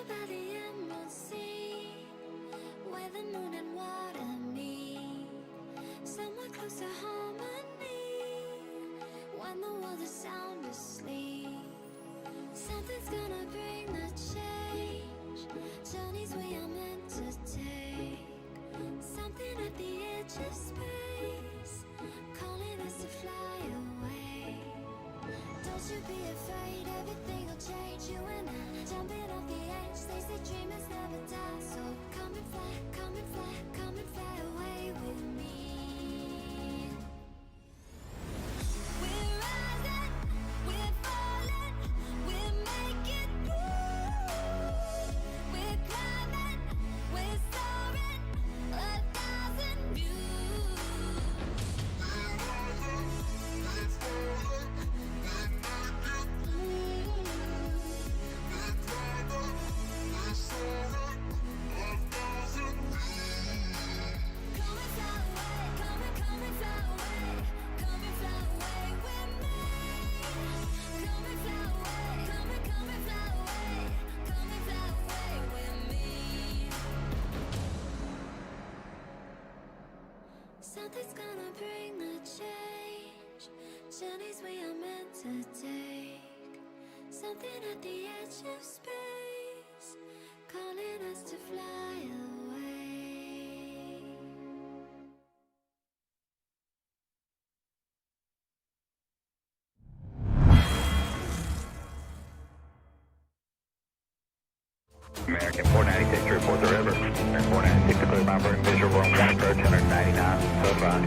by the emerald sea, where the moon and water meet, somewhere close to harmony, when the world is sound asleep. Something's gonna bring the change, journeys we are meant to take, something at the edge of space, calling us to fly away. Don't you be afraid, everything will change. You and I, jumping off the edge. They say dreamers never die, so come and fly, come and fly, come and fly away with me. We're rising, we're falling, we're making through. We're climbing, we're soaring, 1,000 views. We're rising, we're falling, we're making through. We're climbing, we're soaring, 1,000 views. Come and fly away, come and fly away, come and fly away with me. Come and fly away, come and fly away, come and fly away with me. Something's gonna bring the change, journeys we are meant to take, something at the edge of space, calling us to fly away. American 496 to report the river. American 496 to clear by for visual room 1 approach 199, so far.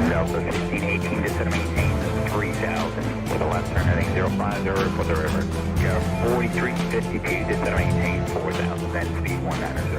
Delta 1618 descend to maintain 3000 with a left turn heading 050 report the river. Go 4352 descend to maintain 4000, then speed 190.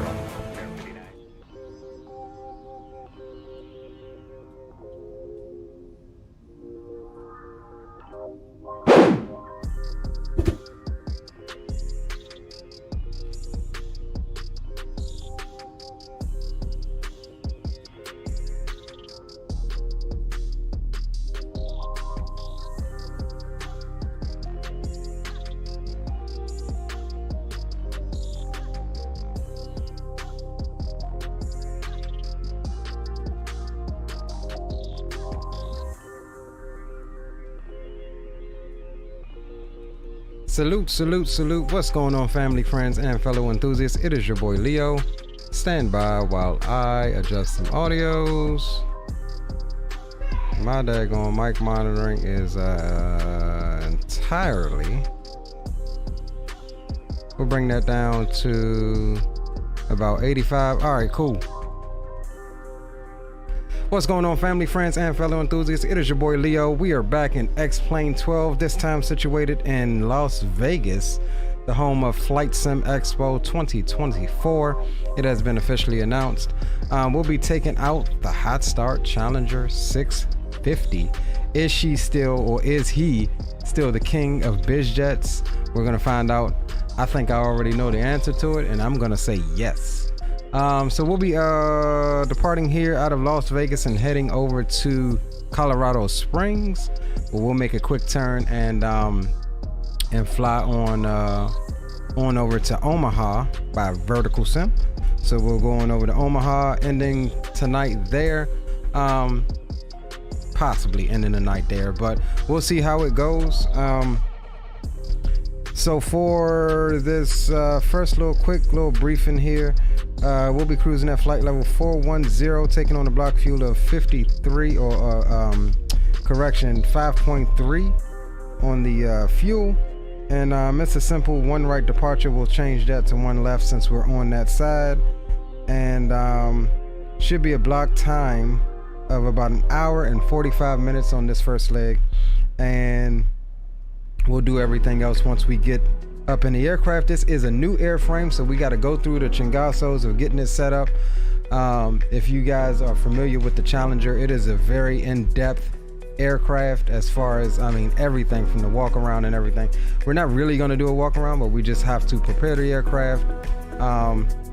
Salute, salute, salute. What's going on, family, friends, and fellow enthusiasts? It is your boy Leo. Stand by while I adjust some audios. My daggone mic monitoring is entirely. We'll bring that down to about 85. All right, cool. What's going on, family, friends, and fellow enthusiasts? It is your boy Leo. We are back in XPlane 12, this time situated in Las Vegas, the home of Flight Sim Expo 2024. It has been officially announced. We'll be taking out the HotStart Challenger 650. Is she still, or is he still the king of BizJets? We're gonna find out. I think I already know the answer to it, and I'm gonna say yes. So we'll be departing here out of Las Vegas and heading over to Colorado Springs. We'll make a quick turn and fly on over to Omaha by Vertical Sim. So we'll go on over to Omaha, ending tonight there. Possibly ending the night there, but we'll see how it goes. So for this first quick little briefing here, we'll be cruising at flight level 410, taking on a block fuel of 53 or correction 5.3 on the fuel, and it's a simple one right departure. We'll change that to one left since we're on that side, and should be a block time of about an hour and 45 minutes on this first leg, and we'll do everything else once we get up in the aircraft. This is a new airframe, so we got to go through the chingasos of getting it set up. If you guys are familiar with the Challenger, it is a very in-depth aircraft as far as, I mean, everything from the walk around and everything. We're not really going to do a walk around, but we just have to prepare the aircraft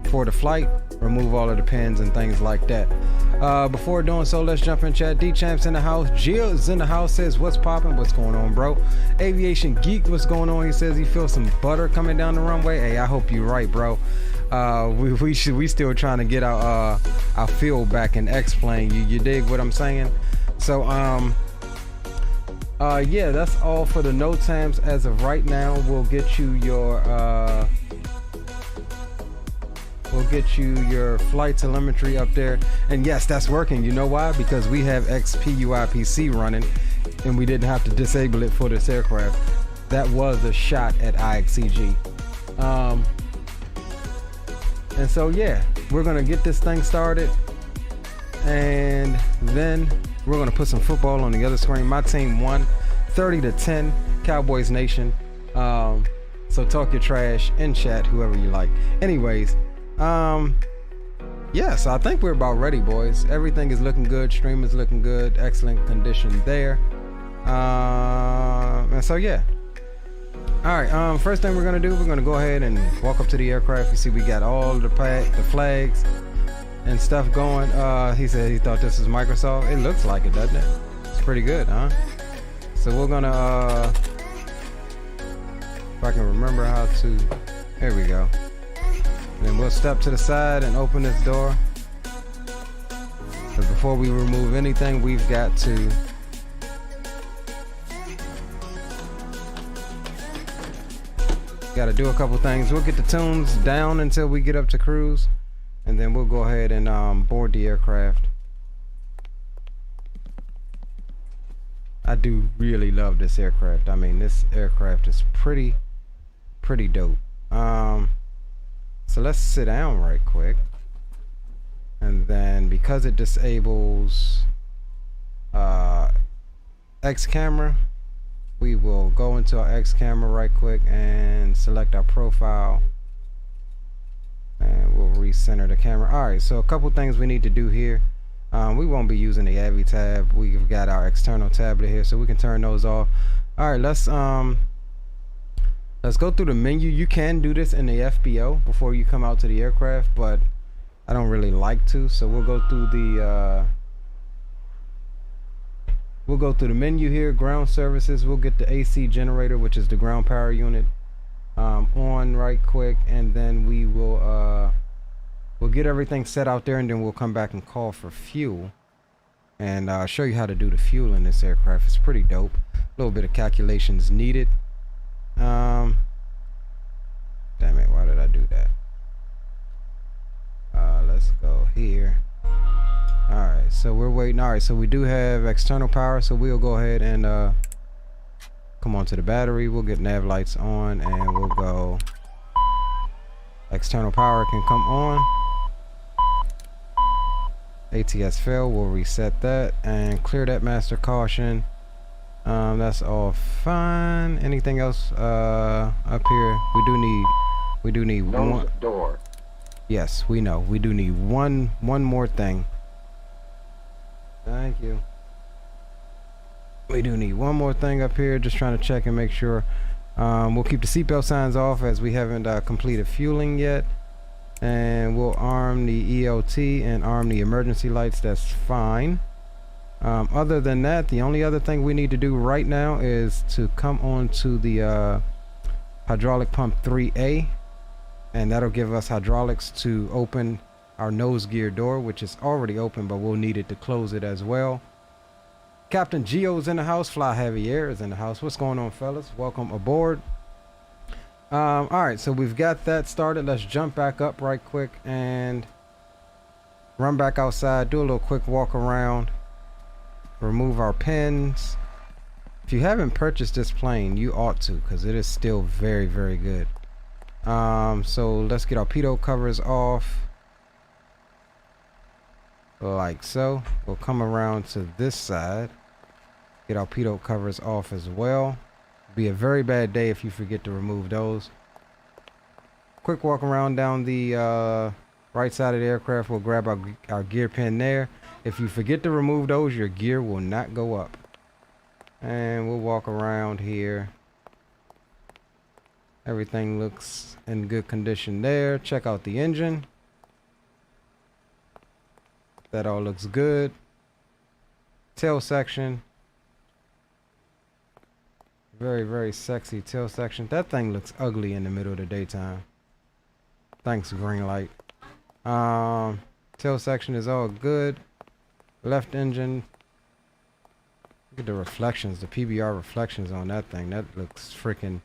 for the flight. remove all of the pins and things like that. Before doing so, let's jump in chat. D-Champ's in the house. Jill's in the house, says, what's popping? What's going on, bro? Aviation Geek, what's going on? He says he feels some butter coming down the runway. Hey, I hope you're right, bro. We still trying to get our feel back in XPlane. You dig what I'm saying? So yeah, that's all for the no times as of right now. We'll get you your flight telemetry up there, and yes, that's working. You know why? Because we have XPUIPC running, and we didn't have to disable it for this aircraft. That was a shot at IXCG. And so yeah, we're gonna get this thing started, and then we're gonna put some football on the other screen. My team won 30-10, Cowboys Nation. So talk your trash in chat, whoever you like. Anyways, yeah, so I think we're about ready, boys. Everything is looking good. Stream is looking good. Excellent condition there. And so yeah. All right. First thing we're gonna do, we're gonna go ahead and walk up to the aircraft. You see, we got all the flags and stuff going. He said he thought this was Microsoft. It looks like it, doesn't it? It's pretty good, huh? So we're gonna if I can remember how to, there we go. And then we'll step to the side and open this door. But before we remove anything, we've got to do a couple things. We'll get the tunes down until we get up to cruise, and then we'll go ahead and board the aircraft. I do really love this aircraft. I mean, this aircraft is pretty dope. So let's sit down right quick, and then because it disables X camera, we will go into our X camera right quick and select our profile, and we'll recenter the camera. All right, so a couple things we need to do here. We won't be using the AVI tab. We've got our external tablet here, so we can turn those off. All right, let's go through the menu. You can do this in the FBO before you come out to the aircraft, but I don't really like to, so we'll go through the menu here. Ground services, we'll get the AC generator, which is the ground power unit, on right quick, and then we will we'll get everything set out there, and then we'll come back and call for fuel and show you how to do the fuel in this aircraft. It's pretty dope. A little bit of calculations needed. Damn it, why did I do that? Let's go here. Alright, so we're waiting. Alright, so we do have external power, so we'll go ahead and come on to the battery. We'll get nav lights on, and we'll go external power can come on. ATS fail, we'll reset that and clear that master caution. That's all fine. Anything else up here? We do need one door. Yes, we know. We do need one more thing. Thank you. We do need one more thing up here. Just trying to check and make sure. We'll keep the seatbelt signs off as we haven't completed fueling yet. And we'll arm the ELT and arm the emergency lights. That's fine. Other than that, the only other thing we need to do right now is to come on to the hydraulic pump 3A, and that'll give us hydraulics to open our nose gear door, which is already open, but we'll need it to close it as well. Captain Geo's in the house. Fly Heavy Air is in the house. What's going on, fellas? Welcome aboard. All right, so we've got that started. Let's jump back up right quick and run back outside, do a little quick walk around, remove our pins. If you haven't purchased this plane, you ought to, because it is still very good. So let's get our pitot covers off like so. We'll come around to this side, get our pitot covers off as well. Be a very bad day if you forget to remove those. Quick walk around down the right side of the aircraft. We'll grab our gear pin there. If you forget to remove those, your gear will not go up. And we'll walk around here. Everything looks in good condition there. Check out the engine. That all looks good. Tail section. Very, very sexy tail section. That thing looks ugly in the middle of the daytime. Thanks, green light. Tail section is all good. Left engine. Look at the reflections, the PBR reflections on that thing. That looks freaking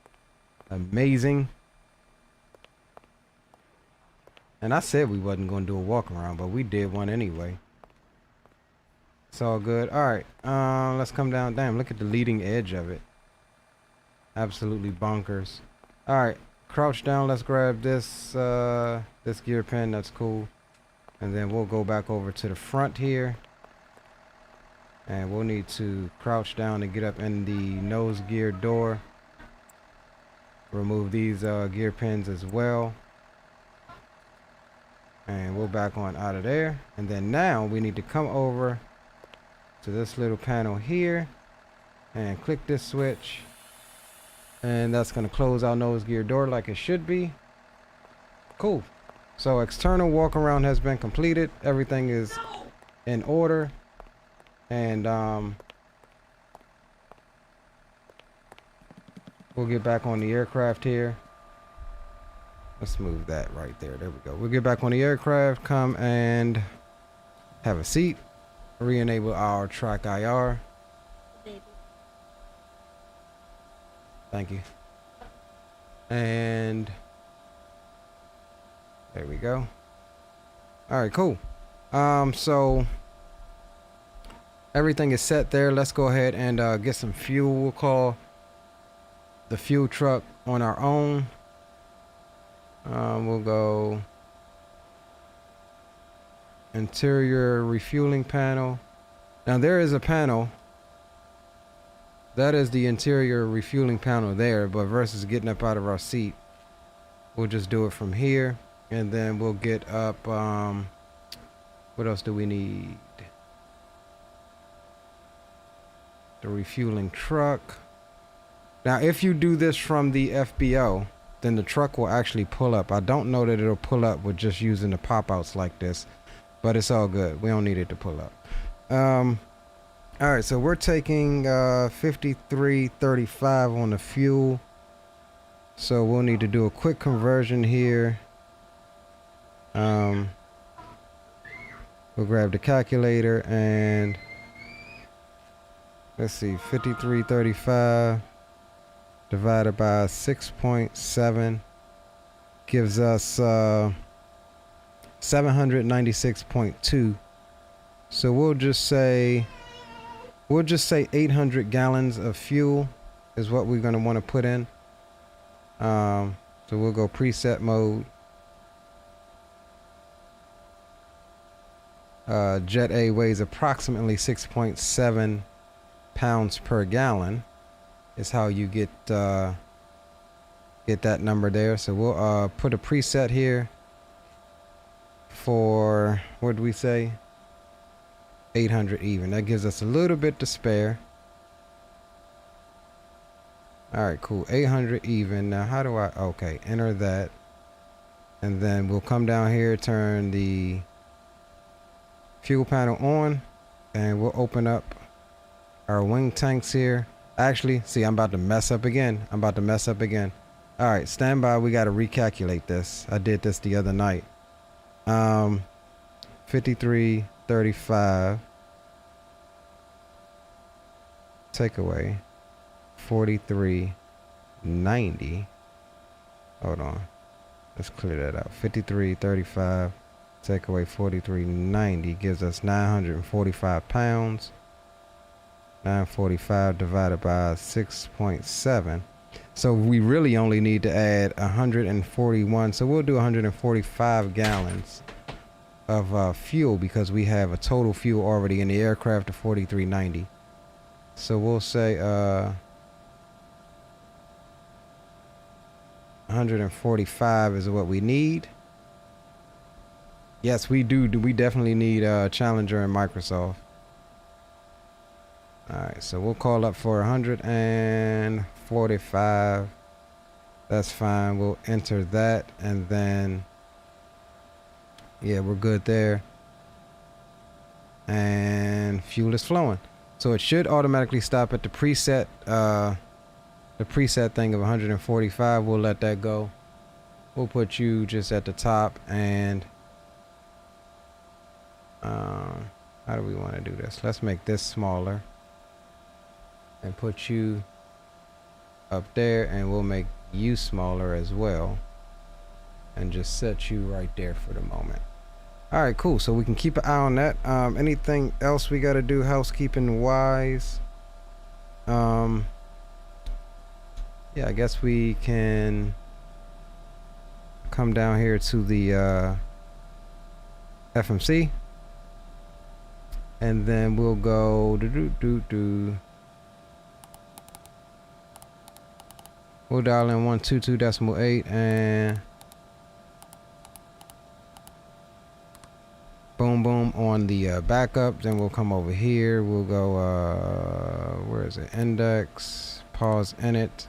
amazing. And I said we wasn't going to do a walk around, but we did one anyway. It's all good. All right, let's come down. Damn, look at the leading edge of it. Absolutely bonkers. All right, crouch down. Let's grab this this gear pin. That's cool. And then we'll go back over to the front here. And we'll need to crouch down and get up in the nose gear door. Remove these gear pins as well. And we'll back on out of there. And then now we need to come over to this little panel here and click this switch. And that's going to close our nose gear door like it should be. Cool. So external walk around has been completed. Everything is in order. And we'll get back on the aircraft here. Let's move that right there. There we go. We'll get back on the aircraft, come and have a seat, re-enable our track IR. Baby. Thank you. And there we go. All right, cool. So everything is set there. Let's go ahead and get some fuel. We'll call the fuel truck on our own. We'll go interior refueling panel. Now there is a panel. That is the interior refueling panel there, but versus getting up out of our seat, we'll just do it from here. And then we'll get up, what else do we need? The refueling truck. Now if you do this from the FBO, then the truck will actually pull up. I don't know that it'll pull up with just using the pop-outs like this, but it's all good. We don't need it to pull up. All right, so we're taking 53.35 on the fuel. So we'll need to do a quick conversion here. We'll grab the calculator and let's see, 53.35 divided by 6.7 gives us 796.2. So we'll just say 800 gallons of fuel is what we're going to want to put in. So we'll go preset mode. Jet A weighs approximately 6.7 pounds per gallon. Is how you get that number there. So we'll put a preset here for, what did we say? 800 even. That gives us a little bit to spare. All right, cool. 800 even. Now how do I, okay, enter that. And then we'll come down here, turn the fuel panel on, and we'll open up our wing tanks here. Actually, see, I'm about to mess up again. All right, stand by. We got to recalculate this. I did this the other night. 53.35 take away 43.90. Hold on. Let's clear that out. 53.35 take away 43.90 gives us 945 pounds. 945 divided by 6.7. So we really only need to add 141. So we'll do 145 gallons of fuel because we have a total fuel already in the aircraft of 43.90. So we'll say 145 is what we need. Yes, we do. We definitely need Challenger and Microsoft. Alright, so we'll call up for 145. That's fine. We'll enter that, and then yeah, we're good there. and fuel is flowing. So it should automatically stop at the preset thing of 145. We'll let that go. We'll put you just at the top, and how do we want to do this? Let's make this smaller and put you up there, and we'll make you smaller as well and just set you right there for the moment. All right, cool. So we can keep an eye on that. Anything else we got to do housekeeping wise? Yeah, I guess we can come down here to the FMC, and then we'll go we'll dial in 122.8 and boom boom on the backup. Then we'll come over here, we'll go where is it, index, pause init.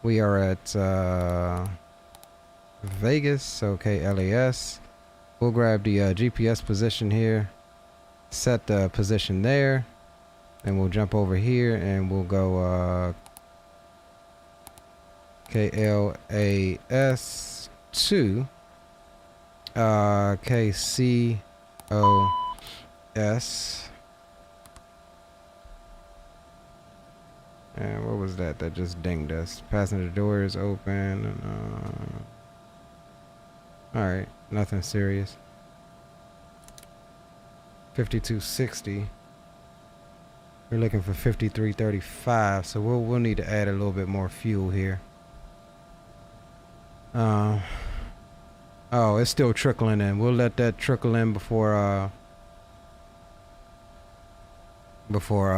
We are at Vegas, okay, KLAS. We'll grab the GPS position here, set the position there, and we'll jump over here and we'll go KLAS to KCOS. And what was that just dinged us? Passenger door is open. Alright, nothing serious. 5260. We're looking for 5335, so we'll need to add a little bit more fuel here. Oh, it's still trickling in. We'll let that trickle in before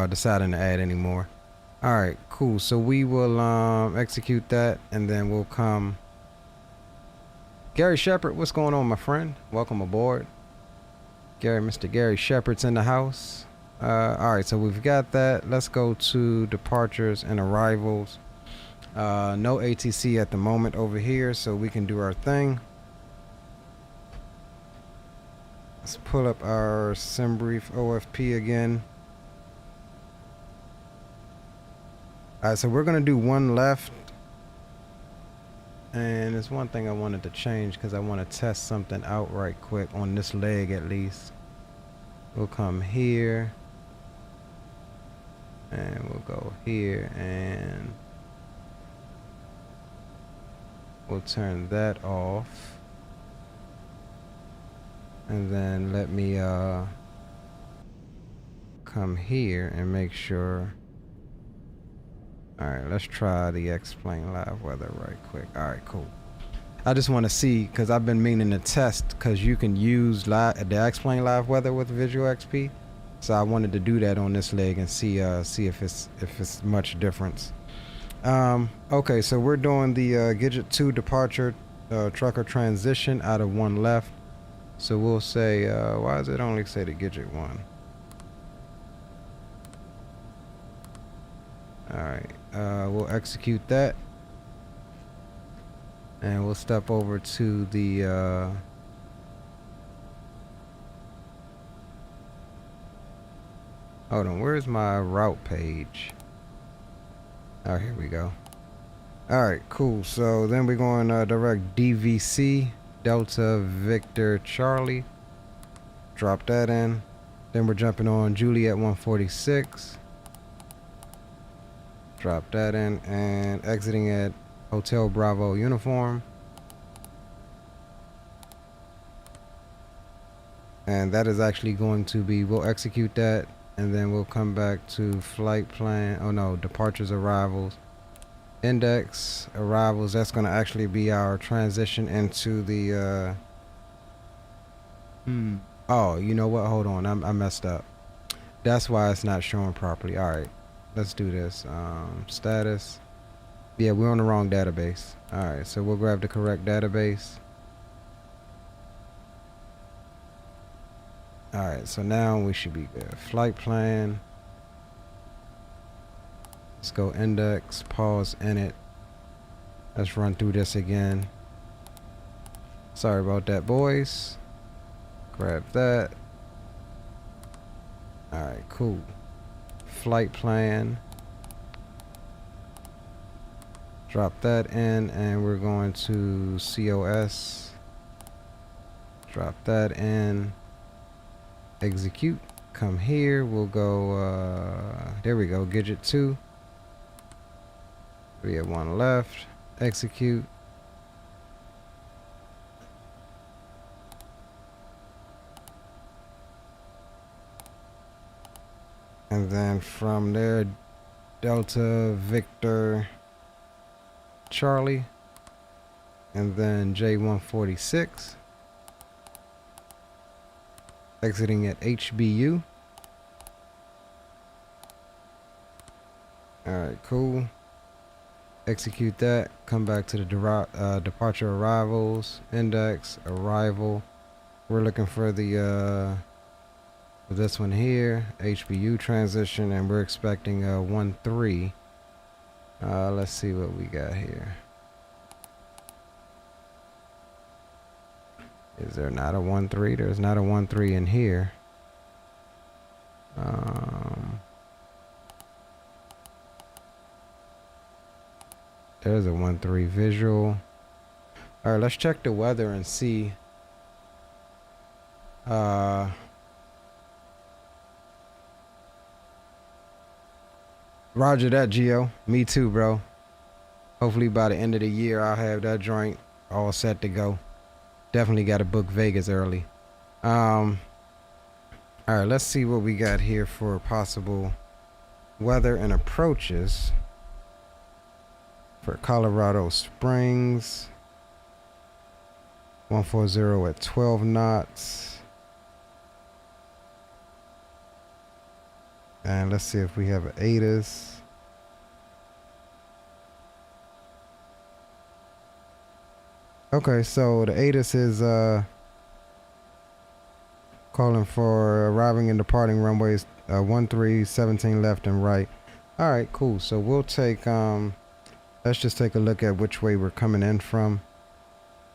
deciding to add any more. All right, cool. So we will execute that, and then we'll come. Gary Shepard, what's going on, my friend? Welcome aboard. Mr. Gary Shepard's in the house. All right, so we've got that. Let's go to departures and arrivals. No ATC at the moment over here, so we can do our thing. Let's pull up our SimBrief OFP again. Alright, so we're gonna do one left, and there's one thing I wanted to change because I want to test something out right quick on this leg at least. We'll come here and we'll go here and we'll turn that off, and then let me come here and make sure. Alright, let's try the XPlane live weather right quick. Alright, cool. I just want to see, because I've been meaning to test, because you can use the XPlane live weather with Visual XP. So I wanted to do that on this leg and see if it's much difference. Okay, so we're doing the Gigabyte 2 departure trucker transition out of one left. So we'll say, why does it only say the Gigabyte 1? Alright, we'll execute that, and we'll step over to the hold on, where's my route page? Oh, here we go. Alright, cool. So then we're going direct DVC, Delta Victor Charlie. Drop that in. Then we're jumping on Juliet 146. Drop that in, and exiting at Hotel Bravo Uniform. And that is actually going to be, we'll execute that, and then we'll come back to flight plan. Oh no, departures, arrivals, index, arrivals. That's going to actually be our transition into the oh, you know what, hold on, I messed up. That's why it's not showing properly. All right, let's do this. Status. Yeah, we're on the wrong database. All right, so we'll grab the correct database. All right, so now we should be good. Flight plan. Let's go index, pause, init. Let's run through this again. Sorry about that, boys. Grab that. Alright, cool. Flight plan. Drop that in, and we're going to COS. Drop that in. Execute. Come here. We'll go, there we go. Gidget 2. We have one left. Execute. And then from there, Delta, Victor, Charlie, and then J146, exiting at HBU. Alright, cool. Execute that. Come back to the departure arrivals, index, arrival. We're looking for the this one here, HBU transition, and we're expecting a 1-3. Let's see what we got here. Is there not a 1-3? There's not a 1-3 in here. There's a 1-3 visual. All right, let's check the weather and see. Roger that, Geo. Me too, bro. Hopefully by the end of the year, I'll have that joint all set to go. Definitely got to book Vegas early. All right, let's see what we got here for possible weather and approaches for Colorado Springs. 140 at 12 knots. And let's see if we have an ATIS. Okay, so the ATIS is calling for arriving and departing runways 13, 17 left and right. All right, cool. So we'll take let's just take a look at which way we're coming in from.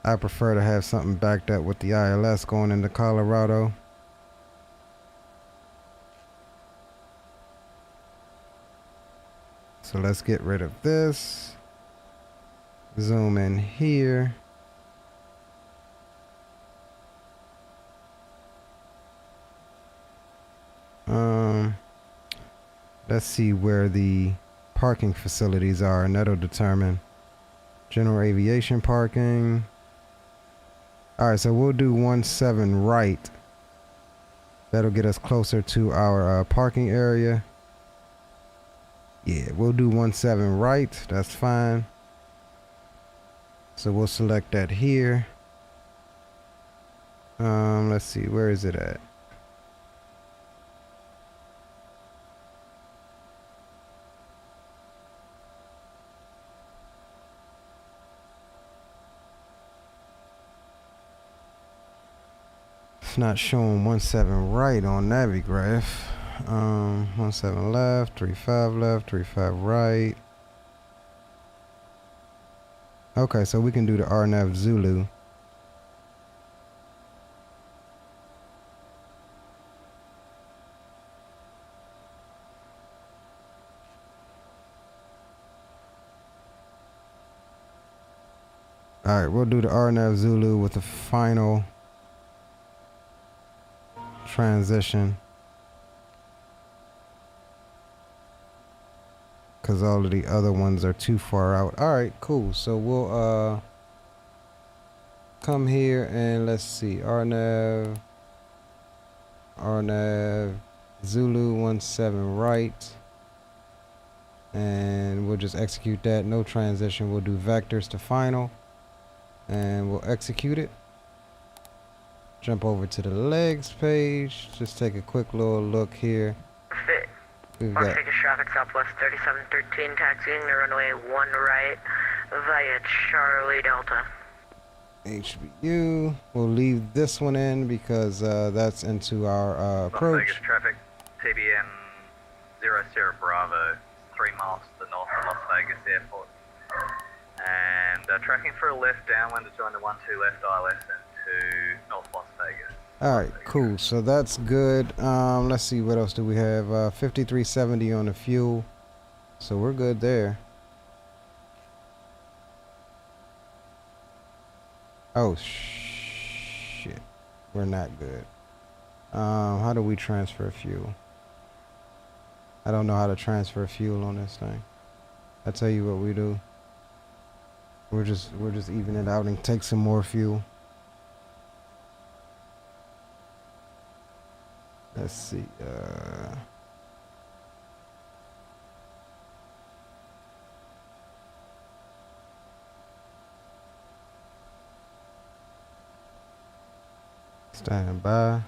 I prefer to have something backed up with the ILS going into Colorado. So let's get rid of this. Zoom in here. Let's see where the parking facilities are, and that'll determine general aviation parking. All right, so we'll do 17 right. That'll get us closer to our parking area. Yeah, we'll do 17 right. That's fine. So we'll select that here. Let's see, where is it at? It's not showing 17 right on Navigraph. 17 left, 35 left, 35 right. Okay, so we can do the RNAV Zulu. All right, we'll do the RNAV Zulu with the final transition, because all of the other ones are too far out. All right, cool. So we'll come here and let's see, RNAV Zulu 17 right, and we'll just execute that. No transition. We'll do vectors to final, and we'll execute it. Jump over to the legs page. Just take a quick little look here. We've got Las Vegas traffic Southwest 3713 taxiing to runway 1 right via Charlie Delta. HBU. We'll leave this one in because that's into our approach. Las Vegas traffic, TBN 00 Bravo, 3 miles to the north of Las Vegas Airport. And tracking for a left downwind to join the 12 left ILS into North Las Vegas. All right, cool. So that's good. Let's see, what else do we have? 5370 on the fuel. So we're good there. Oh shit. We're not good. How do we transfer fuel? I don't know how to transfer fuel on this thing. I tell you what we do. We're just even it out and take some more fuel. Let's see. Stand by.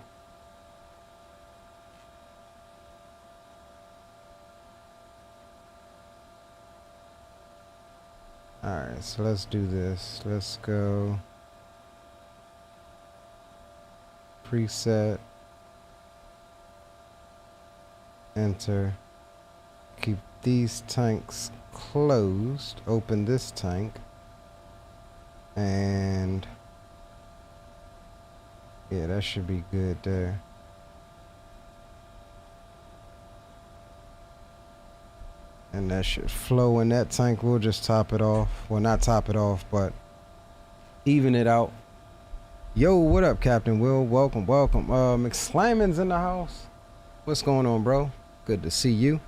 Alright, so let's do this. Let's go preset, enter, keep these tanks closed, open this tank, and yeah, that should be good there. And that should flow in that tank. We'll just top it off. Well, not top it off, but even it out. Yo, what up, Captain Will? Welcome, welcome. McSlamon's in the house. What's going on, bro? Good to see you.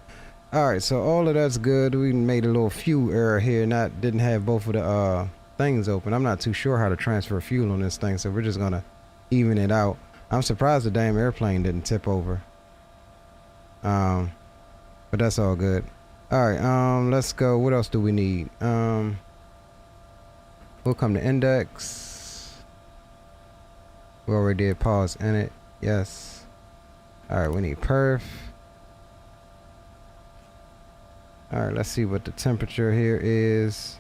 All right, so all of that's good. We made a little fuel error here. Didn't have both of the things open. I'm not too sure how to transfer fuel on this thing, so we're just gonna even it out. I'm surprised the damn airplane didn't tip over. But that's all good. Alright, let's go. What else do we need? We'll come to index. We already did pause in it. Yes. Alright, we need perf. Alright, let's see what the temperature here is.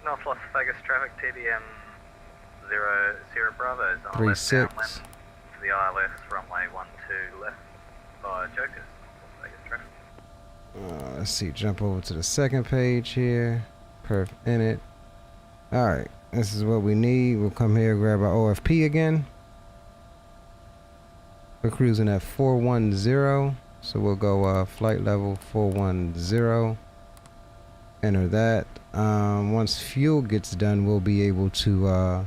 North Las Vegas traffic, TDM 00 Bravo is on 36. left downwind to the ILS, runway 12 left by Jokers, Las Vegas traffic. Let's see, jump over to the second page here. Perf in it. Alright, this is what we need. We'll come here, grab our OFP again. We're cruising at 410, so we'll go flight level 410. Enter that. Once fuel gets done, we'll be able to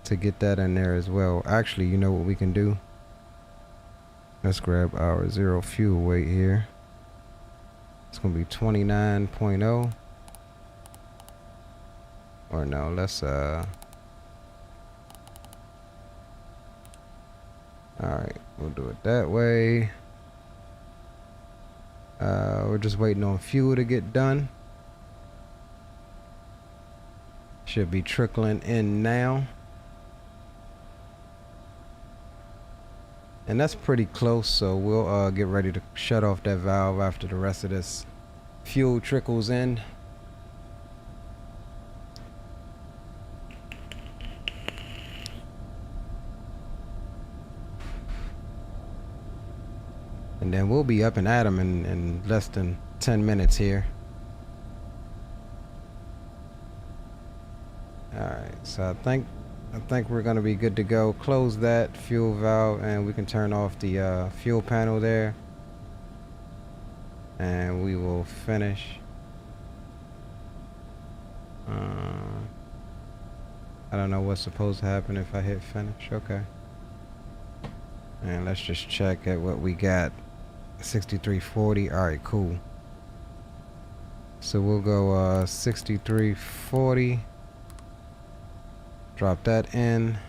get that in there as well. Actually, you know what we can do? Let's grab our 0 fuel weight here. It's gonna be 29.0. Or no, let's alright, we'll do it that way. We're just waiting on fuel to get done. Should be trickling in now. And that's pretty close, so we'll get ready to shut off that valve after the rest of this fuel trickles in. And then we'll be up and at 'em in less than 10 minutes here. Alright, so I think we're gonna be good to go. Close that fuel valve and we can turn off the fuel panel there. And we will finish. I don't know what's supposed to happen if I hit finish. Okay. And let's just check at what we got. 6340. Alright, cool. So we'll go 6340. Drop that in.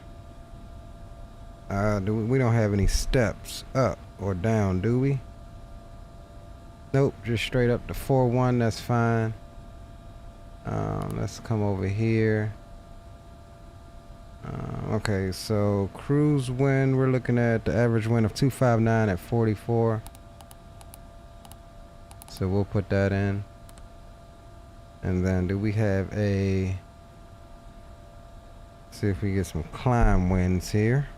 We don't have any steps up or down, do we? Nope, just straight up to 41. That's fine. Let's come over here. Okay, so cruise wind, we're looking at the average wind of 259 at 44. So we'll put that in. And then do we have a... See if we get some climb winds here.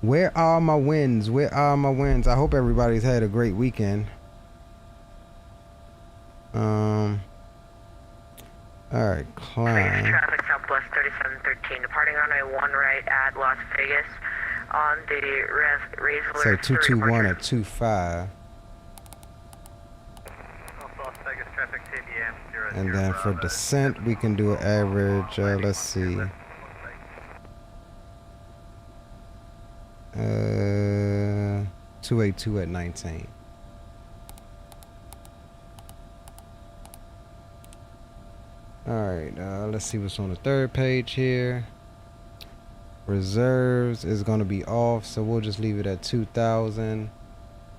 Where are my winds? Where are my winds? I hope everybody's had a great weekend. Alright, Vegas climb. traffic Southwest 3713, departing runway 1 right at Las Vegas on the Riesler. Say 221 or 25. Las Vegas traffic CBM 00 And then for Bravo. descent, we can do an average, let's see. 282 at 19. Alright, let's see what's on the third page here. Reserves is going to be off, so we'll just leave it at 2,000.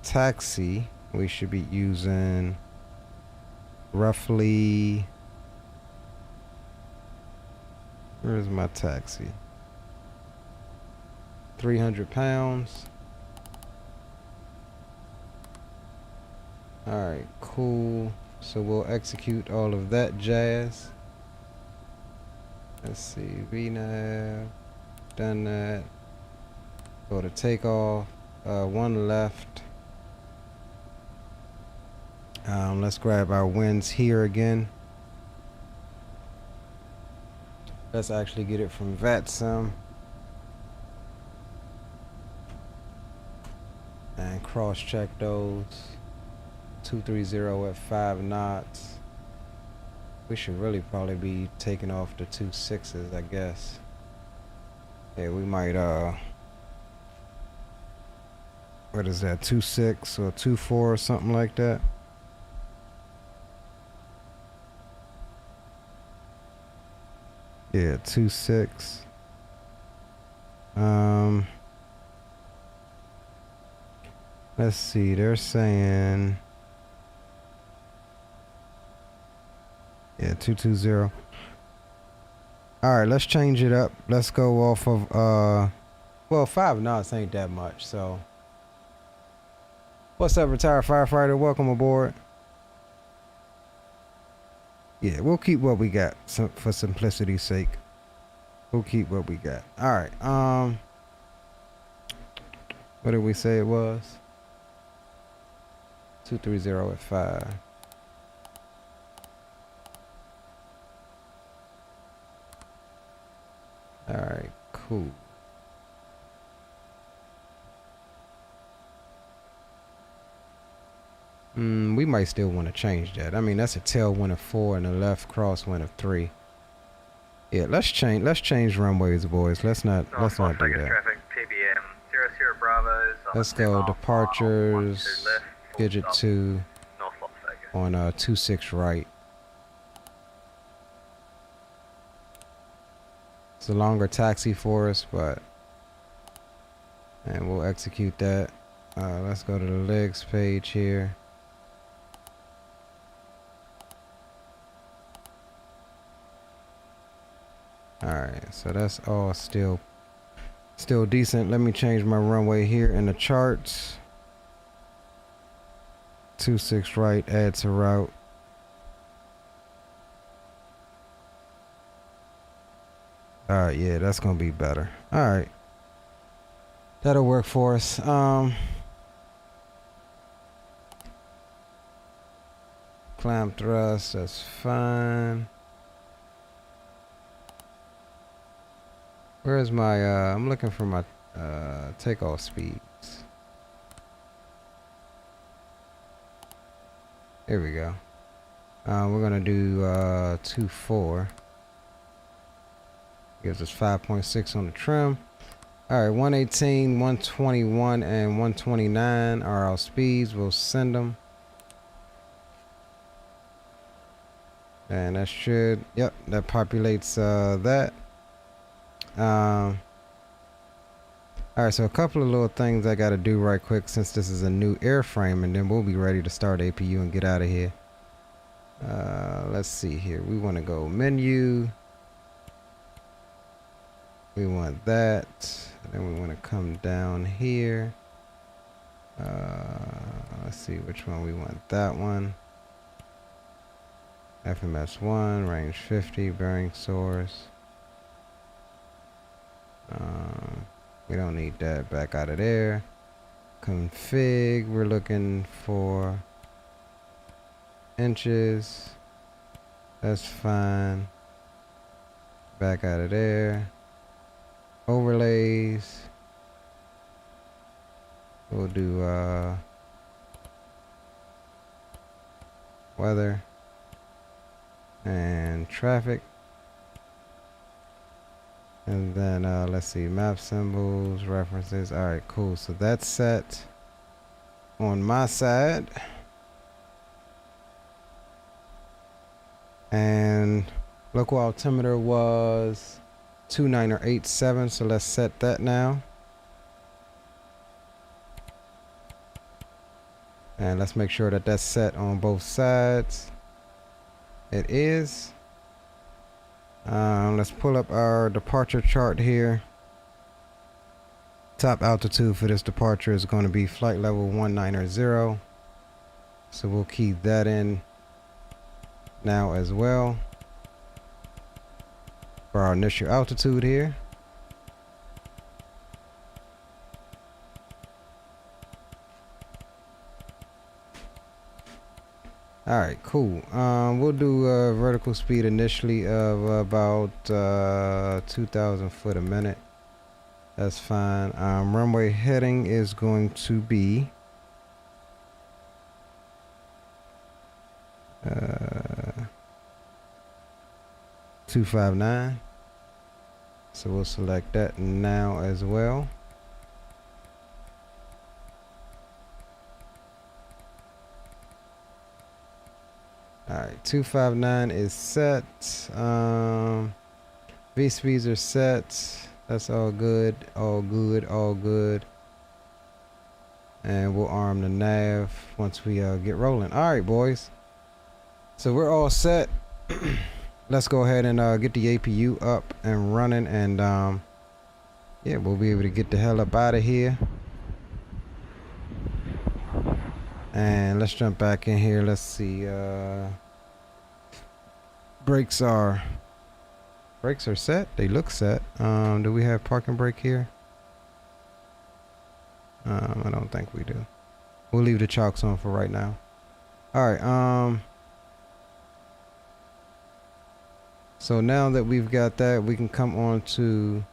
Taxi, we should be using roughly, where's my taxi? 300 pounds. Alright, cool. So we'll execute all of that jazz. Let's see, VNAV, done that. Go to takeoff, one left. Let's grab our wins here again. Let's actually get it from VATSIM. And cross check those. 230 at 5 knots. We should really probably be taking off the 26s, I guess. Yeah, we might what is that, 26 or 24 or something like that. Yeah, 26. Let's see, they're saying, yeah, 220. Alright, let's change it up. Let's go off of well, 5 knots ain't that much, so. What's up, retired firefighter? Welcome aboard. Yeah, we'll keep what we got for simplicity's sake. We'll keep what we got. Alright, what did we say it was? 230 at 5. Alright, cool. We might still want to change that. I mean, that's a tailwind of 4 and a left crosswind of 3. Yeah, let's change runways, boys. Let's not do that. Traffic PBM 00 Bravos. Let's go departures, Gidget 2 North Las Vegas. on 26 right. It's a longer taxi for us, but and we'll execute that. Let's go to the legs page here. Alright, so that's all still decent. Let me change my runway here in the charts. 26 right, add to route. Alright, yeah, that's gonna be better. Alright. That'll work for us. Climb thrust, that's fine. Where's my I'm looking for my takeoff speeds. Here we go. We're gonna do 2.4. Gives us 5.6 on the trim. Alright, 118, 121, and 129 are our speeds. We'll send them. And that should, yep, that populates that. Alright, so a couple of little things I gotta do right quick since this is a new airframe, and then we'll be ready to start APU and get out of here. Let's see here. We want to go menu. We want that. And then we want to come down here. Let's see which one we want. That one. FMS1, range 50, bearing source. We don't need that. Back out of there. Config, we're looking for inches. That's fine. Back out of there. Overlays. We'll do weather and traffic. And then let's see, map symbols, references. All right, cool. So that's set on my side. And local altimeter was 2987, so let's set that now. And let's make sure that that's set on both sides. It is. Let's pull up our departure chart here. Top altitude for this departure is going to be flight level 190. So we'll key that in now as well for our initial altitude here. All right, cool. We'll do a vertical speed initially of about 2,000 foot a minute. That's fine. Runway heading is going to be 259. So we'll select that now as well. Alright, 259 is set. V speeds are set. That's all good, all good, all good. And we'll arm the nav once we get rolling. Alright, boys. So we're all set. Let's go ahead and get the APU up and running, and yeah, we'll be able to get the hell up out of here. And let's jump back in here. Let's see. Brakes are set. They look set. Do we have parking brake here? I don't think we do. We'll leave the chocks on for right now. All right. So now that we've got that, we can come on to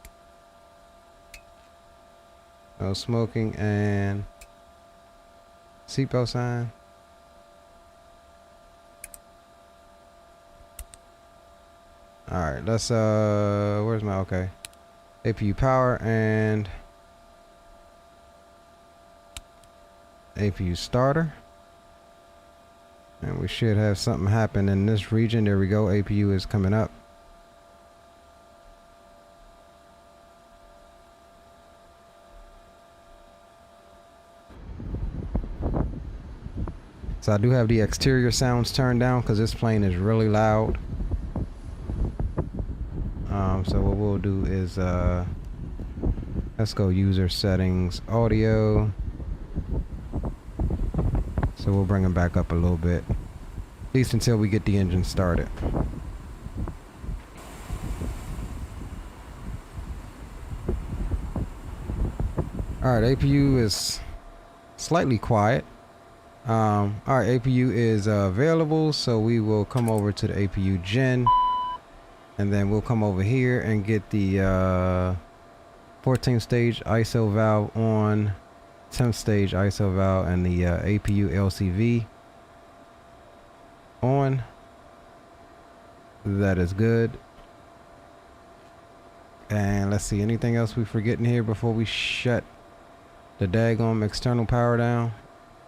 no smoking and seatbelt sign. All right, let's where's my okay APU power and APU starter, and we should have something happen in this region. There we go. APU is coming up. So I do have the exterior sounds turned down because this plane is really loud. So what we'll do is let's go user settings, audio. So we'll bring them back up a little bit, at least until we get the engine started. All right, APU is slightly quiet. All right, APU is available, so we will come over to the APU gen, and then we'll come over here and get the 14th stage ISO valve on, 10th stage ISO valve, and the APU LCV on. That is good. And let's see, anything else we forgetting here before we shut the daggone external power down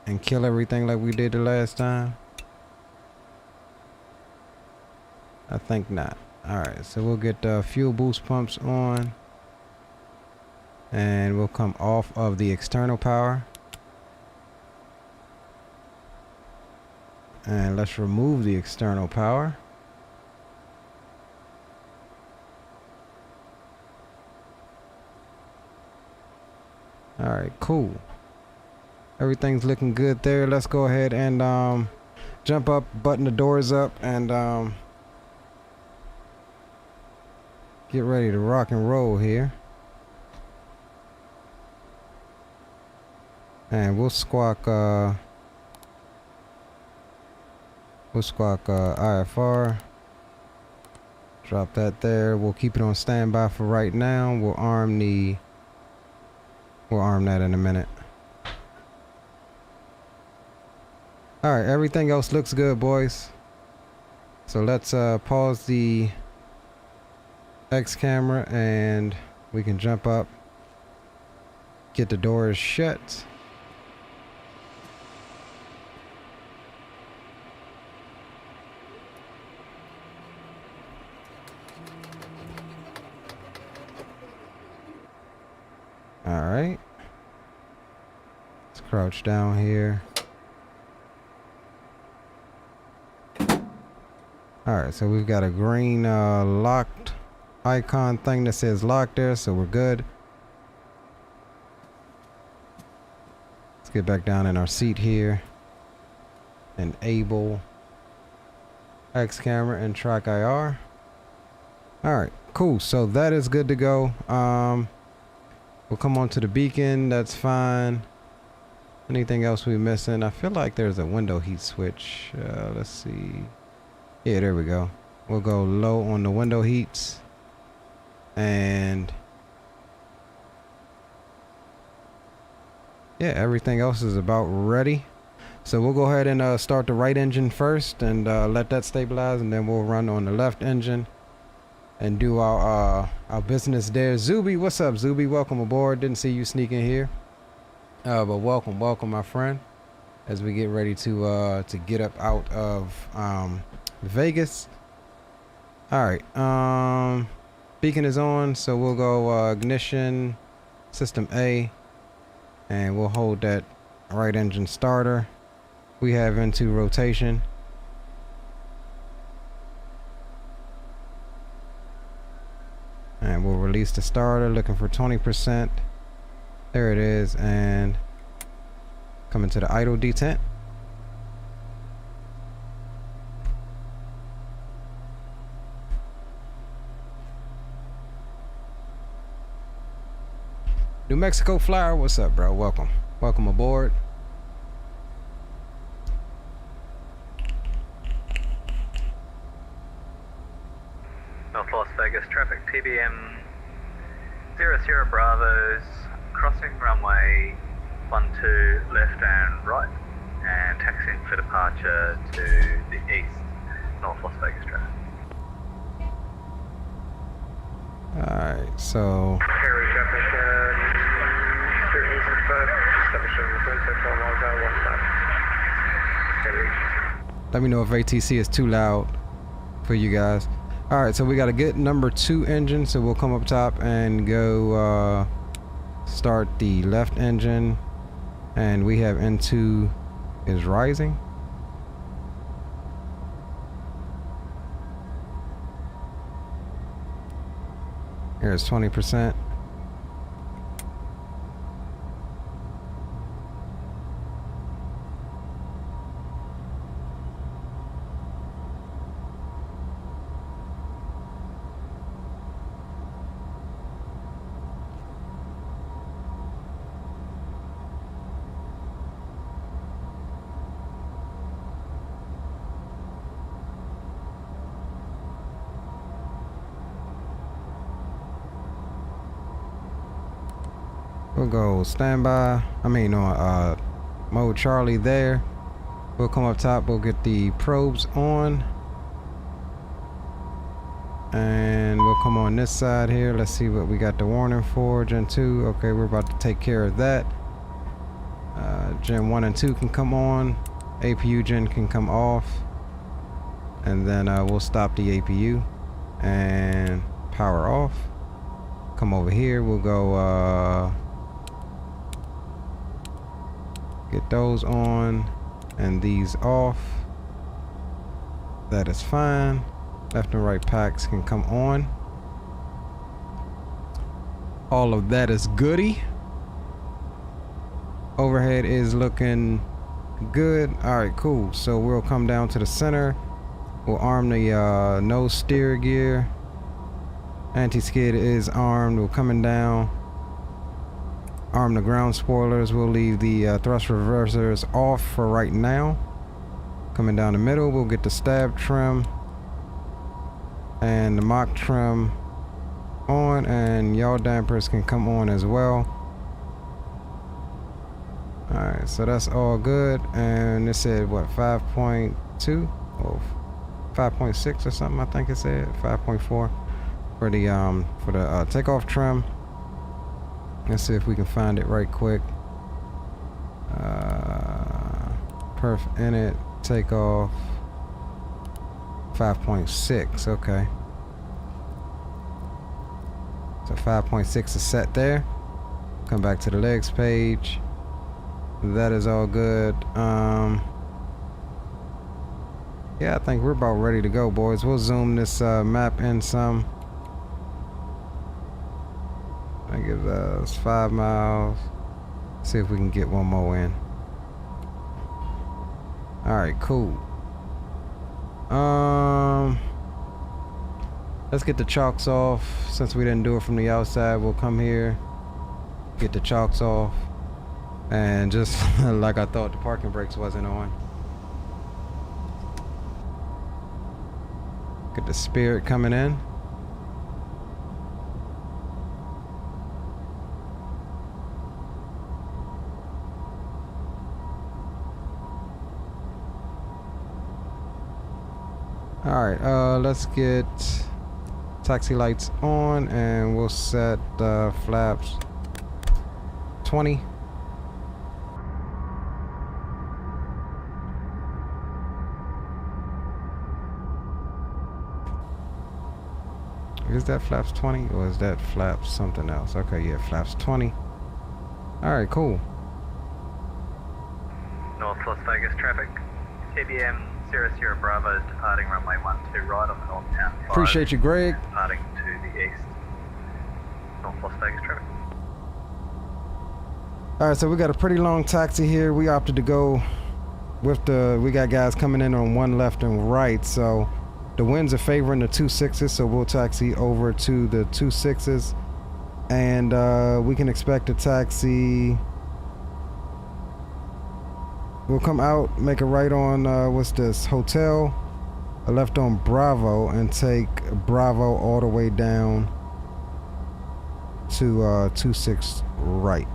and kill everything like we did the last time? I think not. Alright, so we'll get the fuel boost pumps on, and we'll come off of the external power, and let's remove the external power. Alright, cool. Everything's looking good there. Let's go ahead and jump up, button the doors up, and get ready to rock and roll here. And we'll squawk IFR. Drop that there. We'll keep it on standby for right now. We'll arm that in a minute. Alright, everything else looks good, boys. So let's pause the X camera and we can jump up. Get the doors shut. Alright. Let's crouch down here. Alright, so we've got a green locked icon thing that says lock there, so we're good. Let's get back down in our seat here. Enable X camera and track IR. Alright, cool. So that is good to go. We'll come on to the beacon. That's fine. Anything else we're missing? I feel like there's a window heat switch. Let's see. Yeah, there we go. We'll go low on the window heats. And yeah, everything else is about ready. So we'll go ahead and start the right engine first and let that stabilize, and then we'll run on the left engine and do our business there. Zuby, what's up, Zuby? Welcome aboard. Didn't see you sneak in here, but welcome, my friend, as we get ready to get up out of Vegas. All right, beacon is on, so we'll go ignition, system A, and we'll hold that right engine starter. We have into rotation. And we'll release the starter, looking for 20%. There it is, and coming to the idle detent. New Mexico Flyer, what's up, bro? Welcome. Welcome aboard. North Las Vegas traffic PBM 00 Bravos, crossing runway 12 left and right, and taxiing for departure to the east, North Las Vegas traffic. Alright, so Harry traffic, east and 5, let me know if ATC is too loud for you guys. Alright, so we got a good number 2 engine, so we'll come up top and go start the left engine, and we have N2 is rising. Here's 20%. We'll go standby. Mode Charlie there. We'll come up top. We'll get the probes on. And we'll come on this side here. Let's see what we got the warning for. Gen 2. Okay, we're about to take care of that. Gen 1 and 2 can come on. APU gen can come off. And then we'll stop the APU and power off. Come over here. We'll go get those on and these off. That is fine. Left and right packs can come on. All of that is goody. Overhead is looking good. Alright, cool. So we'll come down to the center. We'll arm the nose steer gear. Anti-skid is armed. We're coming down. Arm the ground spoilers. We'll leave the thrust reversers off for right now. Coming down the middle, we'll get the stab trim. And the mock trim on, and yaw dampers can come on as well. Alright, so that's all good. And it said what, 5.2 or 5.6 or something, I think it said 5.4 for the takeoff trim. Let's see if we can find it right quick. Perf init takeoff 5.6. Okay, so 5.6 is set there. Come back to the legs page. That is all good. Yeah, I think we're about ready to go, boys. We'll zoom this map in some. That gives us 5 miles. See if we can get one more in. Alright, cool. Let's get the chalks off. Since we didn't do it from the outside, we'll come here, get the chalks off. And just like I thought, the parking brakes wasn't on. Get the Spirit coming in. Alright, let's get taxi lights on, and we'll set the flaps 20. Is that flaps 20 or is that flaps something else? Okay, yeah, flaps 20. Alright, cool. North Las Vegas traffic. TBM 00 Bravo departing runway 12 right on the northbound 5. Appreciate you, Greg. Departing to the east. North Las Vegas traffic. Alright, so we got a pretty long taxi here. We opted to go with we got guys coming in on one left and right, so the winds are favoring the 2.6s, so we'll taxi over to the 2.6s, and we can expect a taxi. We'll come out, make a right on what's this, Hotel, a left on Bravo, and take Bravo all the way down to 2.6 right.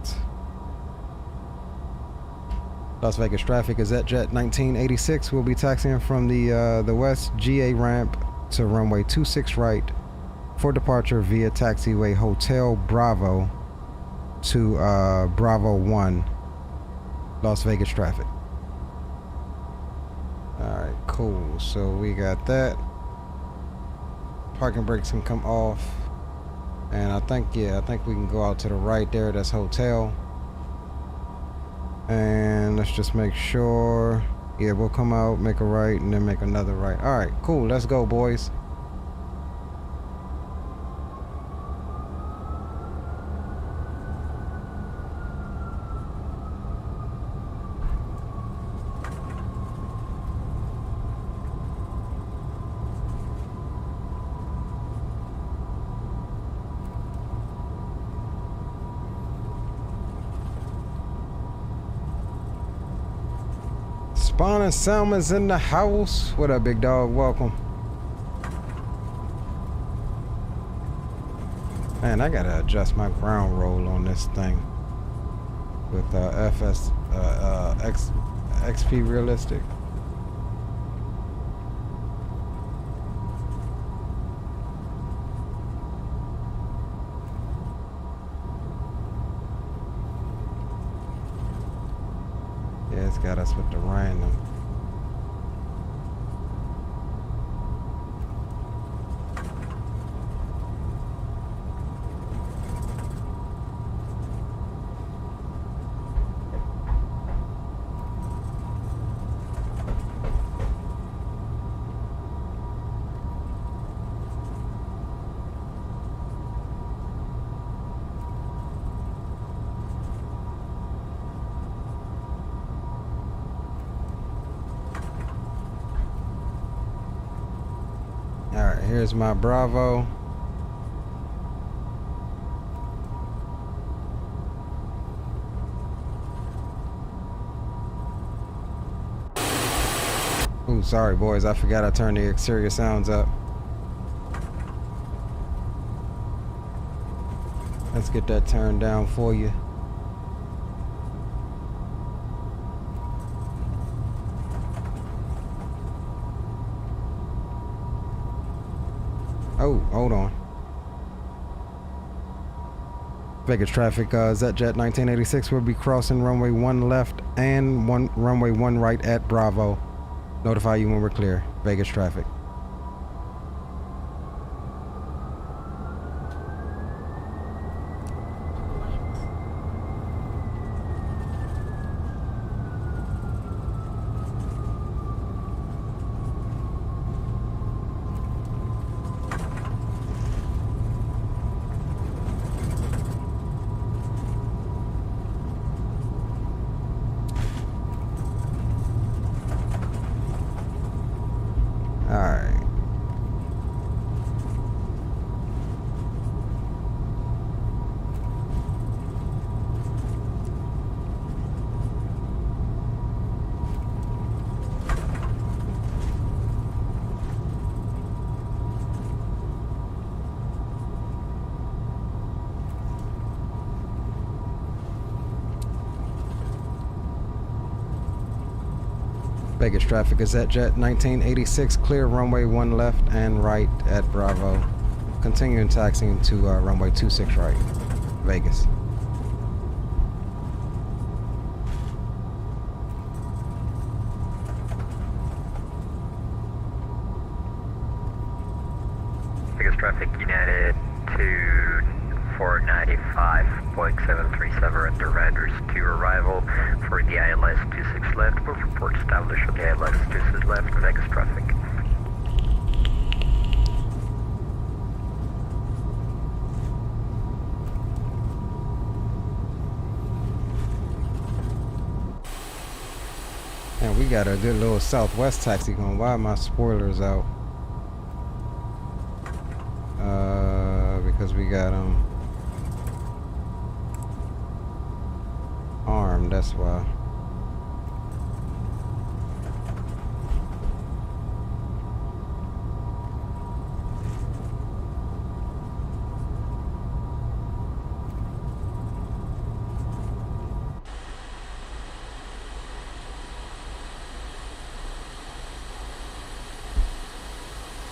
Las Vegas traffic is at Jet 1986. We'll be taxiing from the West GA ramp to runway 26 right for departure via taxiway Hotel Bravo to Bravo 1, Las Vegas traffic. Alright, cool. So we got that. Parking brakes can come off. And I think we can go out to the right there. That's Hotel. And let's just make sure. Yeah, we'll come out, make a right, and then make another right. Alright, cool. Let's go, boys. Spawn and Selma's in the house. What up, big dog? Welcome. Man, I gotta adjust my ground roll on this thing with XP realistic. Yeah, it's got us with the random. Alright, here's my Bravo. Ooh, sorry boys, I forgot I turned the exterior sounds up. Let's get that turned down for you. Oh, hold on. Vegas traffic, ZJet 1986 will be crossing runway 1 left and runway 1 right at Bravo. Notify you when we're clear. Vegas traffic. Alright. Vegas traffic is at Jet 1986, clear runway 1 left and right at Bravo. Continuing taxiing to runway 26 right, Vegas. Vegas traffic United to 495.737 at the Riders to arrival for the ILS 26 left. We'll report established for the ILS 26 left, Vegas traffic. And we got a good little Southwest taxi going. Why are my spoilers out? Because we got them armed, that's why.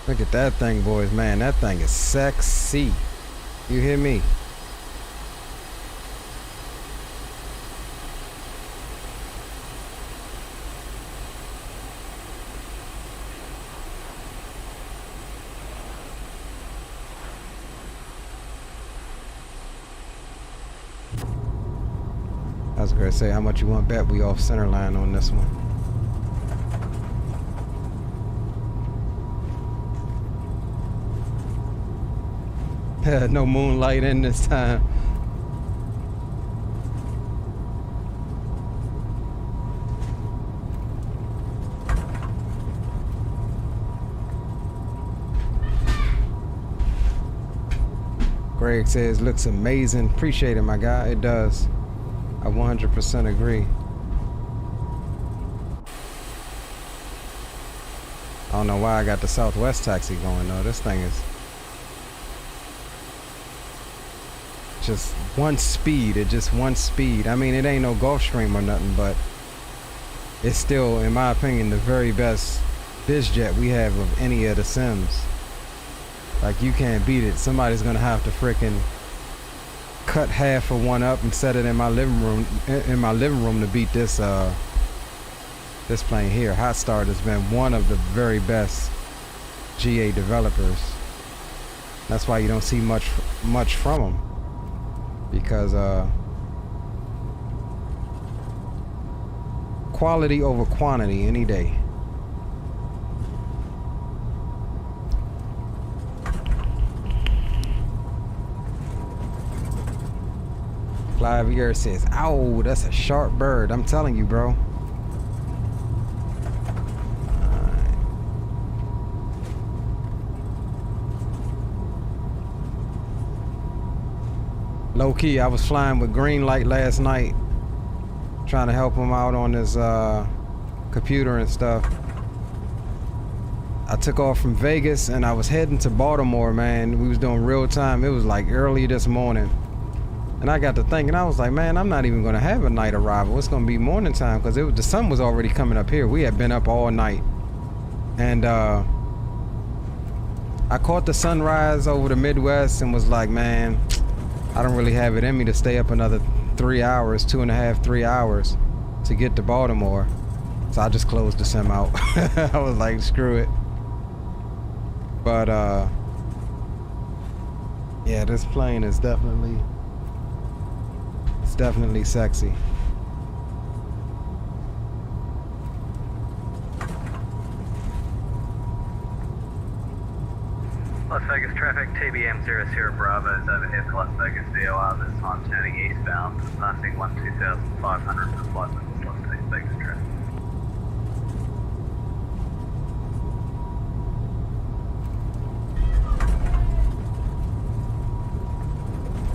Look at that thing, boys. Man, that thing is sexy. You hear me? I was gonna say, how much you want bet we off center line on this one? No moonlight in this time. Greg says, looks amazing. Appreciate it, my guy. It does. I 100% agree. I don't know why I got the Southwest taxi going though. This thing is just one speed. It just one speed. I mean, it ain't no Gulfstream or nothing, but it's still, in my opinion, the very best BizJet we have of any of the Sims. Like, you can't beat it. Somebody's gonna have to frickin' cut half of one up and set it in my living room to beat this this plane here. HotStart has been one of the very best GA developers. That's why you don't see much from them, because quality over quantity any day. Clive says, ow, that's a sharp bird. I'm telling you, bro. Low key, I was flying with green light last night, trying to help him out on his computer and stuff. I took off from Vegas and I was heading to Baltimore, man. We was doing real time. It was like early this morning. And I got to thinking, I was like, man, I'm not even gonna have a night arrival. It's gonna be morning time because the sun was already coming up here. We had been up all night, and I caught the sunrise over the Midwest and was like, man, I don't really have it in me to stay up another 3 hours, 2.5, 3 hours to get to Baltimore. So I just closed the sim out. I was like, screw it. But yeah, this plane is definitely sexy. Las Vegas traffic, TBM 00 Bravo is overhead for Las Vegas KOS. This time turning eastbound, passing 12,500 for flight levels Las Vegas traffic.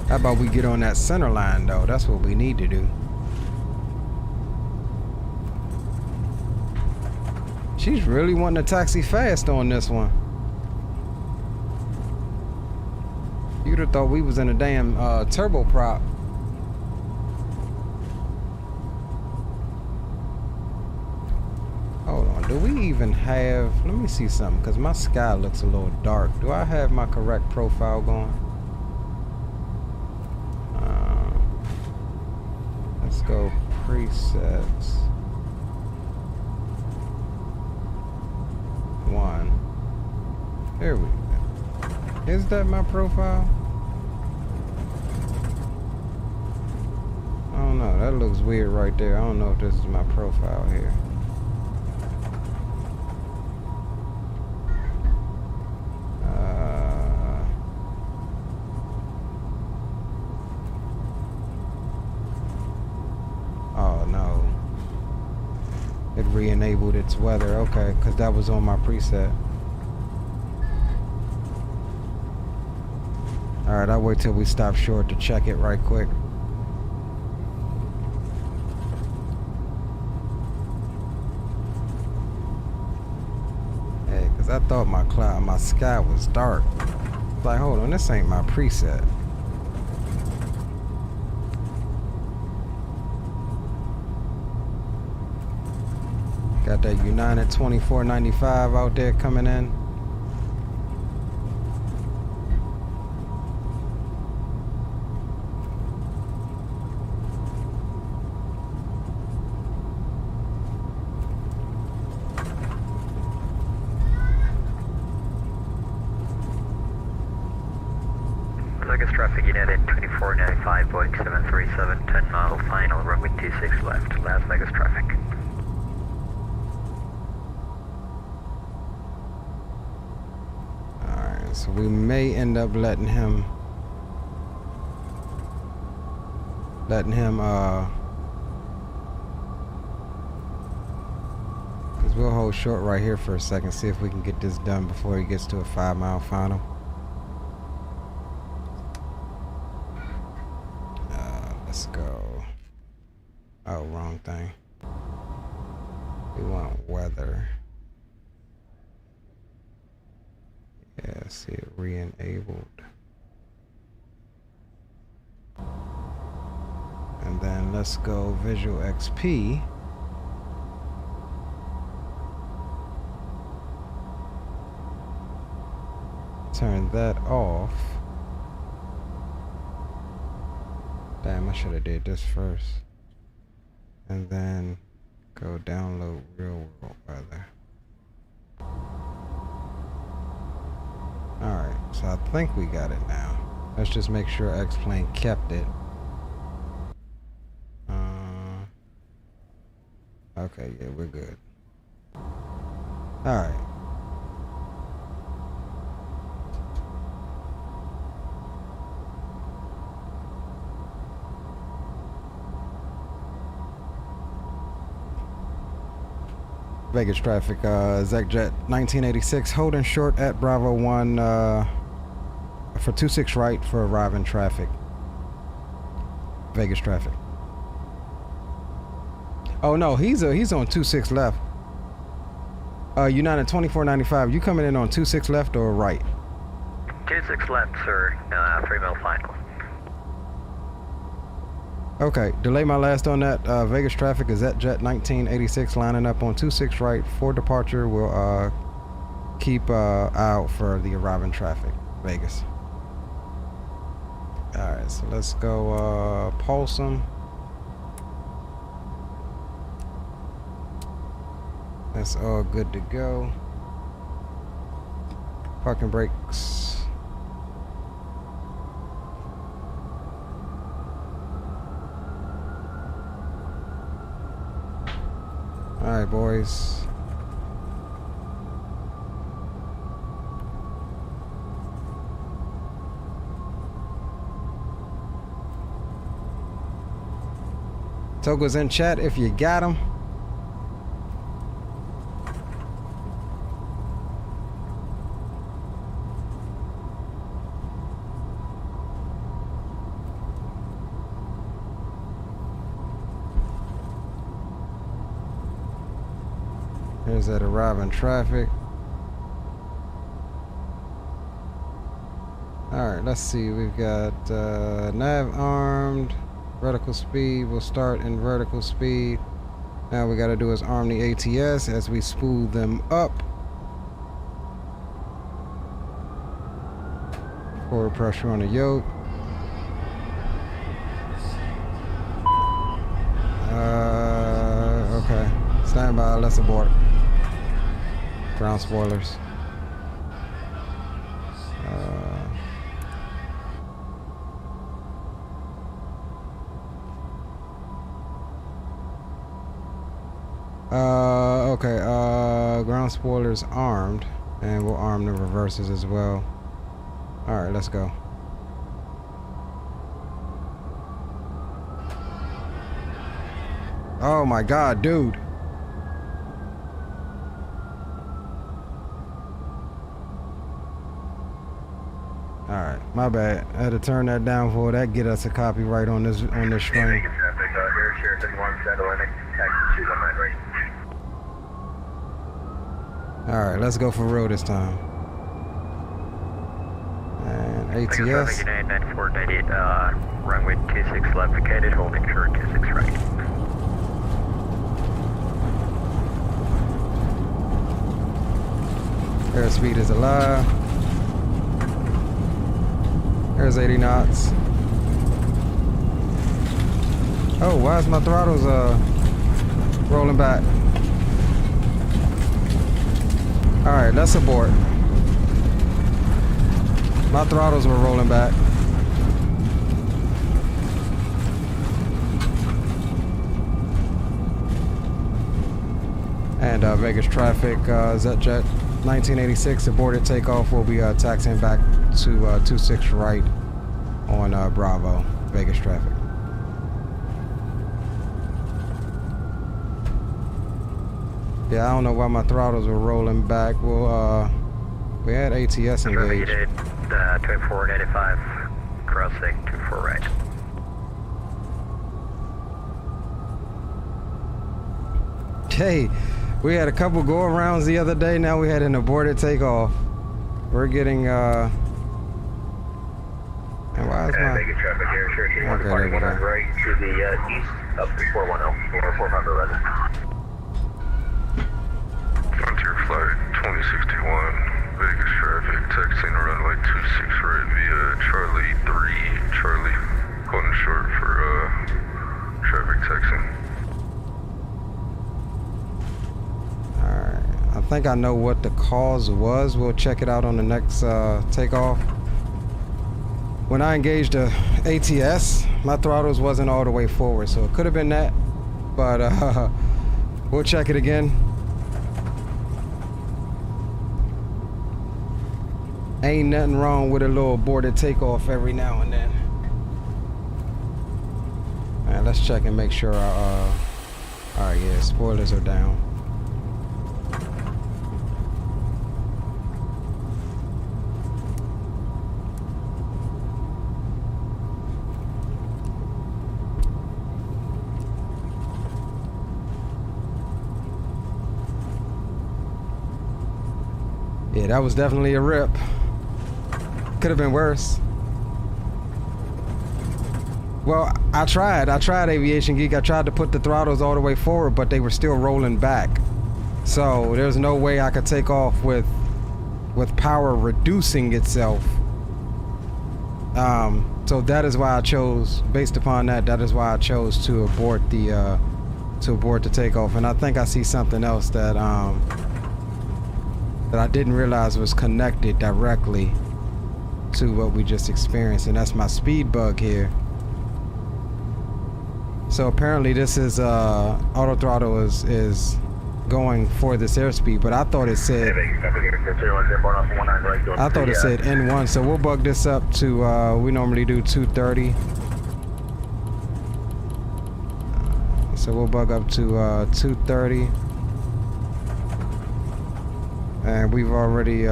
How about we get on that center line though? That's what we need to do. She's really wanting to taxi fast on this one. You'd have thought we was in a damn turboprop. Hold on, do we even have, let me see something, because my sky looks a little dark. Do I have my correct profile going? Let's go presets. 1. There we go. Is that my profile? I don't know. That looks weird right there. I don't know if this is my profile here. Oh no. It re-enabled its weather. Okay, because that was on my preset. Alright, I'll wait till we stop short to check it right quick. Hey, because I thought my sky was dark. Like, hold on, this ain't my preset. Got that United 2495 out there coming in. Vegas traffic United 2495, Boeing 737, 10 mile final, runway 26 left, Las Vegas traffic. Alright, so we may end up letting him because we'll hold short right here for a second, see if we can get this done before he gets to a 5 mile final. Let's go. Oh, wrong thing. We want weather. Yeah, see it re-enabled. And then let's go Visual XP. Turn that off. Damn, I should have did this first. And then go download real world weather. Alright, so I think we got it now. Let's just make sure XPlane kept it. Okay, yeah, we're good. Alright. Vegas traffic, BizJet 1986, holding short at Bravo 1 for 26 right for arriving traffic. Vegas traffic. Oh no, he's on 26 left. United 2495, you coming in on 26 left or right? 26 left, sir, 3 mile final. Okay, delay my last on that. Vegas traffic is at Jet 1986 lining up on 26 right for departure. We'll keep out for the arriving traffic. Vegas. Alright, so let's go pulse them. That's all good to go. Parking brakes. Alright, boys. Togo's in chat if you got him. Here's that arriving traffic. Alright, let's see. We've got nav armed. Vertical speed. We'll start in vertical speed. Now we got to do is arm the ATS as we spool them up. Forward pressure on the yoke. Okay. Stand by. Let's abort. Ground spoilers. Okay, ground spoilers armed, and we'll arm the reverses as well. Alright, let's go. Oh my god, dude. Alright, my bad. I had to turn that down for that get us a copyright on this stream. Alright, let's go for real this time. And ATS. United 9498, runway 26 left vacated, holding short 26 right. Airspeed is alive. There's 80 knots. Oh, why is my throttles rolling back? Alright, let's abort. My throttles were rolling back. And Vegas traffic is at Jet 1986. Aborted takeoff. We'll be taxiing back to 26 right on Bravo. Vegas traffic. Yeah, I don't know why my throttles were rolling back. Well, we had ATS engaged. 2485, crossing 24 right. Hey, we had a couple go-arounds the other day. Now we had an aborted takeoff. We're getting, and why is my... Vegas traffic here, Cherokee 121 on right to the east, up to 410, or 400 rather. Frontier Flight 2061, Vegas traffic, taxiing runway 26 right via Charlie 3, Charlie, holding short for traffic taxiing. Alright, I think I know what the cause was. We'll check it out on the next takeoff. When I engaged the ATS, my throttles wasn't all the way forward, so it could have been that, but we'll check it again. Ain't nothing wrong with a little aborted takeoff every now and then. Alright, let's check and make sure our alright, yeah, spoilers are down. Yeah, that was definitely a rip. Could have been worse. Well, I tried Aviation Geek. I tried to put the throttles all the way forward, but they were still rolling back. So there's no way I could take off with power reducing itself. So that is why I chose, based upon that is why I chose to abort the takeoff. And I think I see something else that that I didn't realize was connected directly to what we just experienced, and that's my speed bug here. So apparently this is auto throttle is going for this airspeed, but I thought it said N1, so we'll bug this up to we normally do 230. So we'll bug up to 230. And we've already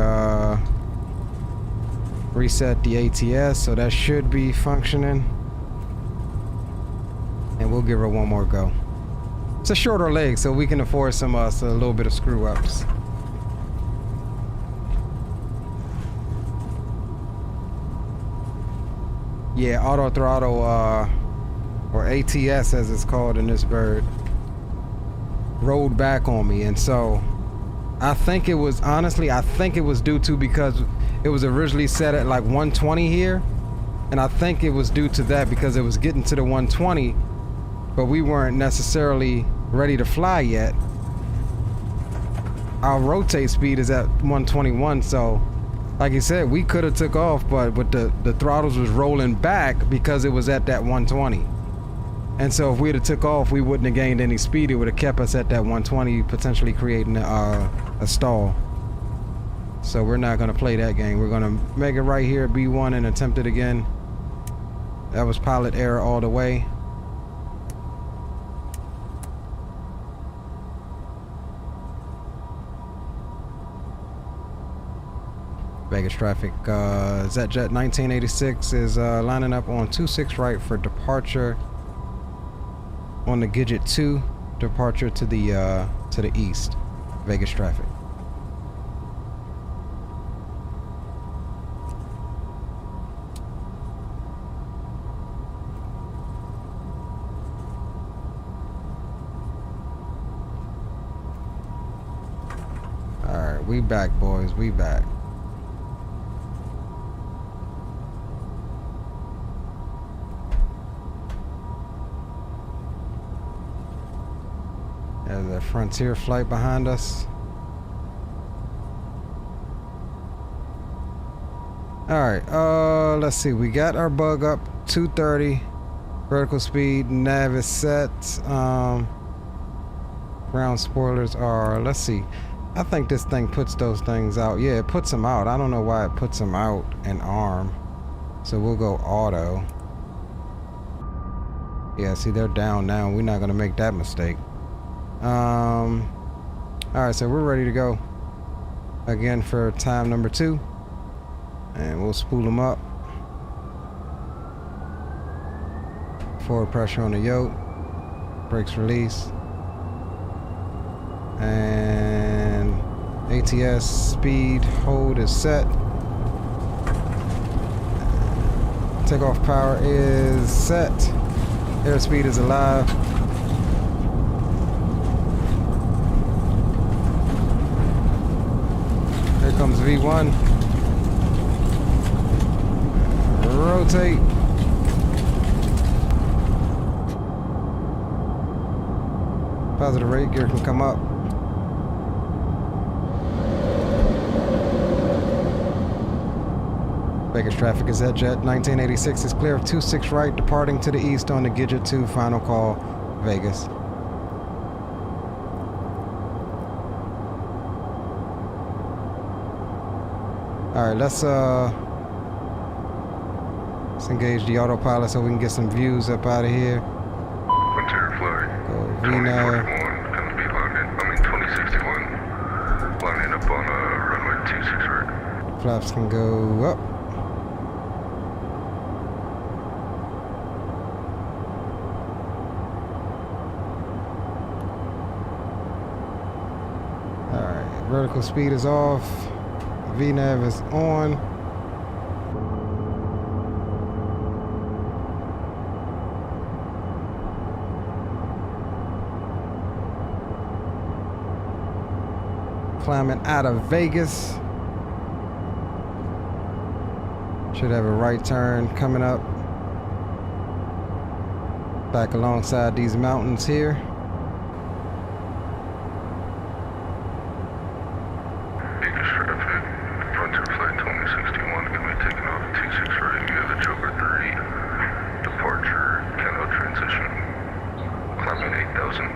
reset the ATS, so that should be functioning. And we'll give her one more go. It's a shorter leg, so we can afford some a little bit of screw ups. Yeah, auto throttle, or ATS as it's called in this bird, rolled back on me, and so I think it was, honestly, I think it was due to, because it was originally set at like 120 here, and I think it was due to that because it was getting to the 120, but we weren't necessarily ready to fly yet. Our rotate speed is at 121, so like you said, we could have took off, but the throttles was rolling back because it was at that 120. And so if we'd have took off, we wouldn't have gained any speed. It would have kept us at that 120, potentially creating a stall. So we're not going to play that game. We're going to make it right here, B1, and attempt it again. That was pilot error all the way. Vegas traffic, ZJet 1986 is lining up on 26 right for departure on the Gigabyte 2, departure to the east. Vegas traffic. All right, we back, boys. We back. There's a Frontier flight behind us. Alright, let's see. We got our bug up, 230. Vertical speed, nav is set. Ground spoilers are, let's see. I think this thing puts those things out. Yeah, it puts them out. I don't know why it puts them out in ARM. So we'll go auto. Yeah, see, they're down now. We're not going to make that mistake. Alright, so we're ready to go again for time number 2, and we'll spool them up. Forward pressure on the yoke, brakes release, and ATS speed hold is set. Takeoff power is set. Airspeed is alive. Here comes V1. Rotate. Positive rate gear can come up. Vegas traffic is ZJet 1986 is clear of 26 right, departing to the east on the Gigabyte 2, final call, Vegas. Alright, let's engage the autopilot so we can get some views up out of here. Frontier flight. Go VNAV. 2061, gonna be landing, 2061, landing up on runway 26 right. Flaps can go up. Alright, vertical speed is off. VNAV is on. climbing out of Vegas. Should have a right turn coming up. Back alongside these mountains here. Vegas traffic, Frontier Flight 2061, gonna be taking off 26 right via the Joker 3. Departure, Cano transition. Climbing 8,000.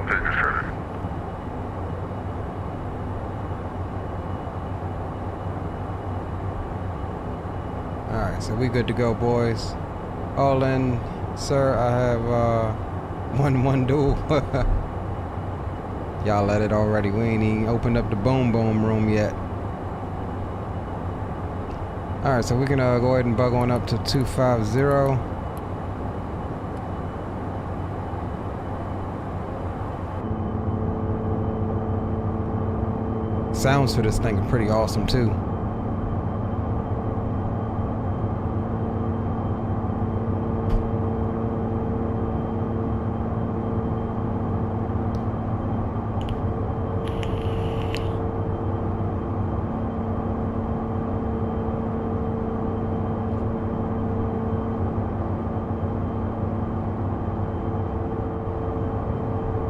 Vegas traffic. Alright, so we good to go, boys. All in, sir. I have 1-1 duel. Y'all at it already. We ain't even opened up the boom room yet. Alright, so we can go ahead and bug on up to 250. Sounds for this thing are pretty awesome too.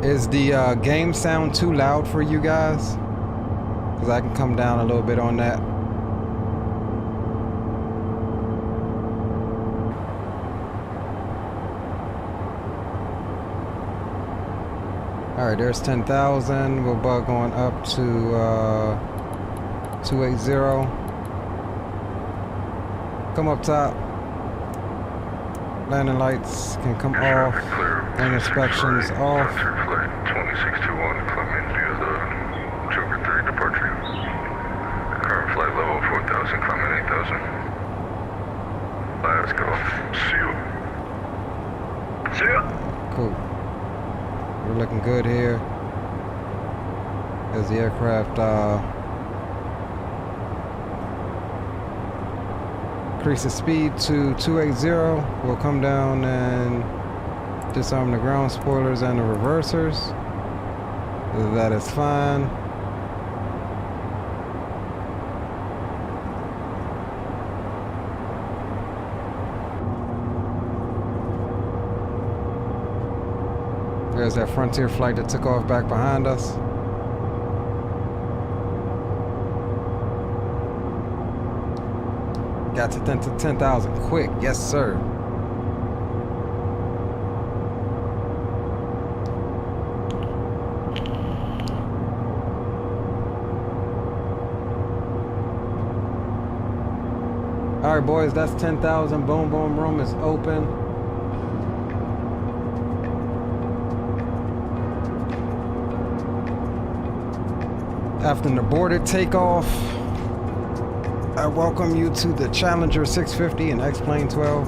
Is the game sound too loud for you guys? Because I can come down a little bit on that. Alright, there's 10,000. We'll bug on up to 280. Come up top. Landing lights can come off. And inspections off. Frontier Flight 2621, climbing via the Joker 3 departure. Current flight level 4,000, climbing 8,000. Let's go. See you. See ya. Cool. We're looking good here. As the aircraft increases speed to 280. We'll come down and disarm the ground spoilers and the reversers. That is fine. There's that Frontier flight that took off back behind us. Got to 10,000 quick. Yes, sir. All right, boys, that's 10,000. Boom room is open. After an aborted takeoff, I welcome you to the Challenger 650 and XPlane 12.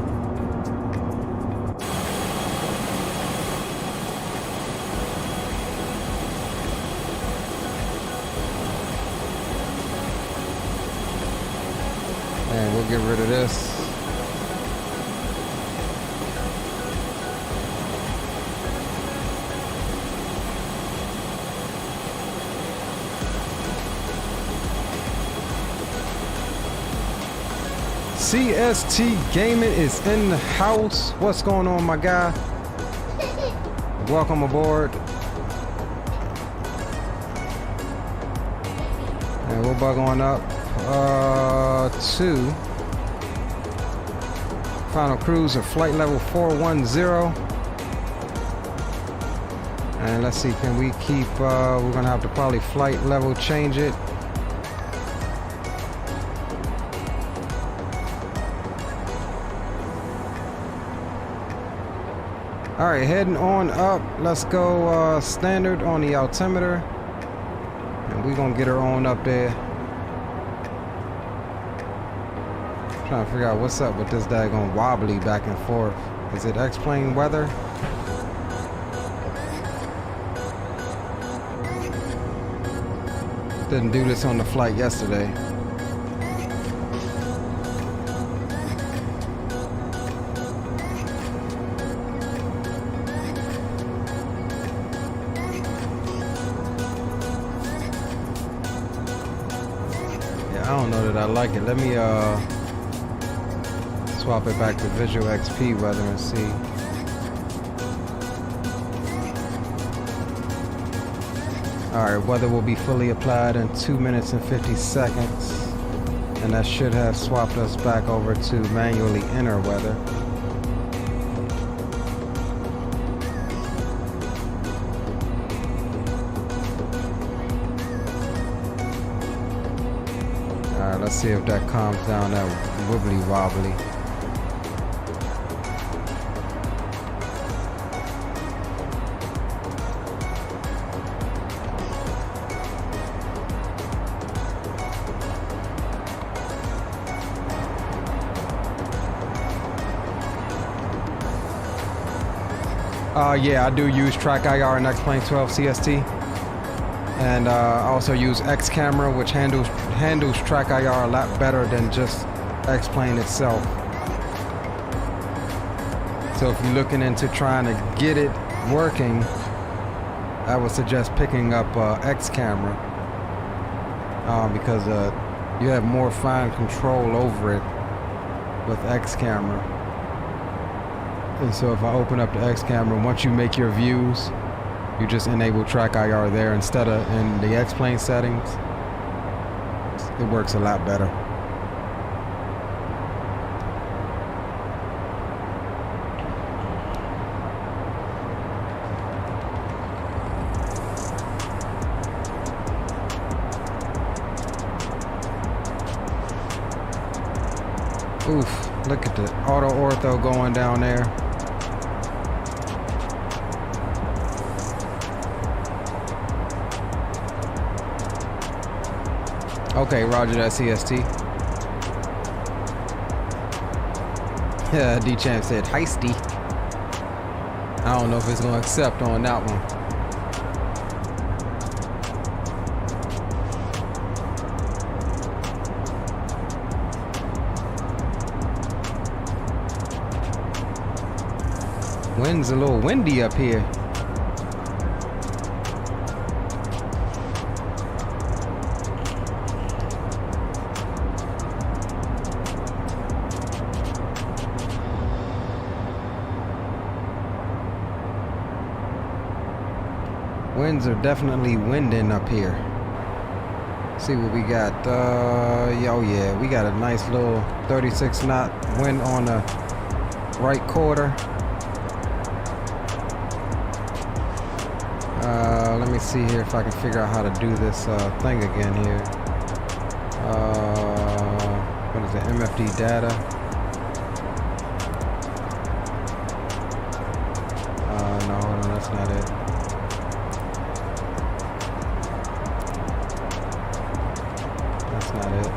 And we'll get rid of this. CST Gaming is in the house. What's going on, my guy? Welcome aboard. And we'll bug on up to final cruise of flight level 410. And let's see, can we keep, we're gonna have to probably flight level change it. All right, heading on up. Let's go standard on the altimeter. And we're gonna get her on up there. Trying to figure out what's up with this daggone wobbly back and forth. Is it XPlane weather? Didn't do this on the flight yesterday. don't know that I like it. Let me swap it back to Visual XP weather and see. Alright, weather will be fully applied in 2 minutes and 50 seconds. And that should have swapped us back over to manually enter weather. Alright, let's see if that calms down that wibbly wobbly. Yeah, I do use Track IR and XPlane 12 CST, and I also use X Camera, which handles Track IR a lot better than just XPlane itself. So if you're looking into trying to get it working, I would suggest picking up X Camera because you have more fine control over it with X Camera. And so if I open up the X Camera, once you make your views, you just enable Track IR there instead of in the XPlane settings. It works a lot better. Oof, look at the auto ortho going down there. Okay, roger that, CST. Yeah, D-Champ said heisty. I don't know if it's gonna accept on that one. Wind's a little windy up here. Winds are definitely winding up here. See what we got. Oh yeah, we got a nice little 36 knot wind on the right quarter. Let me see here if I can figure out how to do this thing again here. What is it? MFD data. No, hold on, that's not it. That's not it.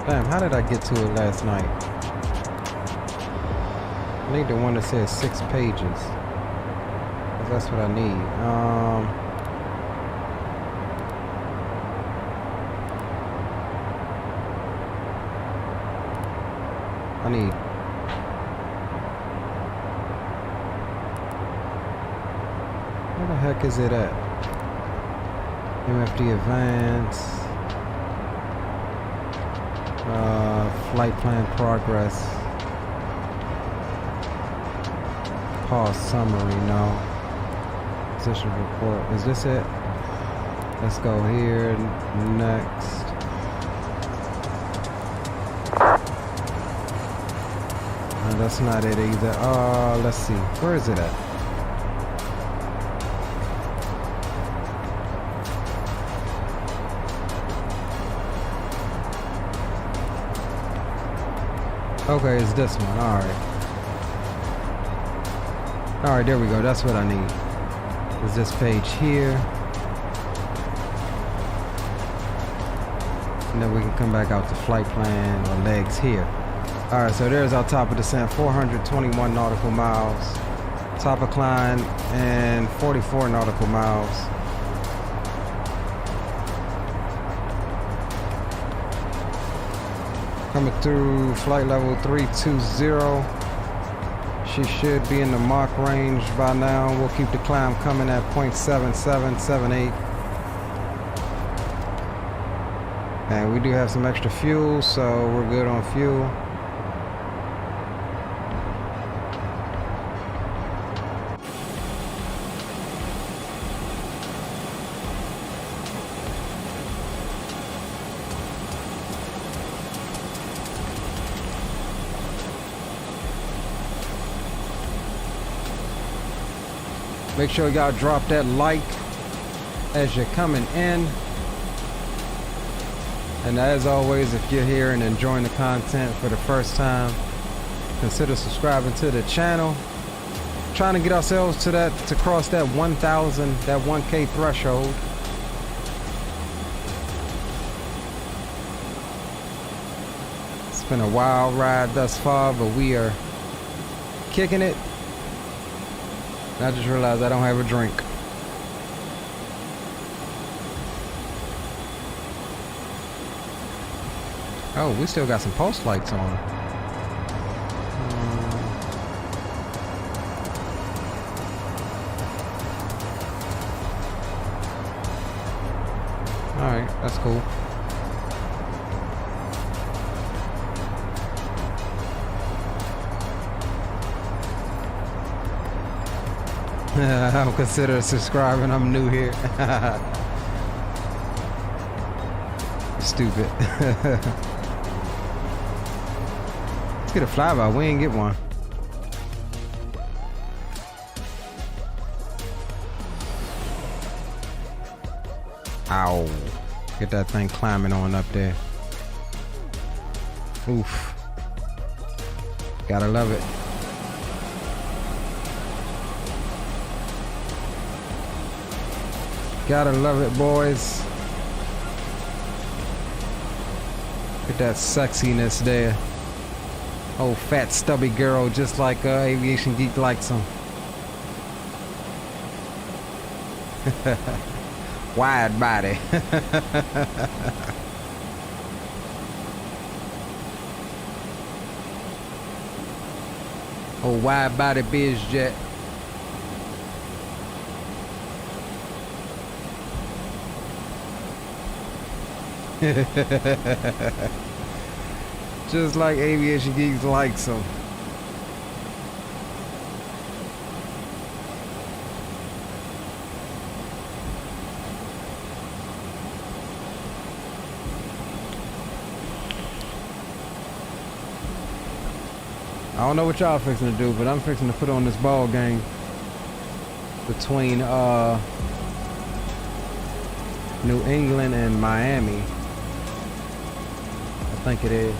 Damn, how did I get to it last night? I need the one that says 6 pages. 'Cause that's what I need. I need... Where the heck is it at? MFD Advance. Flight plan progress. Pause summary, no. Position report. Is this it? Let's go here. Next. No, that's not it either. Let's see. Where is it at? Okay, it's this one. Alright. Alright, there we go. That's what I need. Is this page here. And then we can come back out to flight plan or legs here. Alright, so there's our top of descent. 421 nautical miles. Top of climb and 44 nautical miles. Coming through flight level 320. She should be in the Mach range by now. We'll keep the climb coming at 0.7778. And we do have some extra fuel, so we're good on fuel. Make sure y'all drop that like as you're coming in. And as always, if you're here and enjoying the content for the first time, consider subscribing to the channel. Trying to get ourselves to cross that 1,000, that 1K threshold. It's been a wild ride thus far, but we are kicking it. I just realized I don't have a drink. Oh, we still got some post lights on. Alright, that's cool. I don't consider subscribing. I'm new here. Stupid. Let's get a flyby. We ain't get one. Ow. Get that thing climbing on up there. Oof. Gotta love it. Gotta love it, boys. Look at that sexiness there. Oh, fat, stubby girl, just like Aviation Geek likes them. Wide body. Oh, wide body BizJet. Just like Aviation Geeks likes them. I don't know what y'all fixing to do, but I'm fixing to put on this ball game between New England and Miami. I think it is.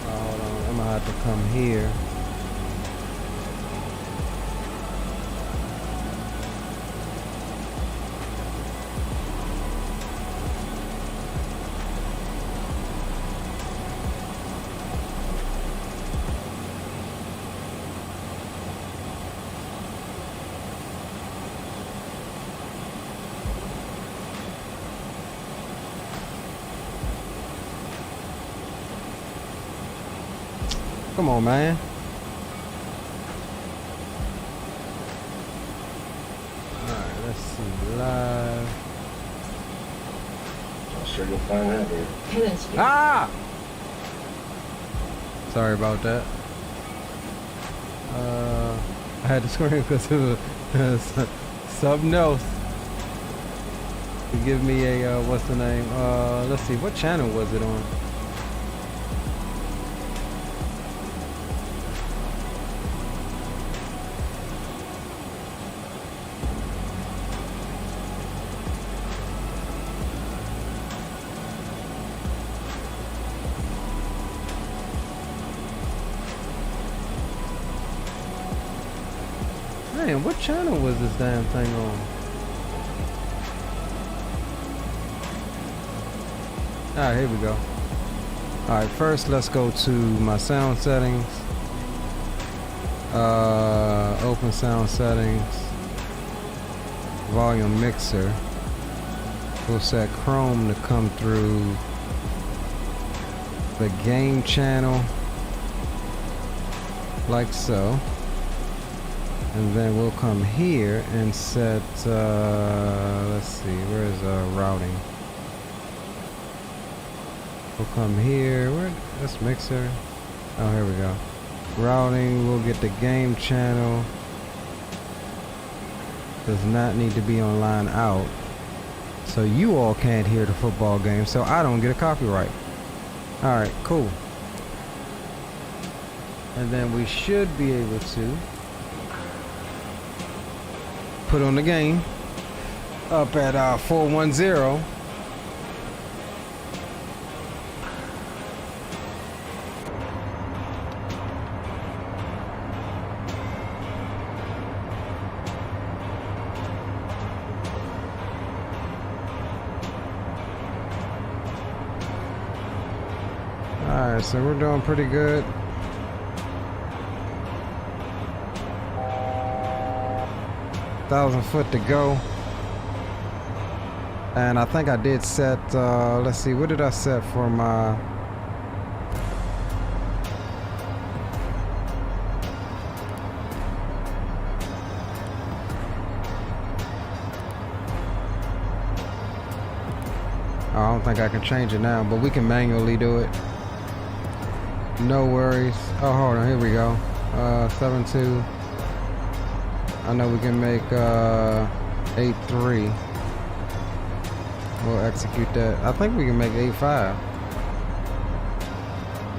Hold on, I'm gonna have to come here. Come on, man. Alright, let's see. Live. I'm sure you'll find that here. Ah! Sorry about that. I had to scream because it was something else. To give me a, what's the name? Let's see, what channel was it on? Man, what channel was this damn thing on? Alright, here we go. Alright, first let's go to my sound settings. Open sound settings. Volume mixer. We'll set Chrome to come through the game channel like so. And then we'll come here and set, let's see, where's routing? We'll come here, this mixer? Oh, here we go. Routing, we'll get the game channel. Does not need to be on line out. So you all can't hear the football game, so I don't get a copyright. Alright, cool. And then we should be able to put on the game up at 410. Alright, so we're doing pretty good. .000 to go. And I think I did set, let's see, what did I set for my... Oh, I don't think I can change it now, but we can manually do it. No worries. Oh, hold on, here we go. 7.2. I know we can make 8.3. We'll execute that. I think we can make 8.5.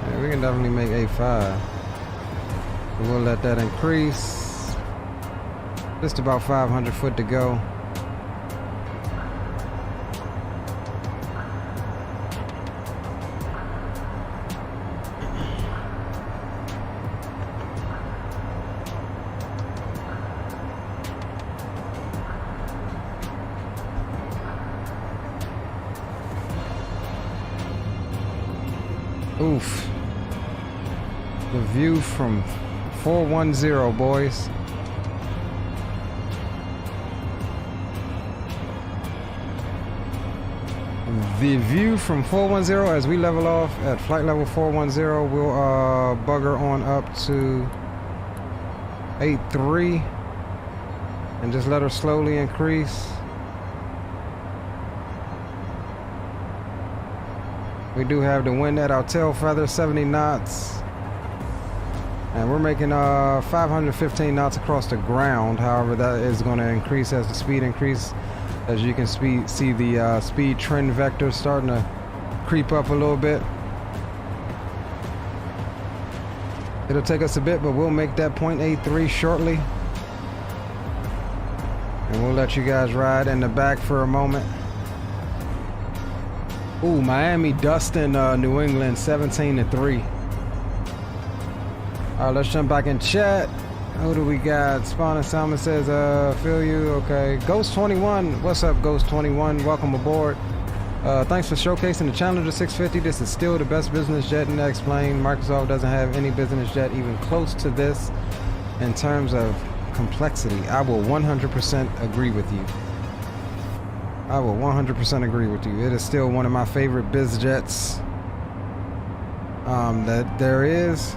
Yeah, we can definitely make 8.5. We'll let that increase. Just about 500 foot to go. Oof. The view from 410, boys. The view from 410 as we level off at flight level 410, we'll bugger on up to 8.3 and just let her slowly increase. We do have the wind at our tail feather, 70 knots. And we're making 515 knots across the ground. However, that is going to increase as the speed increases. As you can see the speed trend vector starting to creep up a little bit. It'll take us a bit, but we'll make that 0.83 shortly. And we'll let you guys ride in the back for a moment. Ooh, Miami dusting New England 17-3. All right, let's jump back in chat. Who do we got? Spawn and Salmon says, feel you. Okay. Ghost21. What's up, Ghost21? Welcome aboard. Thanks for showcasing the Challenger 650. This is still the best business jet in XPlane. Microsoft doesn't have any business jet even close to this in terms of complexity. I will 100% agree with you. I will 100% agree with you. It is still one of my favorite biz jets that there is.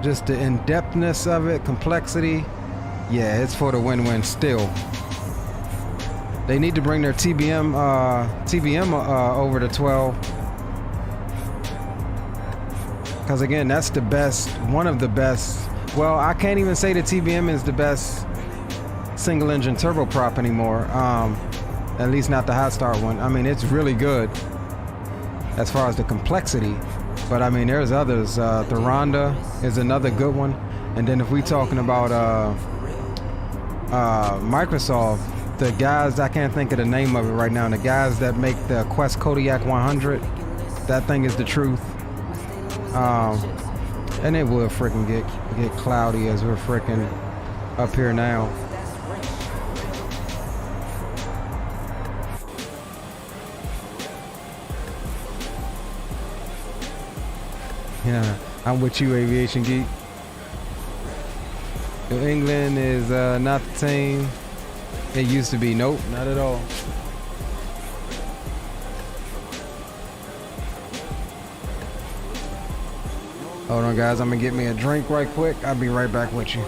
Just the in-depthness of it, complexity. Yeah, it's for the win-win still. They need to bring their TBM over to 12. Because again, that's the best, one of the best. Well, I can't even say the TBM is the best single engine turboprop anymore, at least not the HotStart one. I mean, it's really good as far as the complexity, but I mean there's others. The Ronda is another good one, and then if we talking about Microsoft, the guys, I can't think of the name of it right now, the guys that make the Quest Kodiak 100, that thing is the truth. And it will freaking get cloudy as we're freaking up here now. Yeah, I'm with you, Aviation Geek. New England is not the team it used to be. Nope, not at all. Hold on, guys. I'm gonna get me a drink right quick. I'll be right back with you.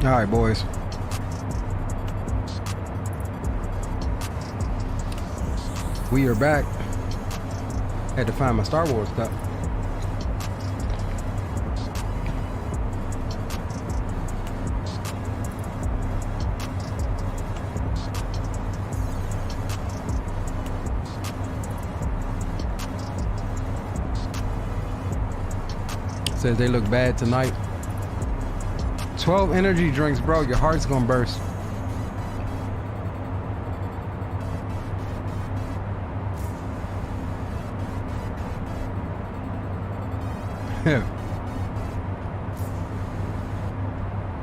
All right, boys. We are back. Had to find my Star Wars cup. Says they look bad tonight. 12 energy drinks, bro. Your heart's gonna burst.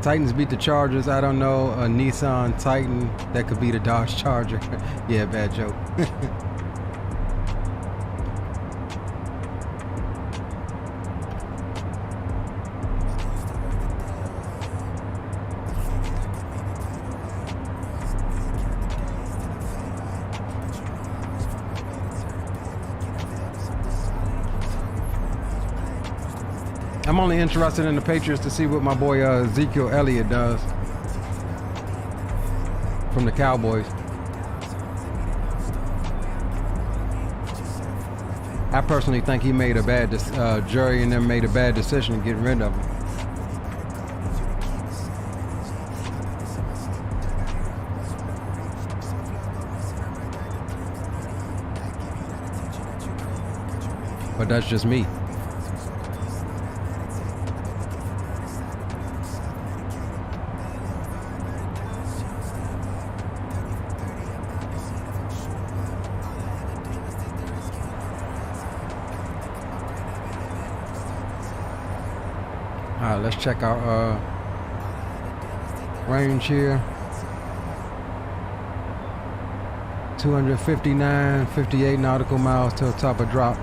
Titans beat the Chargers. I don't know. A Nissan Titan that could beat a Dodge Charger. Yeah, bad joke. I'm only interested in the Patriots to see what my boy Ezekiel Elliott does from the Cowboys. I personally think he made a bad, Jerry and them made a bad decision getting rid of him. But that's just me. Alright, let's check our range here. 259.58 nautical miles till top of drop.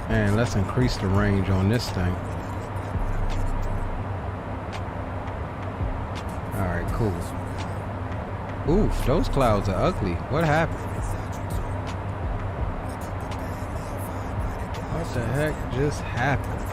And let's increase the range on this thing. Alright, cool. Oof, those clouds are ugly. What happened? What the heck just happened?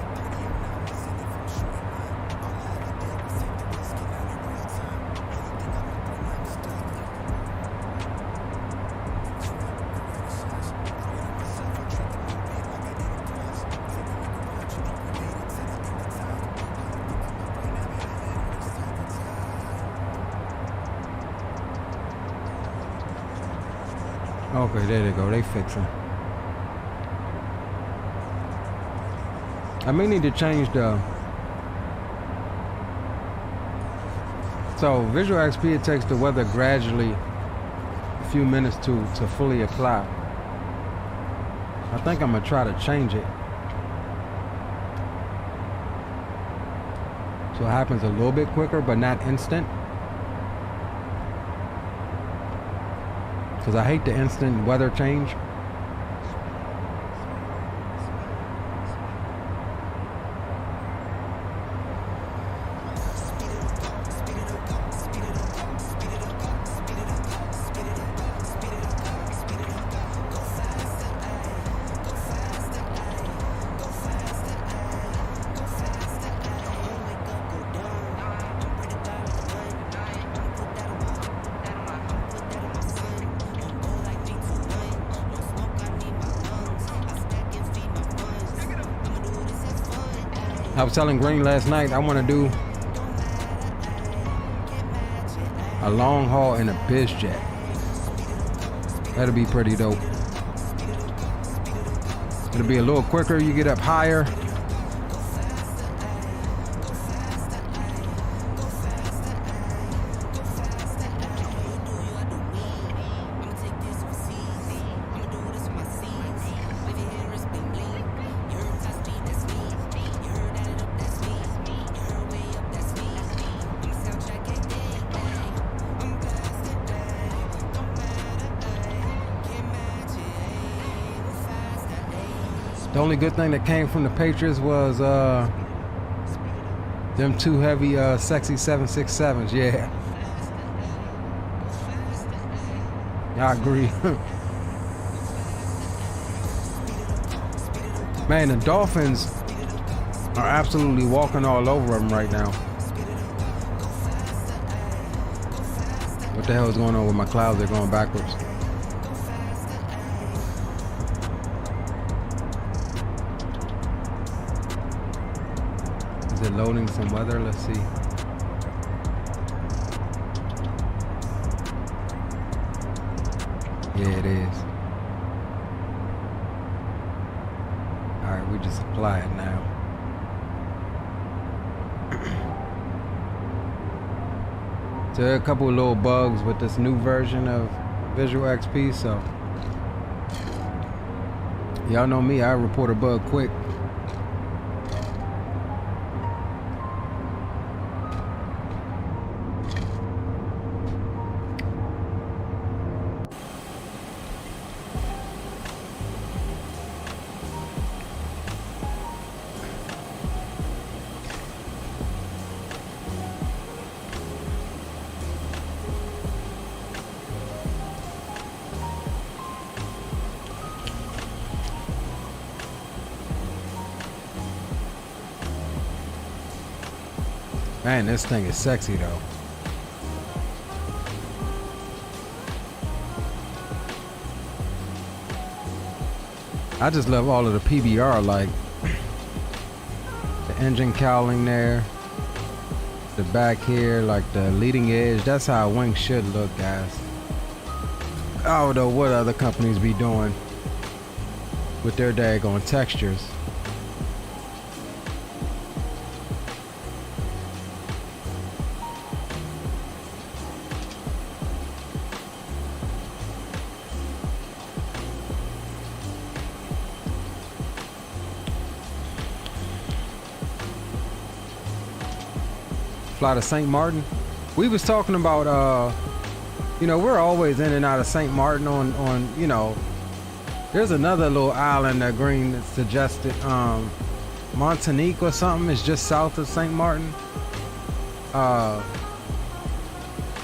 Okay, there they go. They fixing. I may need to change the. So Visual XP, it takes the weather gradually a few minutes to fully apply. I think I'm gonna try to change it so it happens a little bit quicker, but not instant. Because I hate the instant weather change. I was telling Green last night I want to do a long haul in a BizJet. That'll be pretty dope. It'll be a little quicker. You get up higher. The only good thing that came from the Patriots was them two heavy sexy 767s. Yeah, I agree. Man, the Dolphins are absolutely walking all over them right now. What the hell is going on with my clouds? They're going backwards. Is it loading some weather? Let's see. Yeah, it is. Alright, we just apply it now. So there are a couple of little bugs with this new version of Visual XP, so y'all know me, I report a bug quick. Man, this thing is sexy though. I just love all of the PBR, like the engine cowling there, the back here, like the leading edge. That's how a wing should look, guys. I don't know what other companies be doing with their daggone textures. Fly to St. Martin. We was talking about you know, we're always in and out of St. Martin on you know, there's another little island that Green suggested, Montanique or something. Is just south of St. Martin.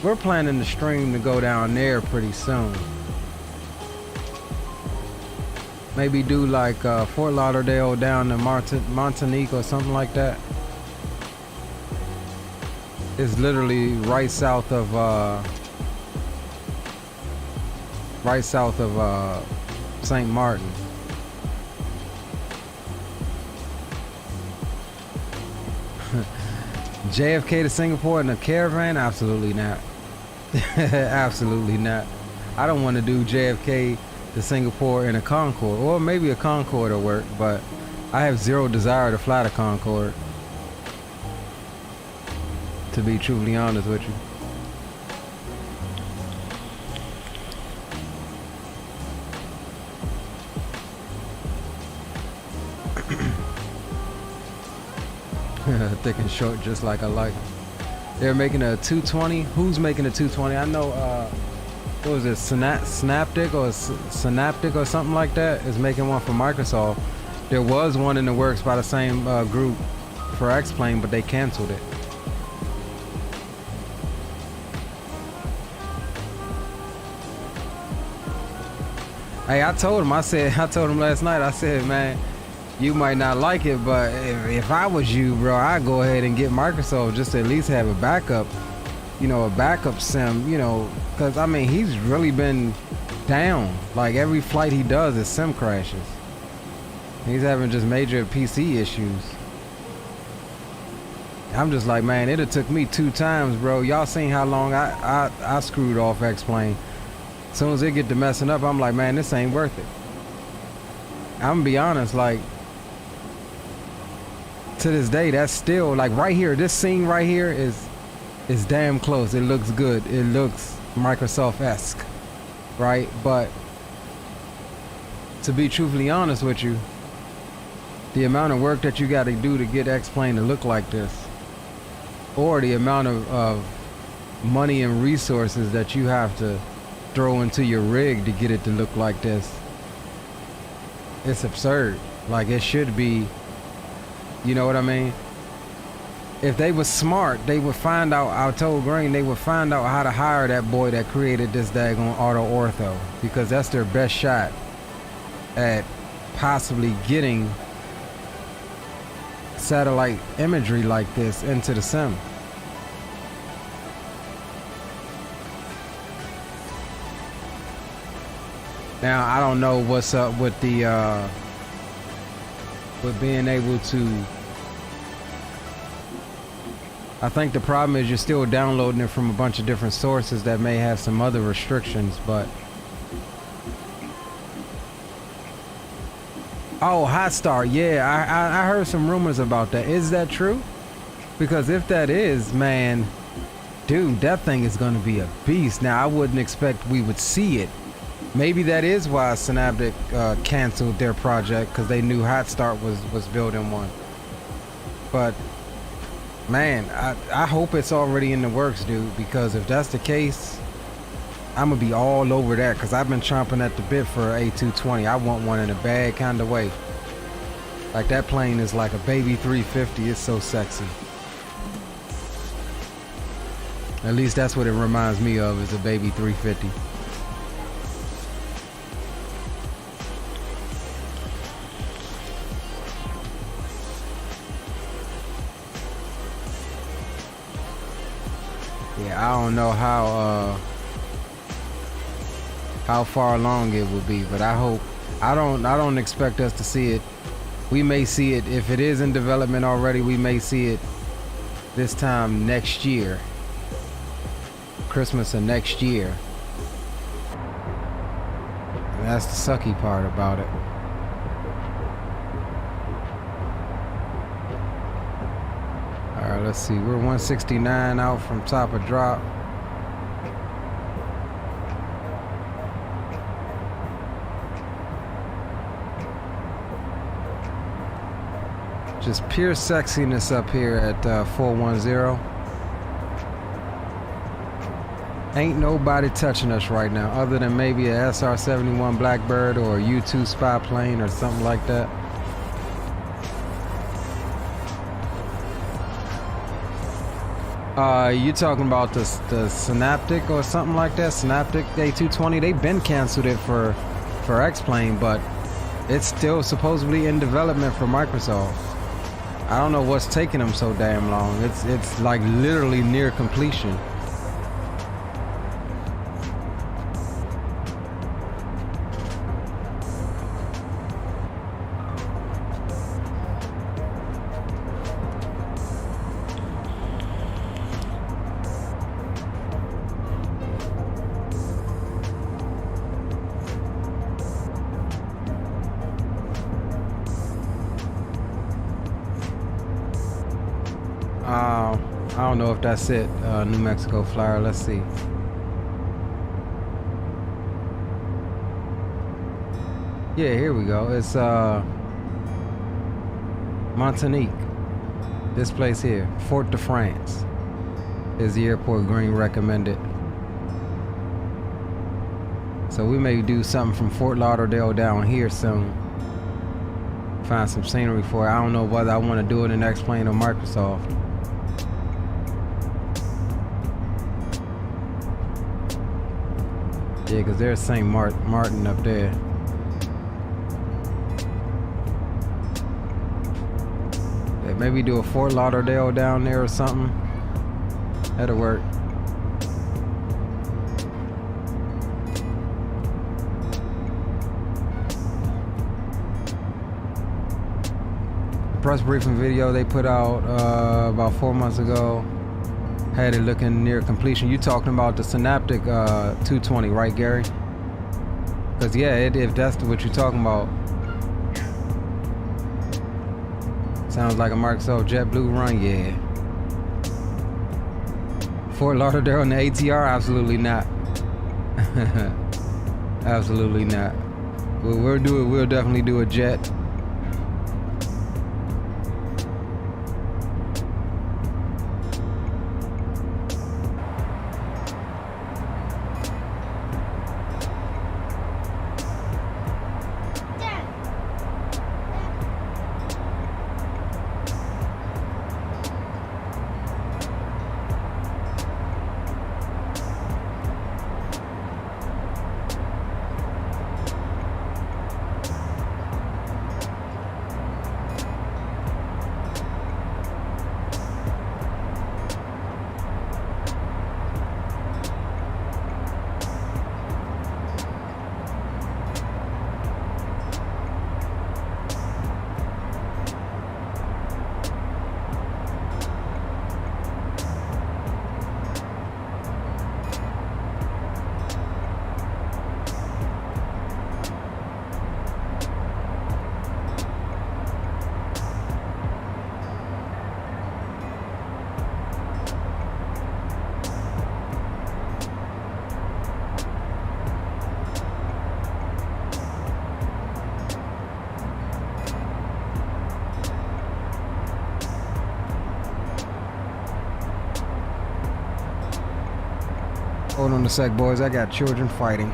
We're planning the stream to go down there pretty soon. Maybe do like Fort Lauderdale down to Montanique or something like that. It's literally right south of St. Martin. JFK to Singapore in a caravan? Absolutely not. Absolutely not. I don't want to do JFK to Singapore in a Concorde, or maybe a Concorde will work, but I have zero desire to fly the Concorde, to be truly honest with you. Thick and short, just like I like. They're making a 220. Who's making a 220? I know, what was it, Synaptic or something like that is making one for Microsoft. There was one in the works by the same group for XPlane, but they canceled it. Hey, I told him last night, I said, man, you might not like it, but if I was you, bro, I'd go ahead and get Microsoft just to at least have a backup, you know, a backup sim, you know, because, I mean, he's really been down. Like, every flight he does is sim crashes. He's having just major PC issues. I'm just like, man, it'd took me 2 times, bro. Y'all seen how long I screwed off XPlane. As soon as they get to messing up, I'm like, man, this ain't worth it. I'm gonna be honest, like, to this day, that's still, like, right here, this scene right here is damn close. It looks good. It looks Microsoft-esque, right? But to be truthfully honest with you, the amount of work that you got to do to get XPlane to look like this, or the amount of money and resources that you have to throw into your rig to get it to look like this, it's absurd. Like it should be, you know what I mean? If they were smart, they would find out, I told Green, they would find out how to hire that boy that created this daggone auto ortho, because that's their best shot at possibly getting satellite imagery like this into the sim. Now, I don't know what's up with the, with being able to, I think the problem is you're still downloading it from a bunch of different sources that may have some other restrictions, but. Oh, HotStart, yeah, I heard some rumors about that. Is that true? Because if that is, man, dude, that thing is going to be a beast. Now, I wouldn't expect we would see it. Maybe that is why Synaptic canceled their project, because they knew HotStart was building one. But, man, I hope it's already in the works, dude, because if that's the case, I'm gonna be all over that, because I've been chomping at the bit for an A220. I want one in a bad kind of way. Like, that plane is like a baby 350. It's so sexy. At least that's what it reminds me of, is a baby 350. Yeah, I don't know how far along it will be, but I hope, I don't expect us to see it. We may see it, if it is in development already, we may see it this time next year, Christmas of next year. And that's the sucky part about it. All right, let's see, we're 169 out from top of drop. Just pure sexiness up here at 410. Ain't nobody touching us right now, other than maybe a SR-71 Blackbird or a U-2 spy plane or something like that. You talking about the Synaptic or something like that? Synaptic A220? They've been canceled it for XPlane, but it's still supposedly in development for Microsoft. I don't know what's taking them so damn long. It's like literally near completion. I don't know if that's it, New Mexico flyer. Let's see. Yeah, here we go. It's Montanique. This place here, Fort de France, is the airport Green recommended. So we may do something from Fort Lauderdale down here soon. Find some scenery for it. I don't know whether I want to do it in XPlane or Microsoft. Yeah, because there's St. Martin up there. Yeah, maybe do a Fort Lauderdale down there or something. That'll work. The press briefing video they put out about 4 months ago had it looking near completion. You talking about the Synaptic 220, right, Gary? Because yeah, if that's what you're talking about, sounds like a Microsoft JetBlue run. Yeah. Fort Lauderdale and the ATR, absolutely not. Absolutely not. We'll definitely do a jet. Hold on a sec, boys. I got children fighting.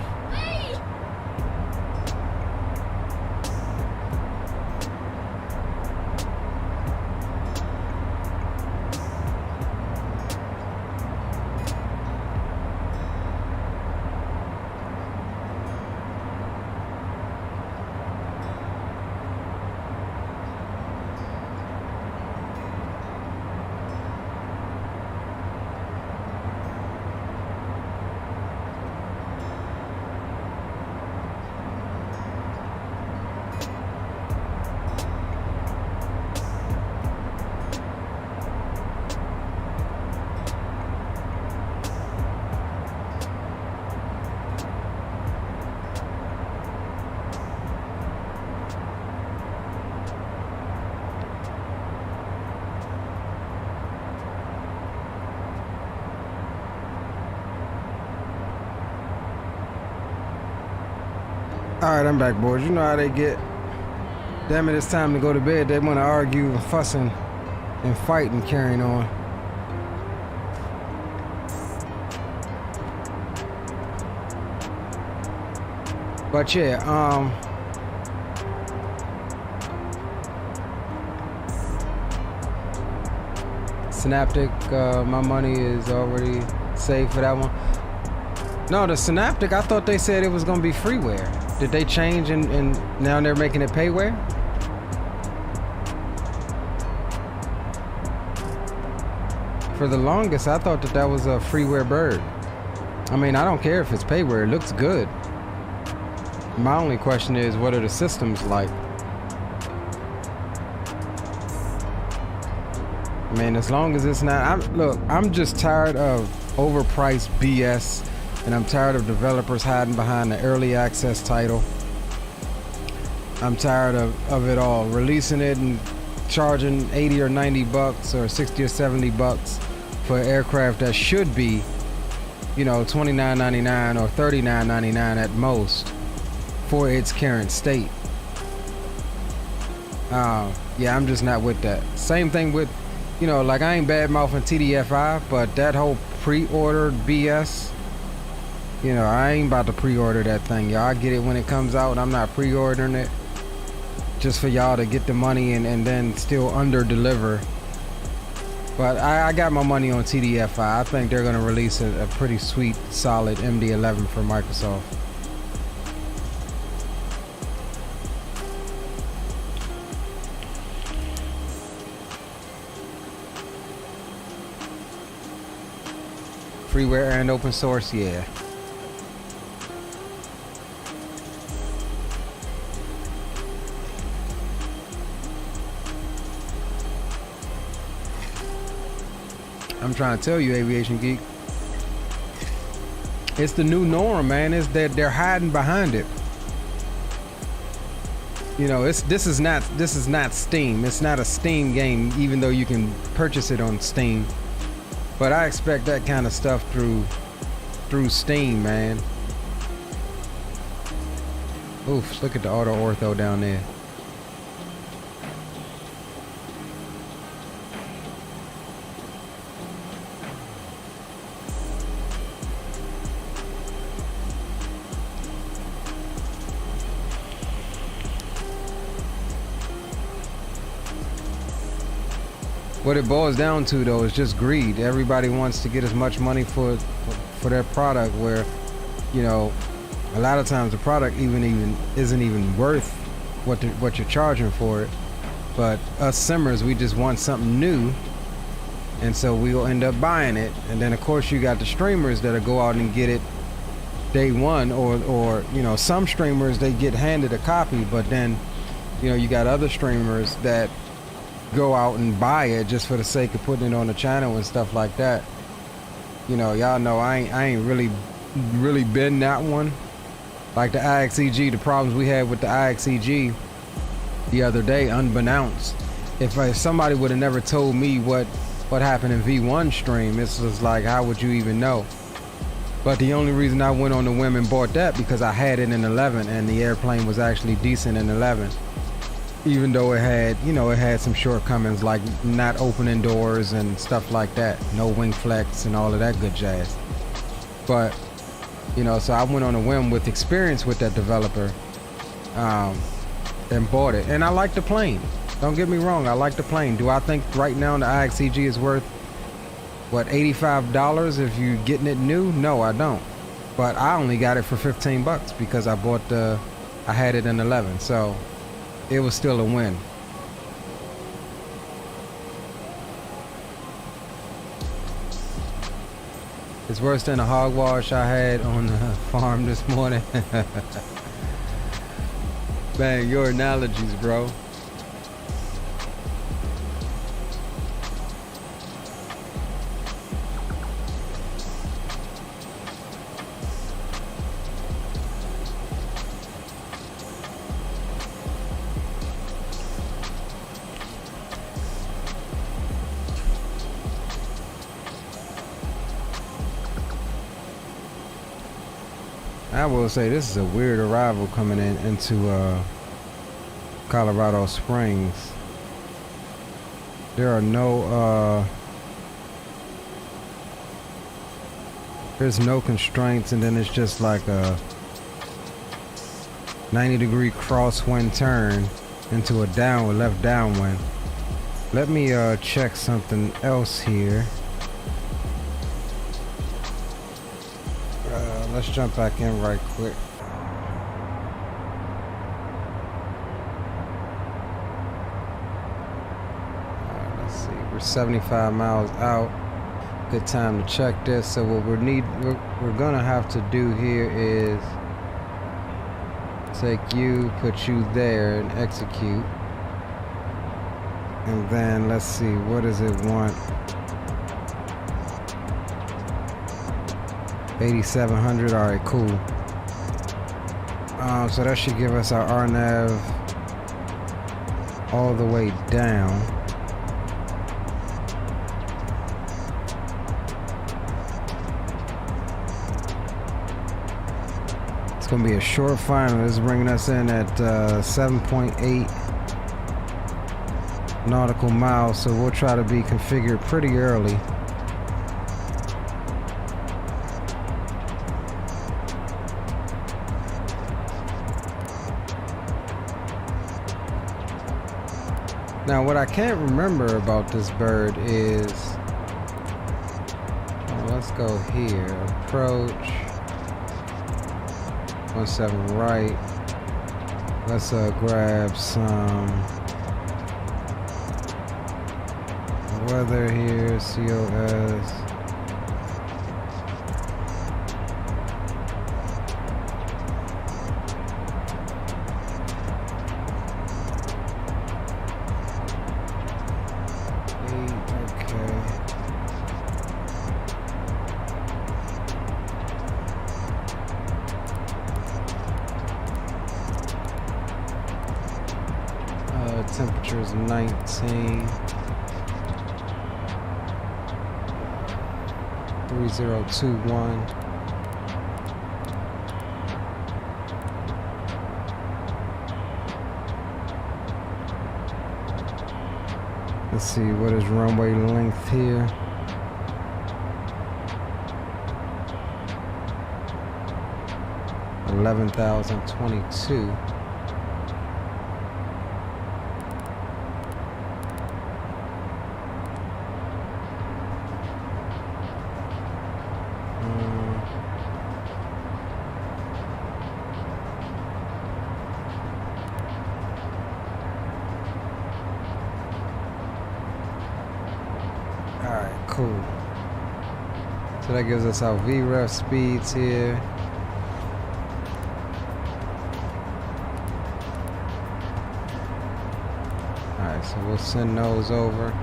Alright, I'm back, boys. You know how they get. Damn it, it's time to go to bed. They want to argue and fussing and fight and carrying on. But yeah, Synaptic, my money is already saved for that one. No, the Synaptic, I thought they said it was going to be freeware. Did they change and now they're making it payware? For the longest, I thought that was a freeware bird. I mean, I don't care if it's payware. It looks good. My only question is, what are the systems like? I mean, as long as it's not... Look, I'm just tired of overpriced BS. And I'm tired of developers hiding behind the early access title. I'm tired of it all. Releasing it and charging 80 or 90 bucks or 60 or 70 bucks for an aircraft that should be, you know, $29.99 or $39.99 at most for its current state. Yeah, I'm just not with that. Same thing with, you know, like I ain't bad mouthing TDFI, but that whole pre-ordered BS. You know, I ain't about to pre-order that thing, y'all. I get it when it comes out. I'm not pre-ordering it just for y'all to get the money and then still under-deliver. But I got my money on TDFI. I think they're going to release a pretty sweet, solid MD-11 for Microsoft. Freeware and open source, yeah. I'm trying to tell you, Aviation Geek. It's the new norm, man. It's that they're hiding behind it. You know, this is not Steam. It's not a Steam game, even though you can purchase it on Steam. But I expect that kind of stuff through Steam, man. Oof, look at the auto ortho down there. What it boils down to, though, is just greed. Everybody wants to get as much money for their product, where, you know, a lot of times the product even isn't even worth what you're charging for it. But us simmers, we just want something new, and so we'll end up buying it. And then of course you got the streamers that'll go out and get it day one, or you know, some streamers, they get handed a copy, but then, you know, you got other streamers that go out and buy it just for the sake of putting it on the channel and stuff like that. You know, y'all know I ain't really been that one. Like the IXEG, the problems we had with the IXEG the other day, unbeknownst. If somebody would have never told me what happened in V1 stream, it's just like, how would you even know? But the only reason I went on the whim and bought that, because I had it in 11 and the airplane was actually decent in 11. Even though it had, you know, it had some shortcomings like not opening doors and stuff like that. No wing flex and all of that good jazz. But, you know, so I went on a whim with experience with that developer and bought it. And I like the plane. Don't get me wrong, I like the plane. Do I think right now the IXCG is worth, what, $85 if you're getting it new? No, I don't. But I only got it for 15 bucks because I had it in 11. So it was still a win. It's worse than the hogwash I had on the farm this morning. Man, your analogies, bro. I will say this is a weird arrival coming into Colorado Springs. There are there's no constraints, and then it's just like a 90-degree crosswind turn into a left downwind. Let me check something else here. Let's jump back in right quick. Let's see, we're 75 miles out. Good time to check this. So what we're gonna have to do here is take you, put you there, and execute. And then let's see, what does it want? 8,700. All right, cool. So that should give us our RNAV all the way down. It's gonna be a short final. This is bringing us in at 7.8 nautical miles. So we'll try to be configured pretty early. Now, what I can't remember about this bird is, let's go here, approach, 17 right, let's grab some weather here, COS. Temperature is 19. 3021. Let's see, what is runway length here? $11,022. Cool. So that gives us our VREF speeds here. Alright, so we'll send those over.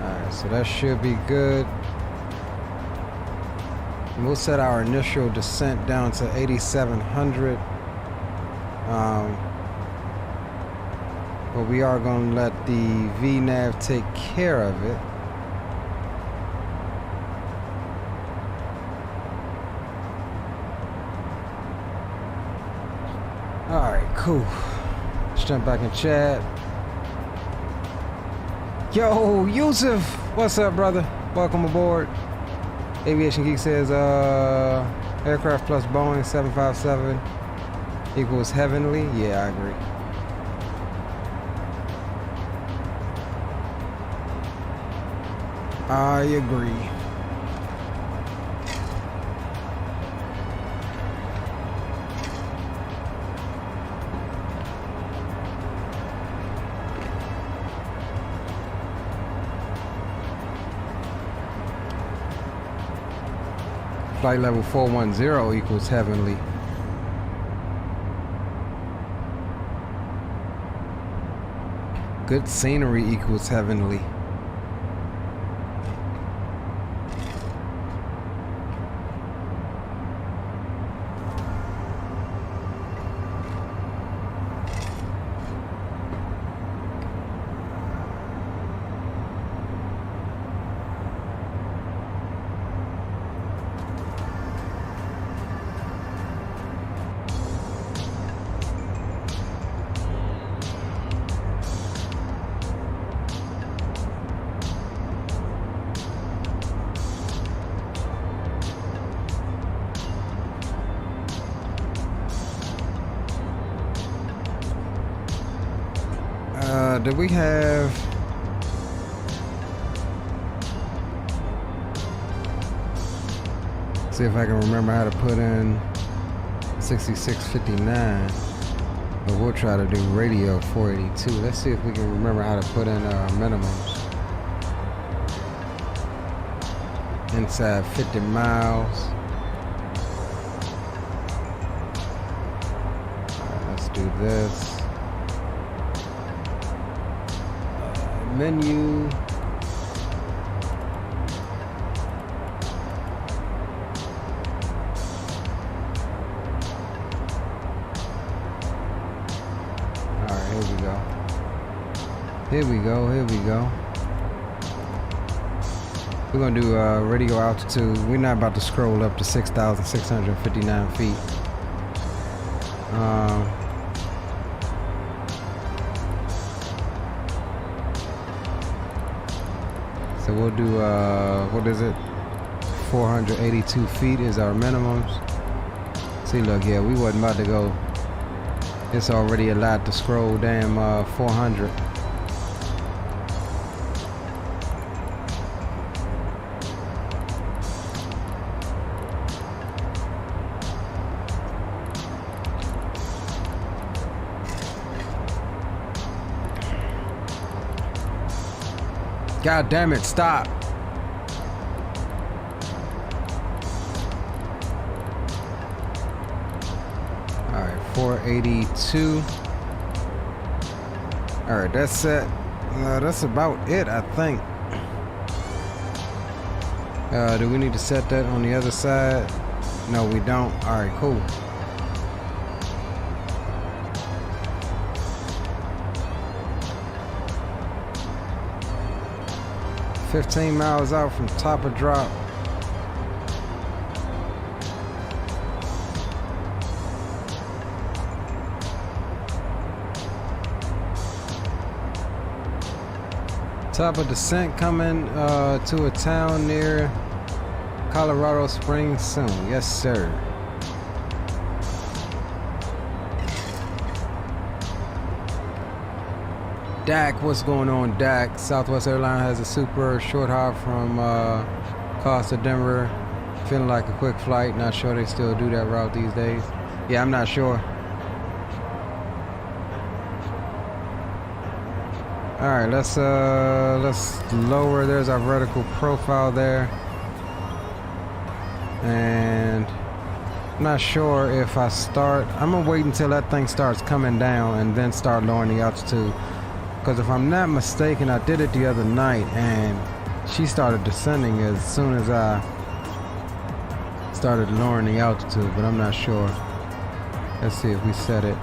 Alright, so that should be good. And we'll set our initial descent down to 8,700. But we are going to let the VNAV take care of it. Alright, cool. Let's jump back in chat. Yo, Yusuf, what's up, brother? Welcome aboard. Aviation Geek says, aircraft plus Boeing 757 equals heavenly. Yeah, I agree. I agree. Flight level 410 equals heavenly. Good scenery equals heavenly. Do we have see if I can remember how to put in 6659, but we'll try to do radio 482. Let's see if we can remember how to put in minimums inside 50 miles. All right, let's do this. Menu. Alright, here we go. Here we go, here we go. We're gonna do radio altitude. We're not about to scroll up to 6,659 feet. So we'll do, what is it? 482 feet is our minimums. See, look, yeah, we wasn't about to go. It's already allowed to scroll damn 400. God damn it, stop. All right, 482. All right, that's set. That's about it, I think. Do we need to set that on the other side? No, we don't. All right, cool. $15 miles out from top of drop. Top of descent coming to a town near Colorado Springs soon. Yes, sir. Dak, what's going on, Dak? Southwest Airlines has a super short hop from Coast to Denver. Feeling like a quick flight. Not sure they still do that route these days. Yeah, I'm not sure. All right, let's lower. There's our vertical profile there, and I'm not sure if I start. I'm gonna wait until that thing starts coming down and then start lowering the altitude. Because if I'm not mistaken, I did it the other night and she started descending as soon as I started lowering the altitude, but I'm not sure. Let's see if we set it.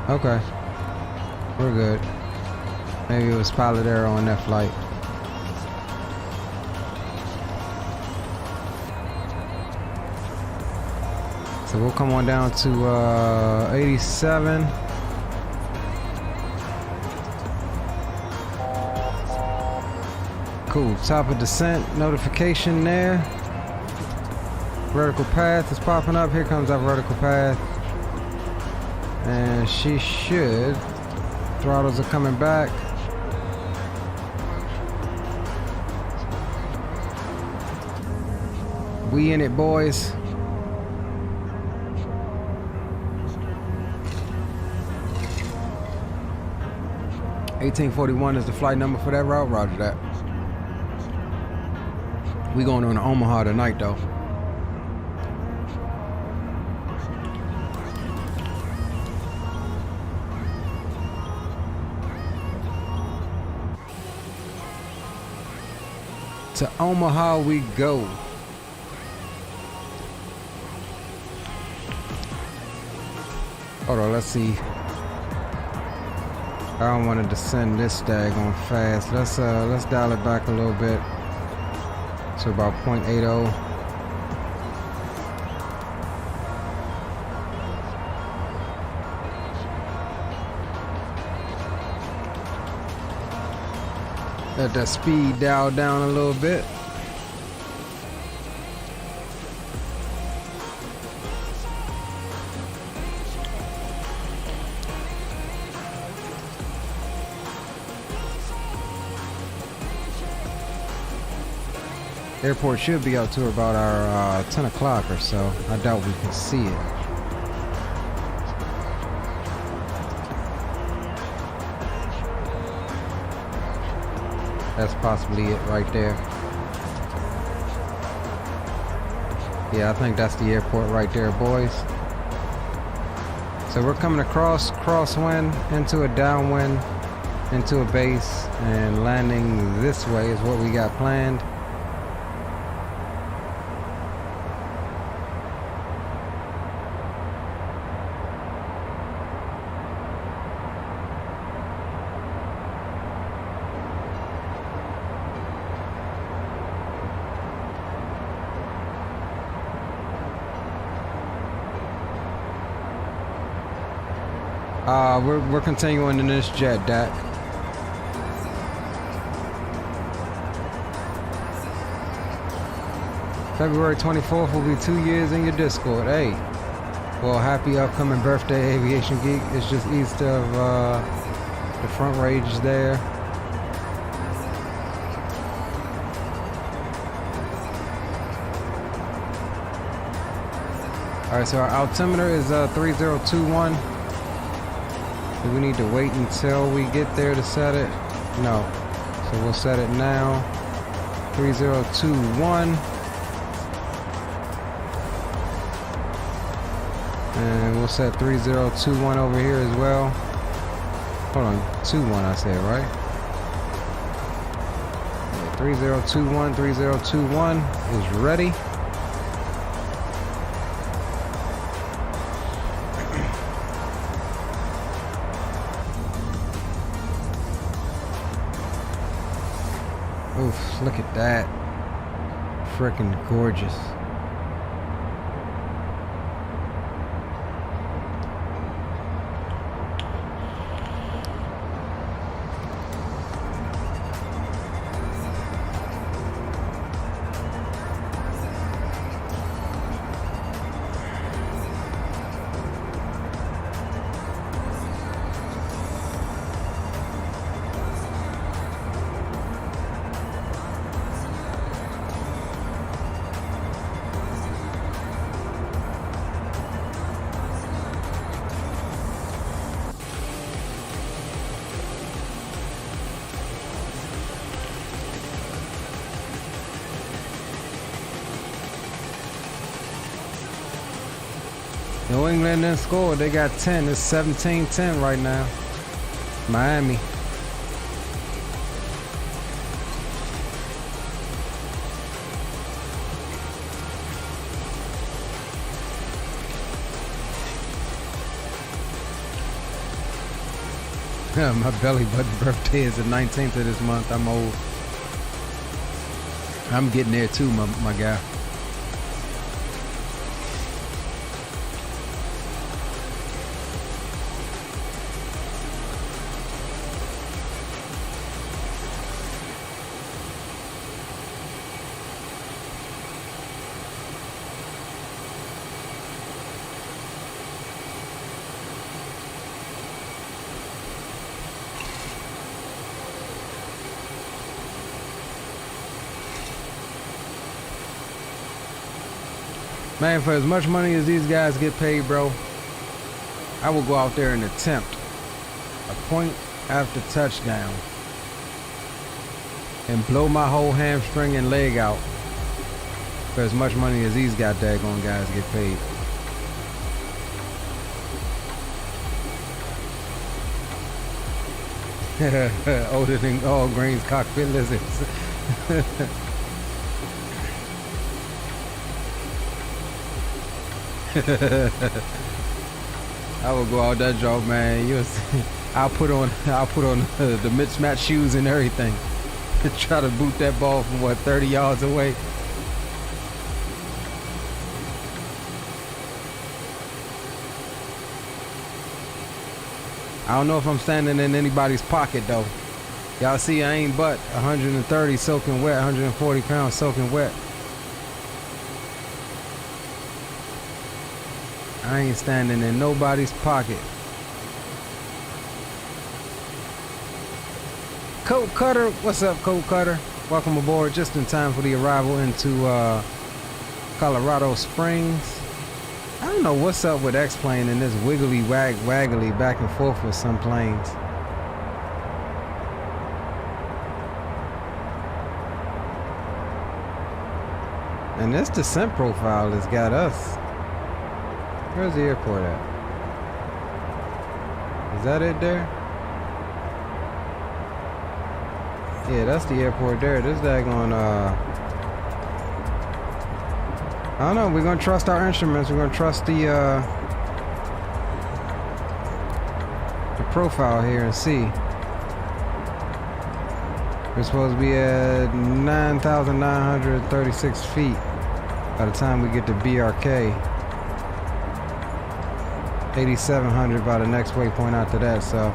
Okay, we're good. Maybe it was pilot error on that flight. So we'll come on down to 87. Cool. Top of descent notification there. Vertical path is popping up. Here comes our vertical path. And she should. Throttles are coming back. We in it, boys. $1841 is the flight number for that route. Roger that. We going on to Omaha tonight, though. To Omaha we go. Hold on, let's see. I don't want to descend this daggone fast. Let's dial it back a little bit to about 0.80. Let that speed dial down a little bit. Airport should be out to about our 10 o'clock or so. I doubt we can see it. That's possibly it right there. Yeah, I think that's the airport right there, boys. So we're coming across crosswind into a downwind, into a base, and landing this way is what we got planned. We're continuing in this jet, Dak. February 24th will be 2 years in your Discord. Hey, well, happy upcoming birthday, Aviation Geek. It's just east of the front range there. All right, so our altimeter is 3021. Do we need to wait until we get there to set it? No. So we'll set it now. 3021. And we'll set 3021 over here as well. Hold on, 21 I said, right? Yeah, 3021 is ready. Oof, look at that. Freaking gorgeous. New England didn't score. They got 10. It's 17-10 right now. Miami. My belly button birthday is the 19th of this month. I'm old. I'm getting there too, my guy. Man, for as much money as these guys get paid, bro, I will go out there and attempt a point after touchdown and blow my whole hamstring and leg out for as much money as these daggone guys get paid. Older than all Green's cockpit lizards. I will go out that job, man. I'll put on the mismatched shoes and everything to try to boot that ball from 30 yards away. I don't know if I'm standing in anybody's pocket though. Y'all see I ain't but 130 soaking wet, 140 pounds soaking wet. I ain't standing in nobody's pocket. Coat Cutter, what's up, Coat Cutter? Welcome aboard just in time for the arrival into Colorado Springs. I don't know what's up with XPlane and this waggly back and forth with some planes. And this descent profile has got us. Where's the airport at? Is that it there? Yeah, that's the airport there. This daggone, I don't know, we're gonna trust our instruments. We're gonna trust the profile here and see. We're supposed to be at 9,936 feet by the time we get to BRK. 8,700 by the next waypoint after that, so.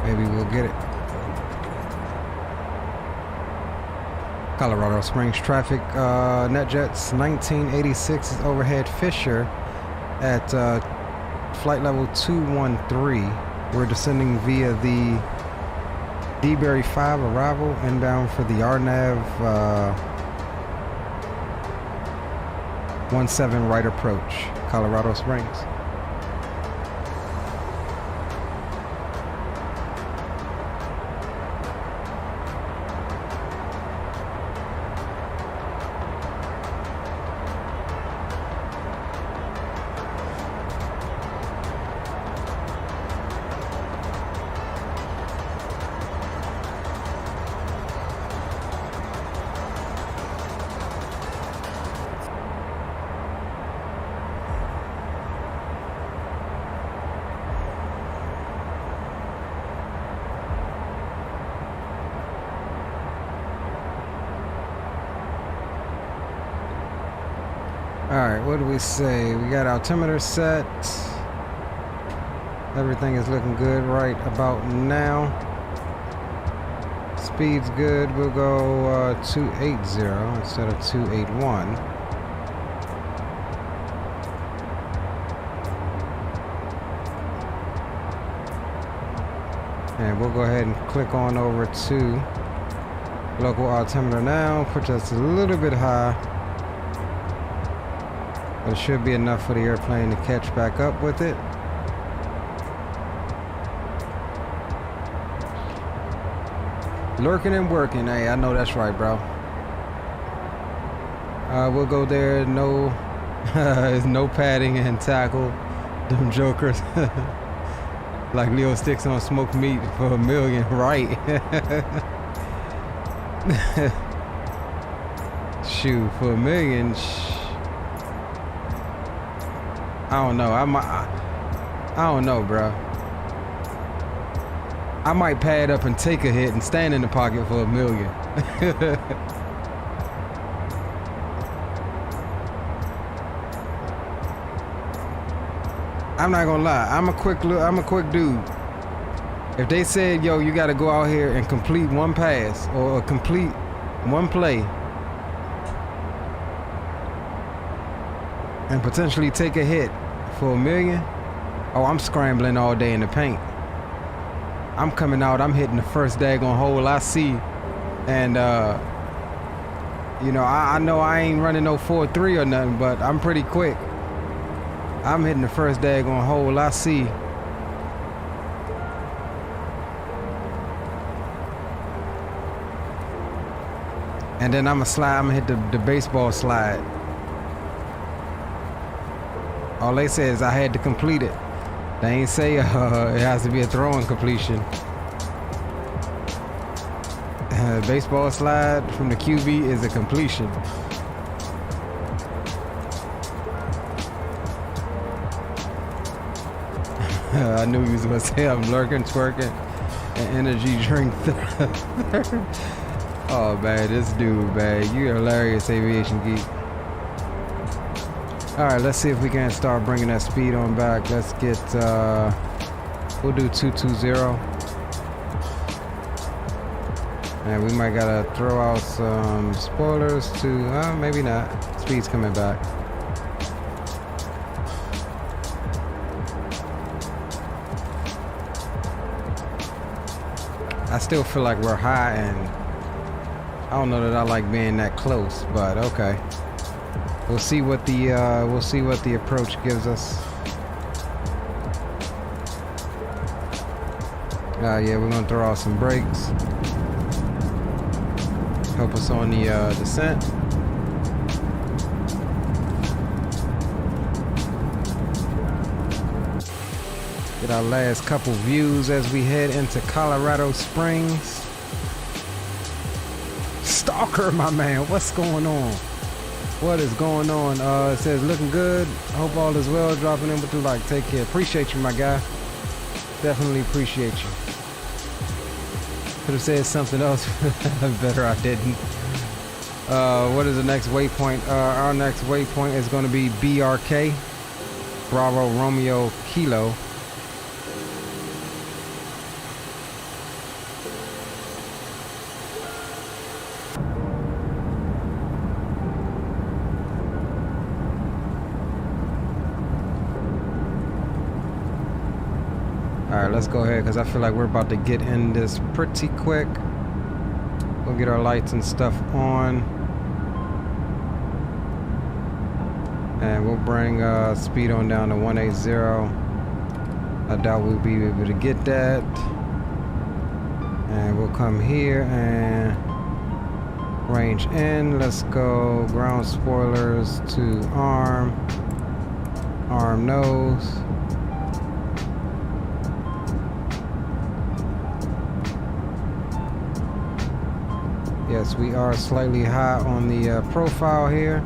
Maybe we'll get it. Colorado Springs traffic, NetJets 1986 is overhead Fisher at flight level 213. We're descending via the DeBerry 5 arrival, inbound for the RNAV 17 right approach, Colorado Springs. Alright, what do we say? We got altimeter set. Everything is looking good right about now. Speed's good. We'll go 280 instead of 281. And we'll go ahead and click on over to local altimeter now. Puts us a little bit high. But it should be enough for the airplane to catch back up with it. Lurking and working. Hey, I know that's right, bro. We'll go there. No, no padding and tackle. Them jokers. Like Leo sticks on smoked meat for $1 million, right? Shoot, for $1 million. I don't know. I don't know, bro. I might pad up and take a hit and stand in the pocket for $1 million. I'm not gonna lie. I'm a quick dude. If they said, yo, you gotta go out here and complete one pass or complete one play and potentially take a hit for $1 million, oh, I'm scrambling all day in the paint. I'm coming out, I'm hitting the first daggone hole I see And you know, I know I ain't running no 4.3 or nothing, but I'm pretty quick. I'm hitting the first daggone hole I see. And then I'm gonna hit the baseball slide. All they say is I had to complete it. They ain't say it has to be a throwing completion. Baseball slide from the QB is a completion. I knew he was gonna say I'm lurking, twerking, and energy drink. Oh man, this dude, man, you hilarious, aviation geek. All right, let's see if we can start bringing that speed on back. Let's get, we'll do 220. And we might gotta throw out some spoilers to, maybe not. Speed's coming back. I still feel like we're high, and I don't know that I like being that close, but okay. We'll see what the approach gives us. Yeah, we're gonna throw out some brakes. Help us on the descent. Get our last couple views as we head into Colorado Springs. Stalker, my man, what's going on? What is going on? It says looking good. Hope all is well. Dropping in with the like. Take care. Appreciate you, my guy. Definitely appreciate you. Could have said something else. Better I didn't. What is the next waypoint? Our next waypoint is going to be BRK, Bravo Romeo Kilo. Alright, let's go ahead because I feel like we're about to get in this pretty quick. We'll get our lights and stuff on. And we'll bring speed on down to 180. I doubt we'll be able to get that. And we'll come here and range in. Let's go ground spoilers to arm nose. Yes, we are slightly high on the profile here.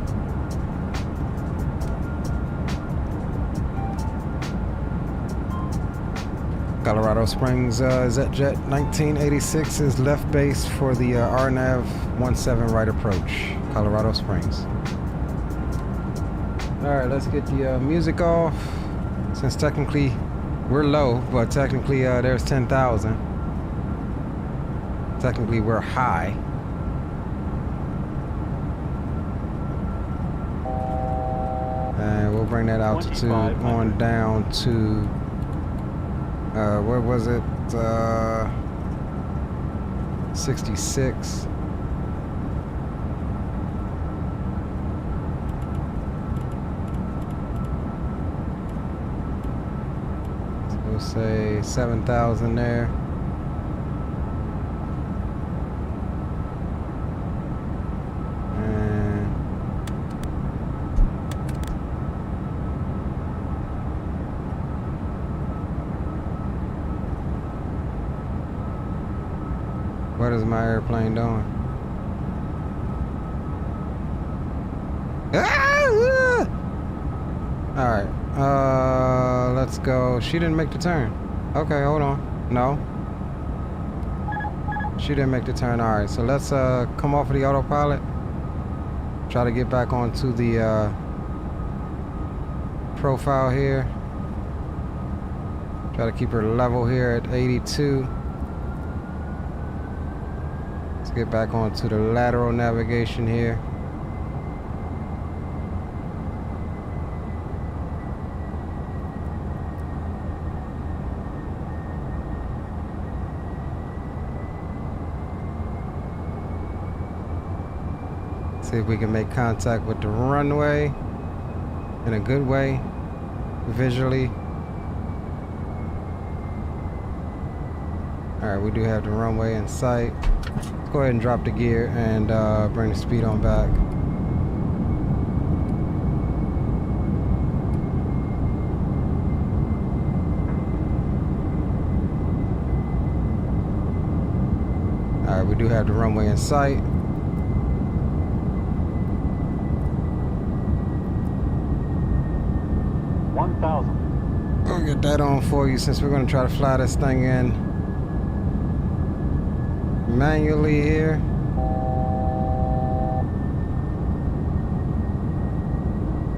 Colorado Springs BizJet 1986 is left base for the RNAV 17 right approach, Colorado Springs. All right, let's get the music off. Since technically we're low, but technically there's 10,000. Technically we're high. And we'll bring that altitude on down to, where was it? 66. So we'll say 7,000 there. What is my airplane doing? Alright, let's go. She didn't make the turn. Okay, hold on. No. She didn't make the turn. Alright, so let's come off of the autopilot. Try to get back onto the profile here. Try to keep her level here at 82. Get back onto the lateral navigation here. See if we can make contact with the runway in a good way, visually. Alright, we do have the runway in sight. Let's go ahead and drop the gear and bring the speed on back. Alright, we do have the runway in sight. We'll get that on for you since we're going to try to fly this thing in manually here.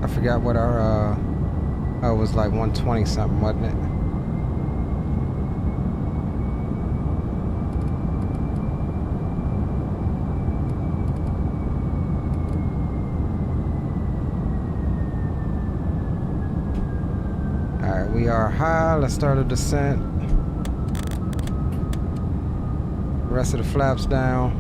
I forgot what our oh, it was like 120 something, wasn't it? Alright, we are high. Let's start a descent. Rest of the flaps down.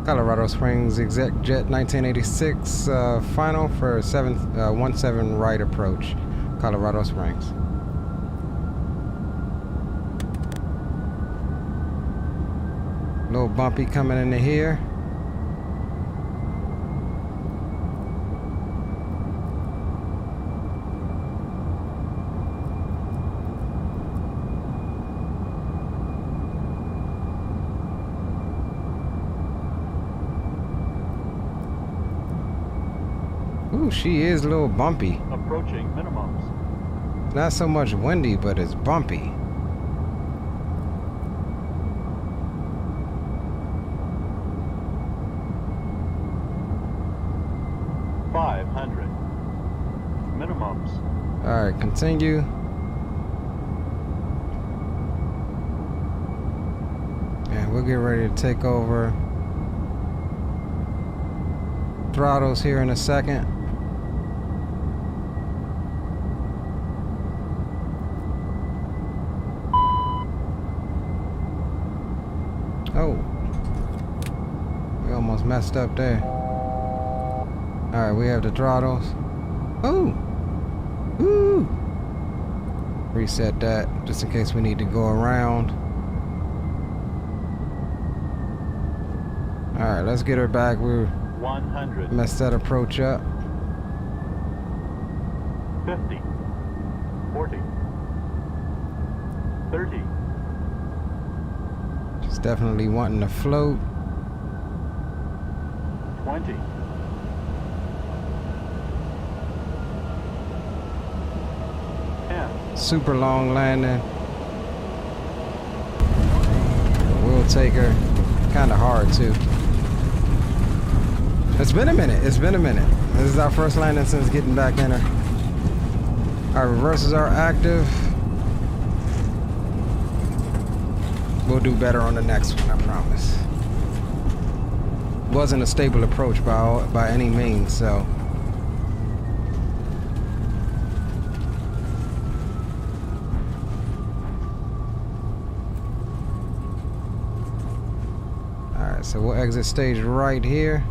Colorado Springs BizJet 1986 final for 17 right approach, Colorado Springs. Little bumpy coming into here. Ooh, she is a little bumpy. Approaching minimums. Not so much windy, but it's bumpy. Minimums. Alright, continue. And we'll get ready to take over. Throttles here in a second. Oh, we almost messed up there. Alright, we have the throttles. Oh! Woo! Reset that just in case we need to go around. Alright, let's get her back. We're 100. Messed that approach up. 50. 40. 30. She's definitely wanting to float. 20. 10. Super long landing. We'll take her. Kind of hard too. It's been a minute. It's been a minute. This is our first landing since getting back in her. Our reversers are active. We'll do better on the next one, I promise. Wasn't a stable approach by any means, so. Alright, so we'll exit stage right here.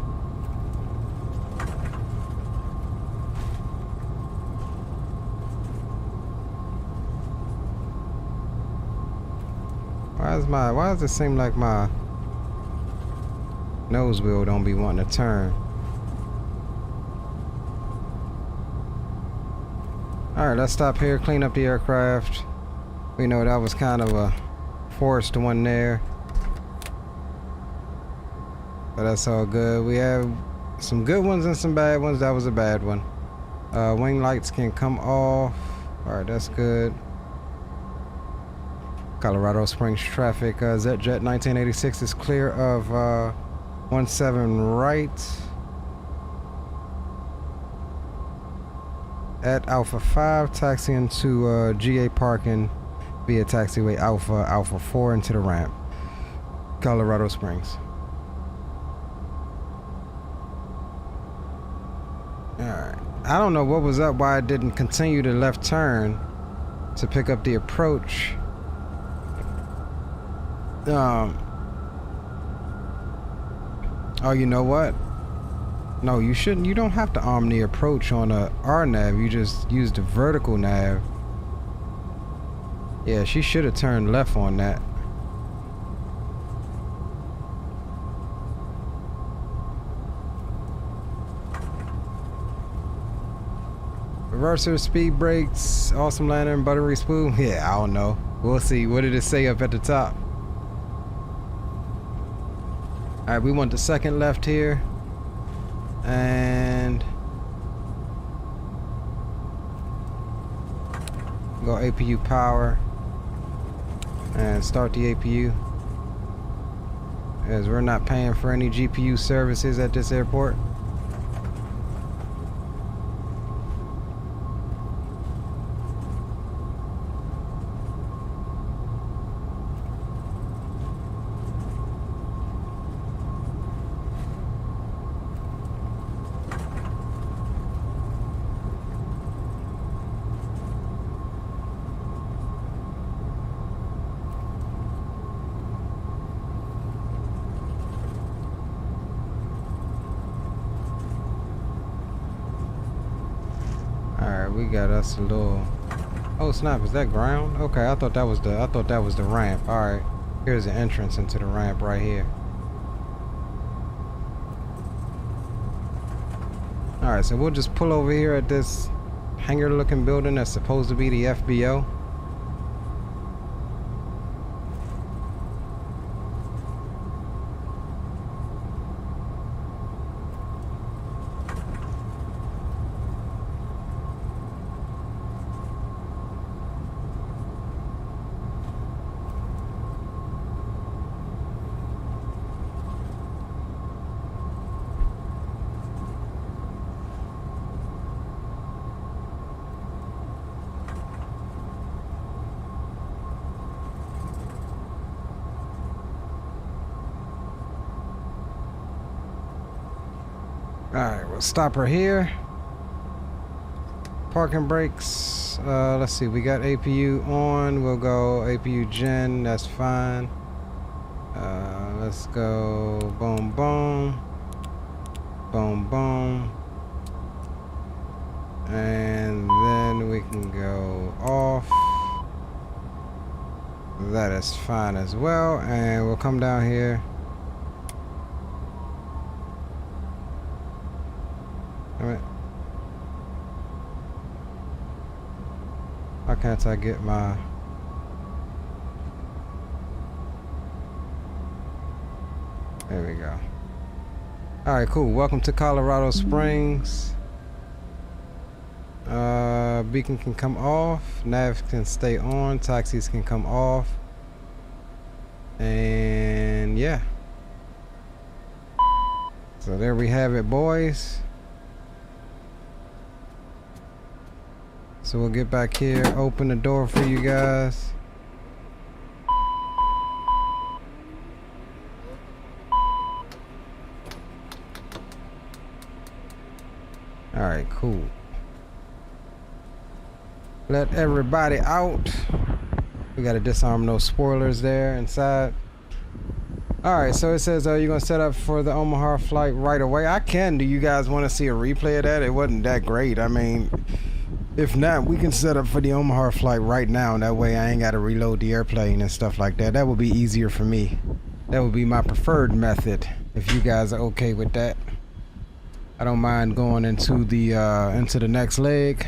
Why does it seem like my nose wheel don't be wanting to turn? Alright, let's stop here, clean up the aircraft. We know that was kind of a forced one there. But that's all good. We have some good ones and some bad ones. That was a bad one. Wing lights can come off. Alright, that's good. Colorado Springs traffic, BizJet 1986 is clear of 17 right at Alpha 5, taxiing to GA parking via taxiway Alpha 4 into the ramp, Colorado Springs. Alright, I don't know what was up, why I didn't continue the left turn to pick up the approach. Oh, you know what? No, you shouldn't. You don't have to arm the approach on a RNAV. You just use the vertical nav. Yeah, she should have turned left on that. Reverser, speed brakes, awesome lantern, buttery spoon. Yeah, I don't know. We'll see. What did it say up at the top? Alright, we want the second left here. And go APU power. And start the APU. As we're not paying for any GPU services at this airport. We got us a little. Oh snap! Is that ground? Okay, I thought that was the ramp. All right, here's the entrance into the ramp right here. All right, so we'll just pull over here at this hangar-looking building that's supposed to be the FBO. Alright, we'll stop her here. Parking brakes. Let's see, we got APU on. We'll go APU gen, that's fine. Let's go boom boom. Boom boom. And then we can go off. That is fine as well. And we'll come down here. Why can't I get my... There we go. Alright, cool. Welcome to Colorado Springs. Beacon can come off. Nav can stay on. Taxis can come off. And yeah. So there we have it, boys. So we'll get back here, open the door for you guys. Alright, cool. Let everybody out. We gotta disarm those spoilers there inside. Alright, so it says you're gonna set up for the Omaha flight right away. I can. Do you guys want to see a replay of that? It wasn't that great. I mean, if not, we can set up for the Omaha flight right now. That way I ain't got to reload the airplane and stuff like that. That would be easier for me. That would be my preferred method if you guys are okay with that. I don't mind going into the next leg.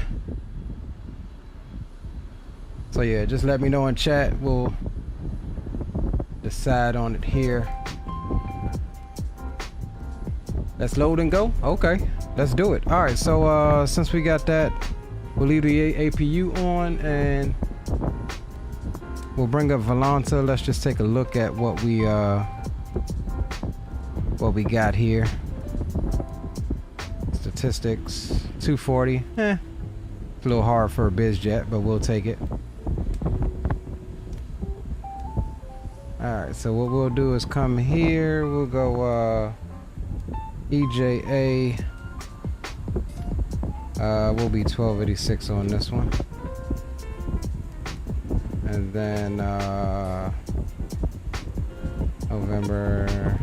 So yeah, just let me know in chat. We'll decide on it here. Let's load and go. Okay, let's do it. All right, so since we got that, we'll leave the APU on and we'll bring up Volanta. Let's just take a look at what we got here. Statistics 240. It's a little hard for a BizJet, but we'll take it. Alright, so what we'll do is come here. We'll go EJA. We'll be 1286 on this one. And then November.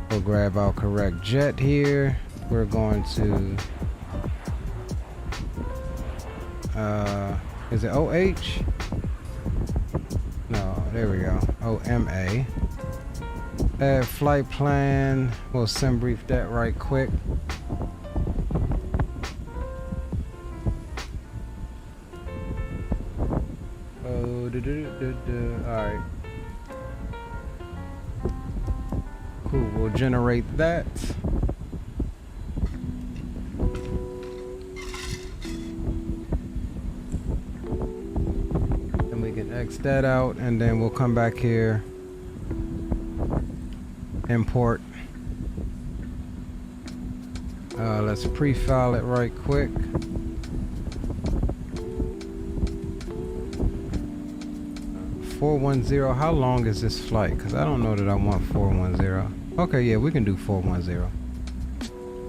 We'll grab our correct jet here. We're going to, is it OH? No, there we go. OMA. Add flight plan. We'll sim brief that right quick. Oh, alright. Cool, we'll generate that. And we can X that out, and then we'll come back here. Import. Let's pre-file it right quick. $410. How long is this flight? Because I don't know that I want 410. Okay, yeah, we can do 410.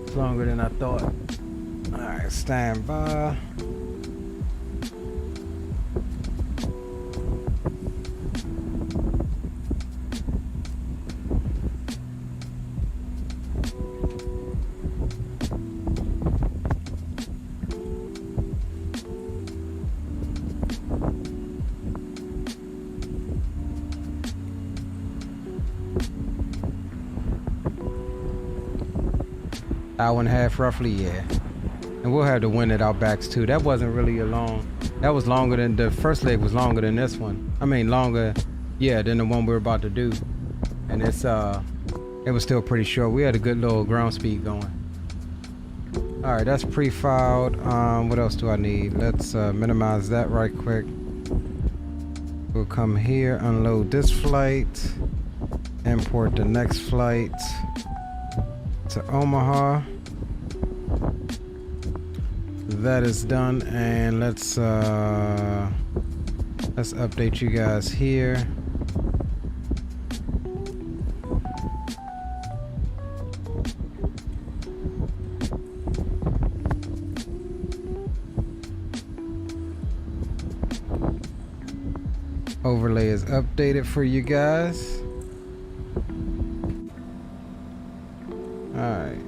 It's longer than I thought. Alright, stand by. Hour and a half roughly, yeah. And we'll have to win at our backs too. That wasn't really a long, that was longer than, the first leg was longer than this one. I mean longer, yeah, than the one we're about to do. And it's it was still pretty short. We had a good little ground speed going. Alright, that's pre-filed. What else do I need? Let's minimize that right quick. We'll come here, unload this flight, import the next flight to Omaha. That is done, and let's update you guys here. Overlay is updated for you guys. Alright,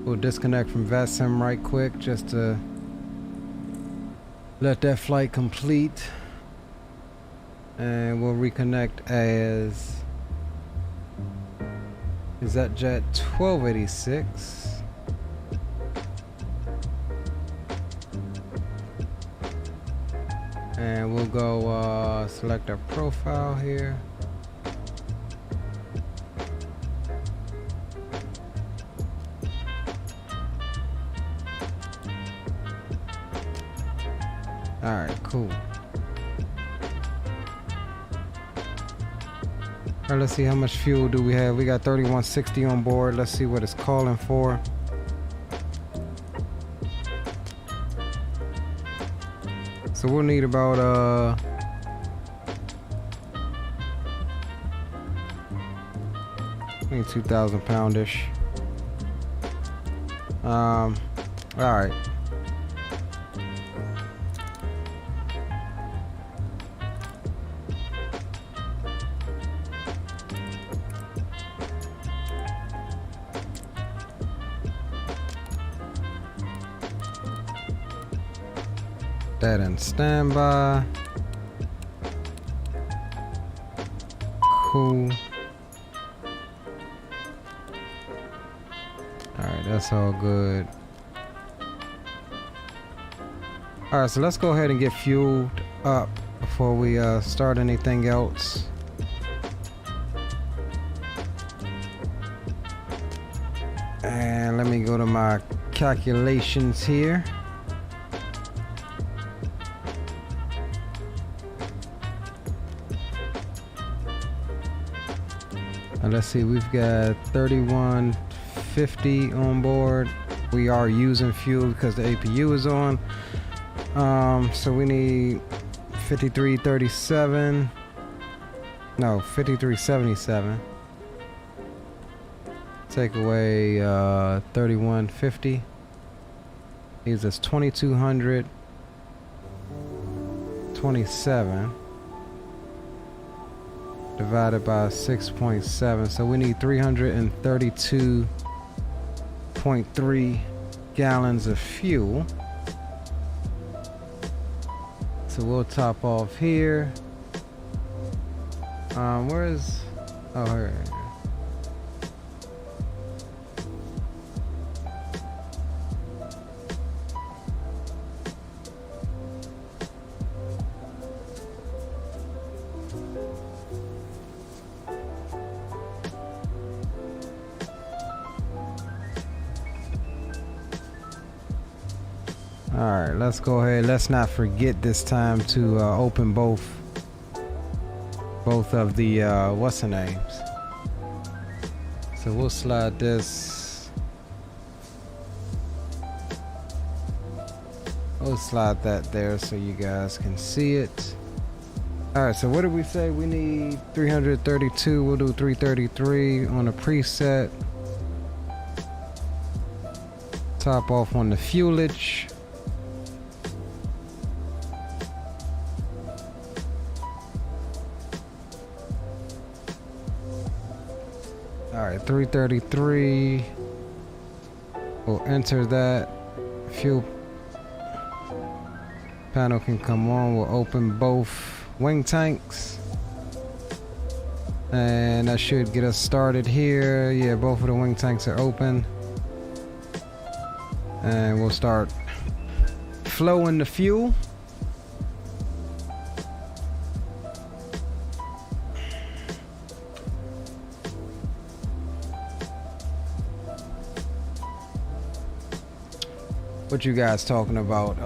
we'll disconnect from VATSIM right quick just to let that flight complete, and we'll reconnect as, is that jet 1286? And we'll go select our profile here. Alright, cool. Alright, let's see how much fuel do we have. We got 3160 on board. Let's see what it's calling for. So we'll need about 2,000 poundish. Alright. That in standby. Cool. Alright, that's all good. Alright, so let's go ahead and get fueled up before we start anything else. And let me go to my calculations here. Let's see, we've got 3150 on board. We are using fuel because the APU is on. So we need 5337. No, 5377. Take away 3150. Leaves us 2227. divided by 6.7. So we need 332.3 gallons of fuel. So we'll top off here. Where is... Oh, here. All right, let's go ahead. Let's not forget this time to open both of the what's the names. So we'll slide this. We'll slide that there so you guys can see it. All right, so what did we say? We need 332. We'll do 333 on a preset. Top off on the fuelage. All right, 333. We'll enter that. Fuel panel can come on. We'll open both wing tanks. And that should get us started here. Yeah, both of the wing tanks are open. And we'll start flowing the fuel. What you guys talking about?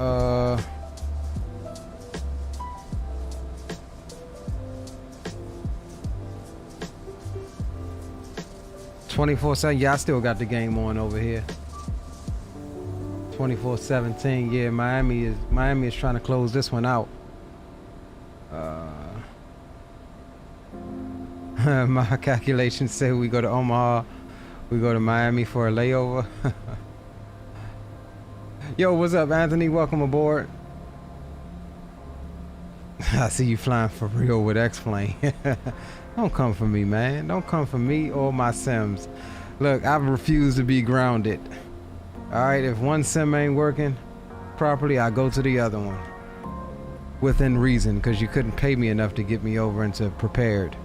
24/7. Yeah, I still got the game on over here. 24/17. Yeah, Miami is trying to close this one out. My calculations say we go to Omaha, we go to Miami for a layover. Yo, what's up, Anthony? Welcome aboard. I see you flying for real with XPlane. Don't come for me, man. Don't come for me or my sims. Look, I refuse to be grounded. Alright, if one sim ain't working properly, I go to the other one. Within reason, because you couldn't pay me enough to get me over into prepared.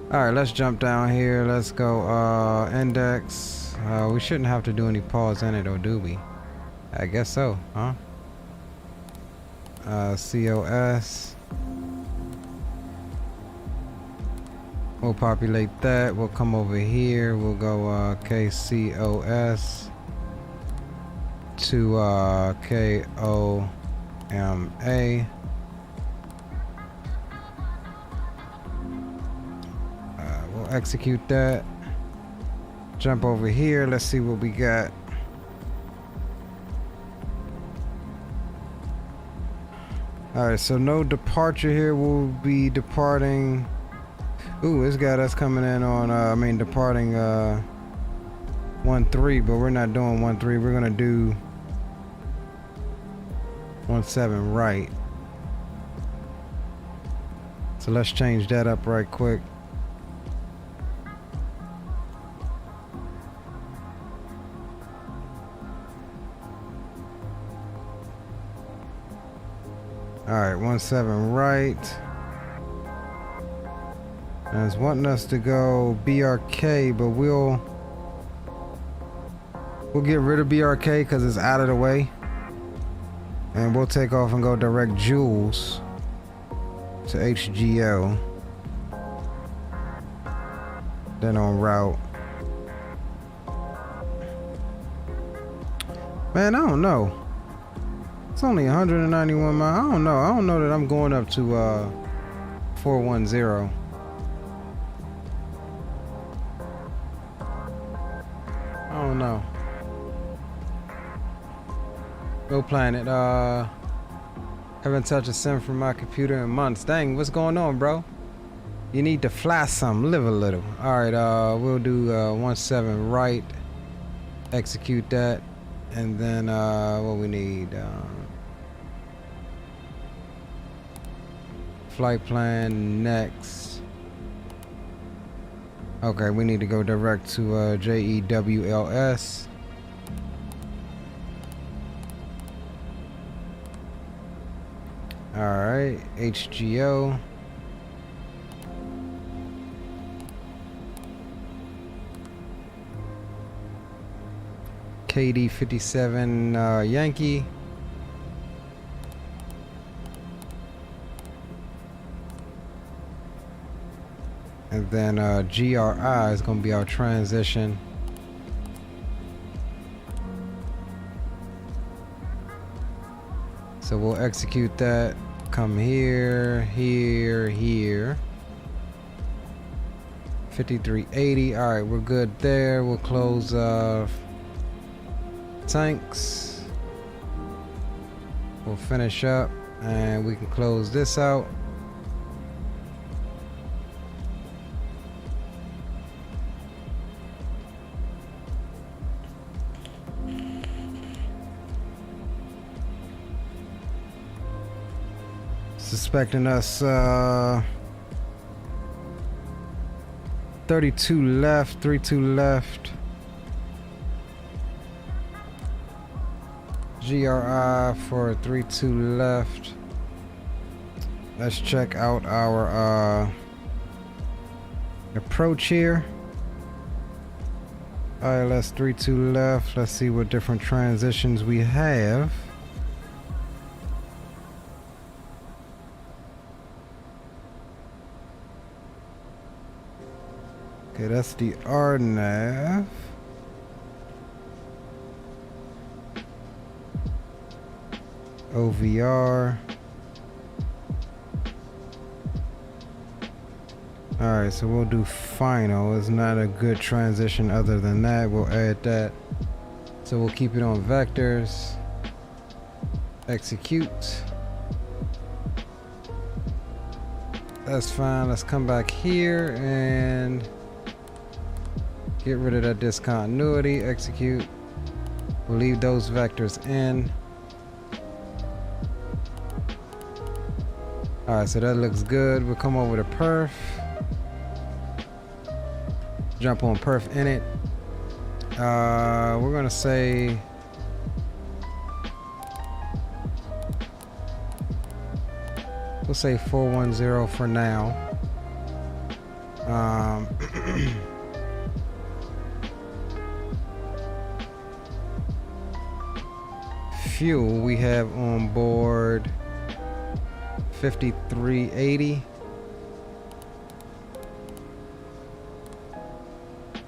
Alright, let's jump down here. Let's go index. We shouldn't have to do any pause in it, or do we? I guess so, huh? COS. We'll populate that. We'll come over here. We'll go KCOS to KOMA. We'll execute that. Jump over here. Let's see what we got. Alright, so no departure here. We'll be departing. Ooh, it's got us coming in on, departing 1-3, but we're not doing 1-3. We're gonna do 1-7 right. So let's change that up right quick. Alright, 1-7 right. And it's wanting us to go BRK, but we'll get rid of BRK because it's out of the way. And we'll take off and go direct Jules to HGO. Then on route. Man, I don't know. It's only 191 miles. I don't know. I don't know that I'm going up to 410. I don't know. Go planet. Haven't touched a sim from my computer in months. Dang, what's going on, bro? You need to fly some, live a little. Alright, we'll do 1-7 right. Execute that. And then what we need, flight plan next. Okay, we need to go direct to JEWLS. Alright, HGO. KD 57 Yankee. And then GRI is going to be our transition. So we'll execute that. Come here, here, here. 5380. All right, we're good there. We'll close tanks. We'll finish up and we can close this out. Suspecting us 32 left, 32 left. GRI for 32 left. Let's check out our approach here. ILS 32 left. Let's see what different transitions we have. Okay, that's the RNAV. OVR. Alright, so we'll do final. It's not a good transition other than that. We'll add that. So we'll keep it on vectors. Execute. That's fine. Let's come back here and get rid of that discontinuity. Execute. We'll leave those vectors in. Alright, so that looks good. We'll come over to perf. Jump on perf init. We're gonna say we'll say 410 for now. Fuel we have on board 5380.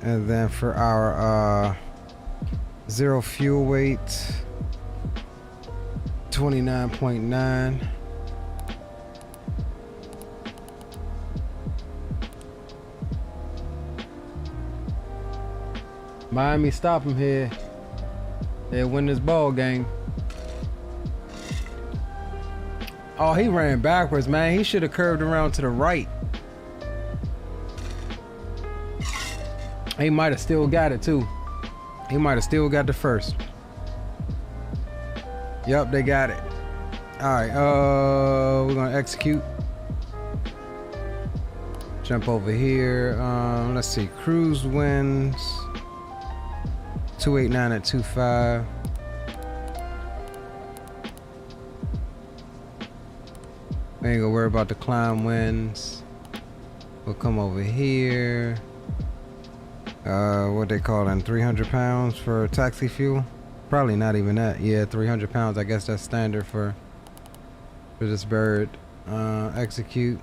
And then for our zero fuel weight 29.9. Miami, stop him here. They'll win this ball game. Oh, he ran backwards, man. He should have curved around to the right. He might have still got it too. He might have still got the first. Yep, they got it. All right, we're gonna execute. Jump over here. Let's see, cruise winds 289 at 25. We ain't gonna worry about the climb winds. We'll come over here. What they call them, 300 pounds for taxi fuel? Probably not even that. Yeah, 300 pounds. I guess that's standard for this bird. Execute.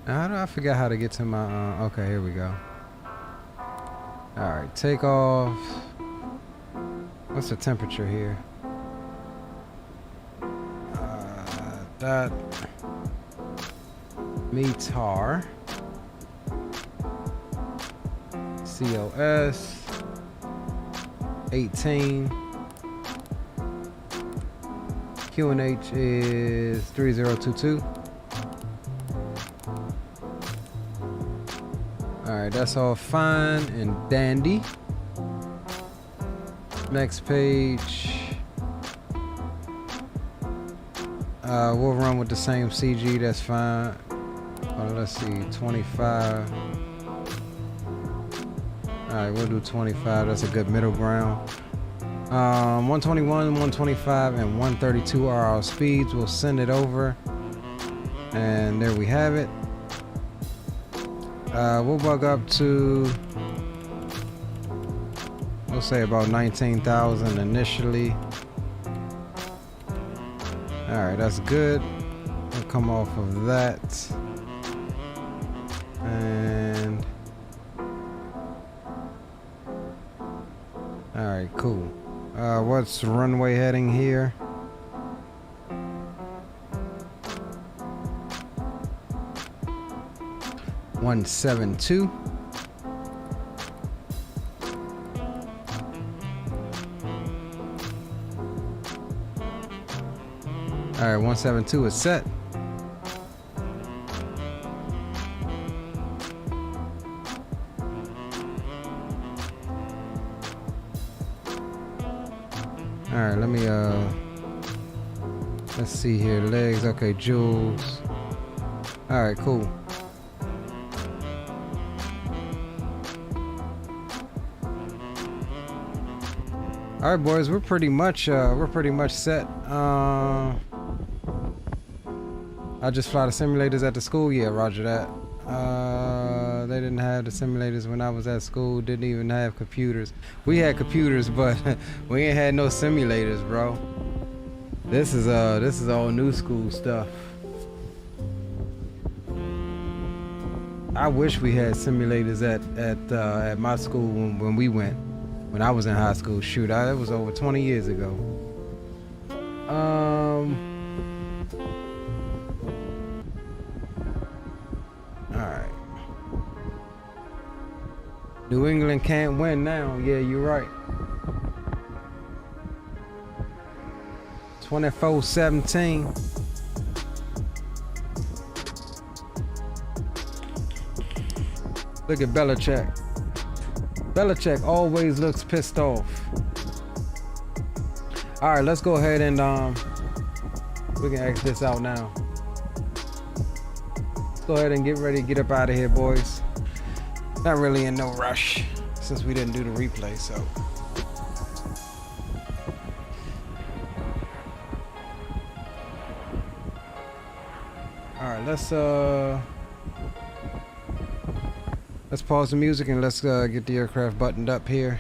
How do I forget how to get to my? Okay, here we go. All right, take off. What's the temperature here? That METAR COS 18. QNH is 3022. Alright, that's all fine and dandy. Next page. We'll run with the same CG, that's fine. Let's see, 25. Alright, we'll do 25. That's a good middle ground. 121, 125, and 132 are our speeds. We'll send it over. And there we have it. We'll bug up to, we'll say about 19,000 initially. Alright, that's good. We'll come off of that. And alright, cool. What's runway heading here? (172). All right, 172 is set. All right, let me let's see here. Legs, okay, jewels. All right, cool. All right, boys, we're pretty much set. I just fly the simulators at the school. Yeah, roger that. They didn't have the simulators when I was at school. Didn't even have computers. We had computers, but we ain't had no simulators, bro. This is all new school stuff. I wish we had simulators at my school when we went. When I was in high school. Shoot, that was over 20 years ago. Alright. New England can't win now. Yeah, you're right. 24-17. Look at Belichick. Belichick always looks pissed off. All right, let's go ahead and we can X this out now. Let's go ahead and get ready to get up out of here, boys. Not really in no rush since we didn't do the replay, so. All right, let's pause the music and let's get the aircraft buttoned up here.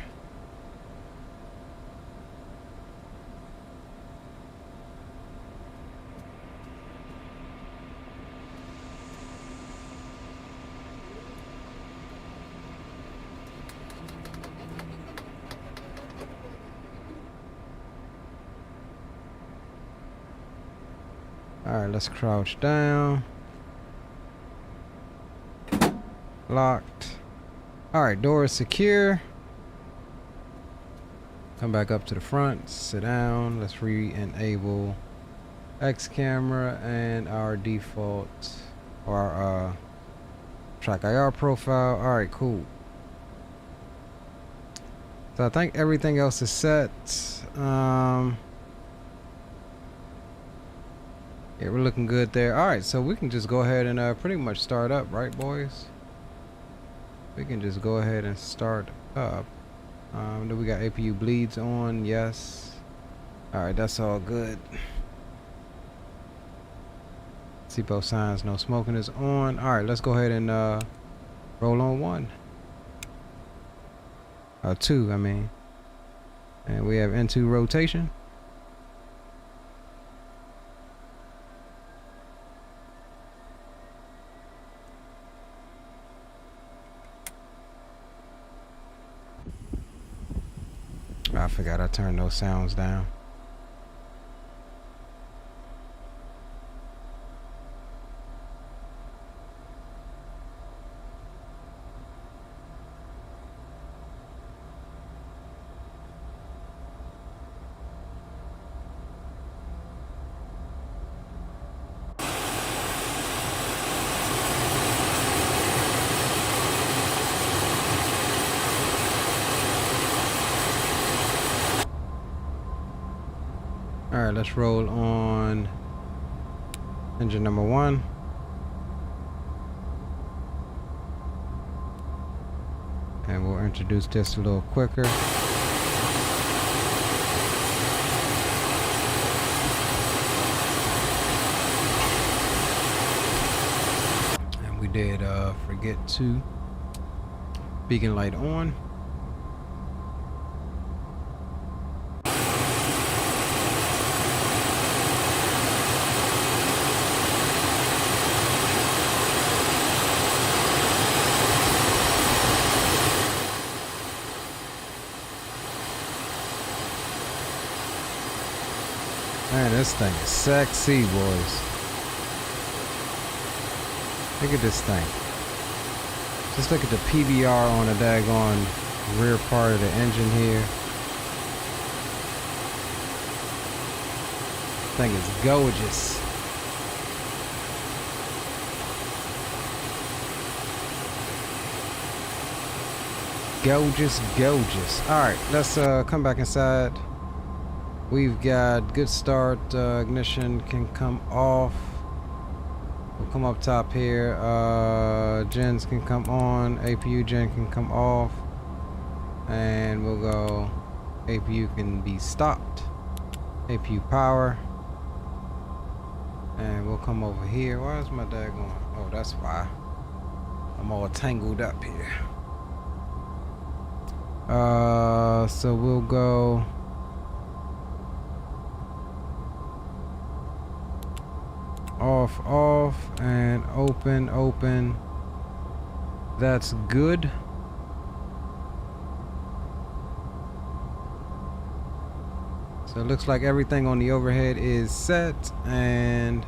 All right, let's crouch down. Locked. All right, door is secure. Come back up to the front, sit down. Let's re-enable X camera and our default, our track IR profile. All right, cool. So I think everything else is set. Yeah, we're looking good there. All right, so we can just go ahead and pretty much start up, right, boys? We can just go ahead and start up. Then we got APU bleeds on, yes. All right, that's all good. Seatbelt signs, no smoking is on. All right, let's go ahead and roll on one. Two, I mean. And we have N2 rotation. I forgot I turned those sounds down. Alright, let's roll on engine number 1. And we'll introduce this a little quicker. And we did forget to beacon light on. Man, this thing is sexy, boys. Look at this thing. Just look at the PBR on the daggone rear part of the engine here. Thing is gorgeous. Gorgeous, gorgeous. Alright, let's come back inside. We've got good start, ignition can come off. We'll come up top here. Gens can come on, APU gen can come off. And we'll go, APU can be stopped. APU power. And we'll come over here. Why is my dad going? Oh, that's why. I'm all tangled up here. So we'll go off, and open. That's good. So it looks like everything on the overhead is set, and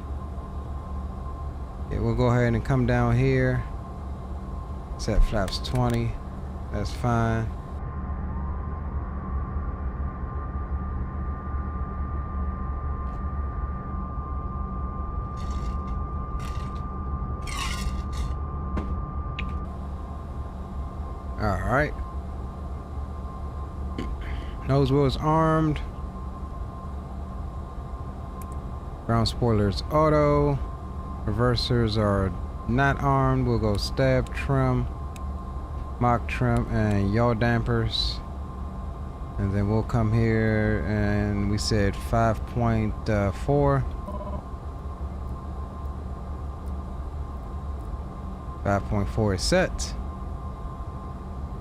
yeah, we'll go ahead and come down here. Set flaps 20. That's fine. Alright. Nose wheel is armed. Ground spoilers auto. Reversers are not armed. We'll go stab trim, mock trim, and yaw dampers. And then we'll come here and we said 5.4. 5.4 is set.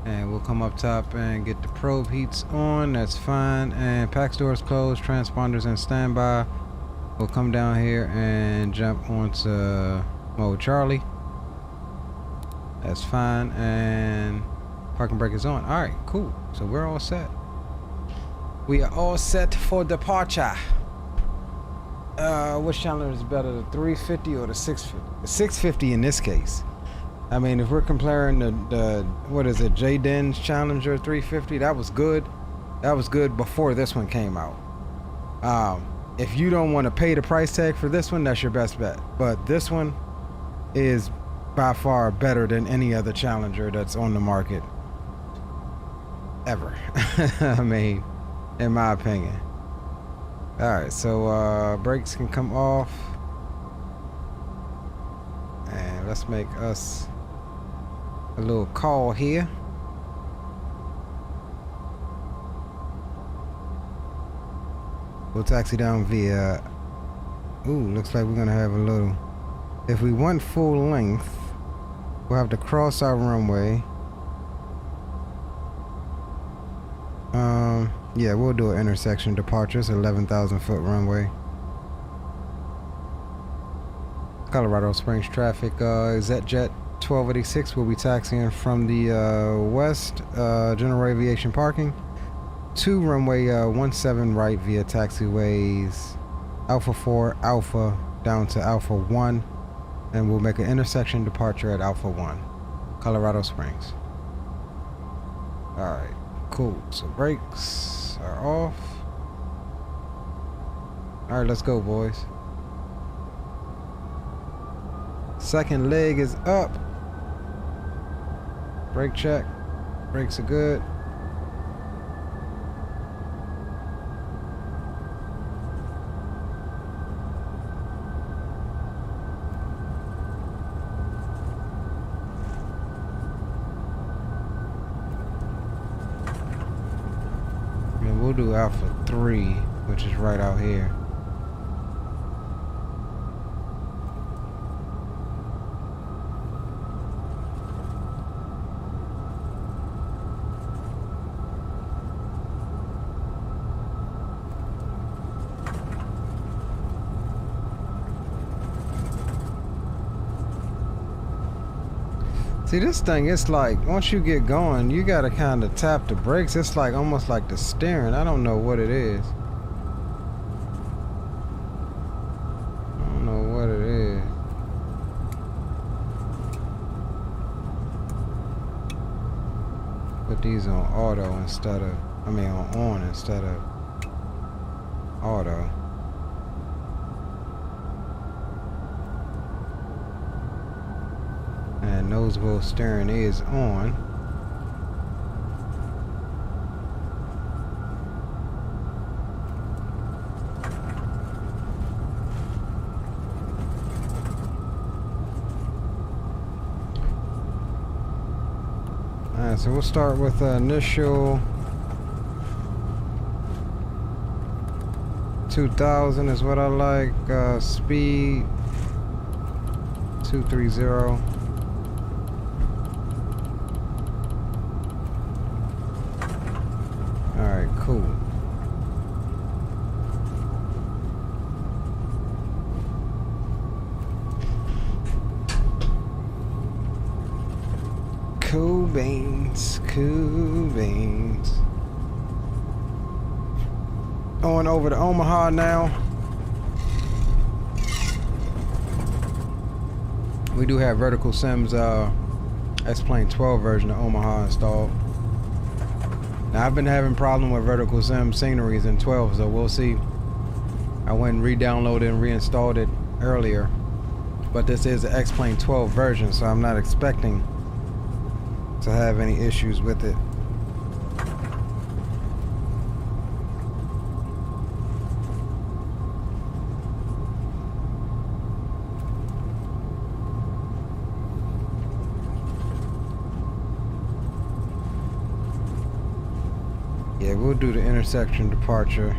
And we'll come up top and get the probe heats on. That's fine. And PAX doors closed, transponders in standby. We'll come down here and jump onto mode Charlie. That's fine. And parking brake is on. Alright, cool. So we're all set. We are all set for departure. Which Challenger is better, the 350 or the 650? The 650 in this case. I mean, if we're comparing the what is it, J-Den's Challenger 350, that was good. That was good before this one came out. If you don't want to pay the price tag for this one, that's your best bet. But this one is by far better than any other Challenger that's on the market ever. I mean, in my opinion. All right, so brakes can come off. And let's make us a little call here. We'll taxi down via. Ooh, looks like we're gonna have a little. If we want full length, we'll have to cross our runway. Yeah, we'll do an intersection departure. It's 11,000 foot runway. Colorado Springs traffic. BizJet 1286 will be taxiing from the west general aviation parking to runway 17 right via taxiways Alpha 4 Alpha down to Alpha 1, and we'll make an intersection departure at Alpha 1, Colorado Springs. Alright, cool. So brakes are off. Alright, let's go, boys. Second leg is up. Brake check. Brakes are good. . do Alpha 3, which is right out here. See, this thing, it's like, once you get going, you gotta kind of tap the brakes. It's like, almost like the steering. I don't know what it is. I don't know what it is. Put these on auto instead of, I mean on instead of auto. And nose wheel steering is on. Alright, so we'll start with initial 2000 is what I like. Speed 230. Alright, cool. Cool beans, cool beans. Going over to Omaha now. We do have Vertical Sim's XPlane 12 version of Omaha installed. Now I've been having problem with Vertical Sim sceneries in 12, so we'll see. I went and re-downloaded and reinstalled it earlier, but this is the XPlane 12 version, so I'm not expecting to have any issues with it. Yeah, we'll do the intersection departure.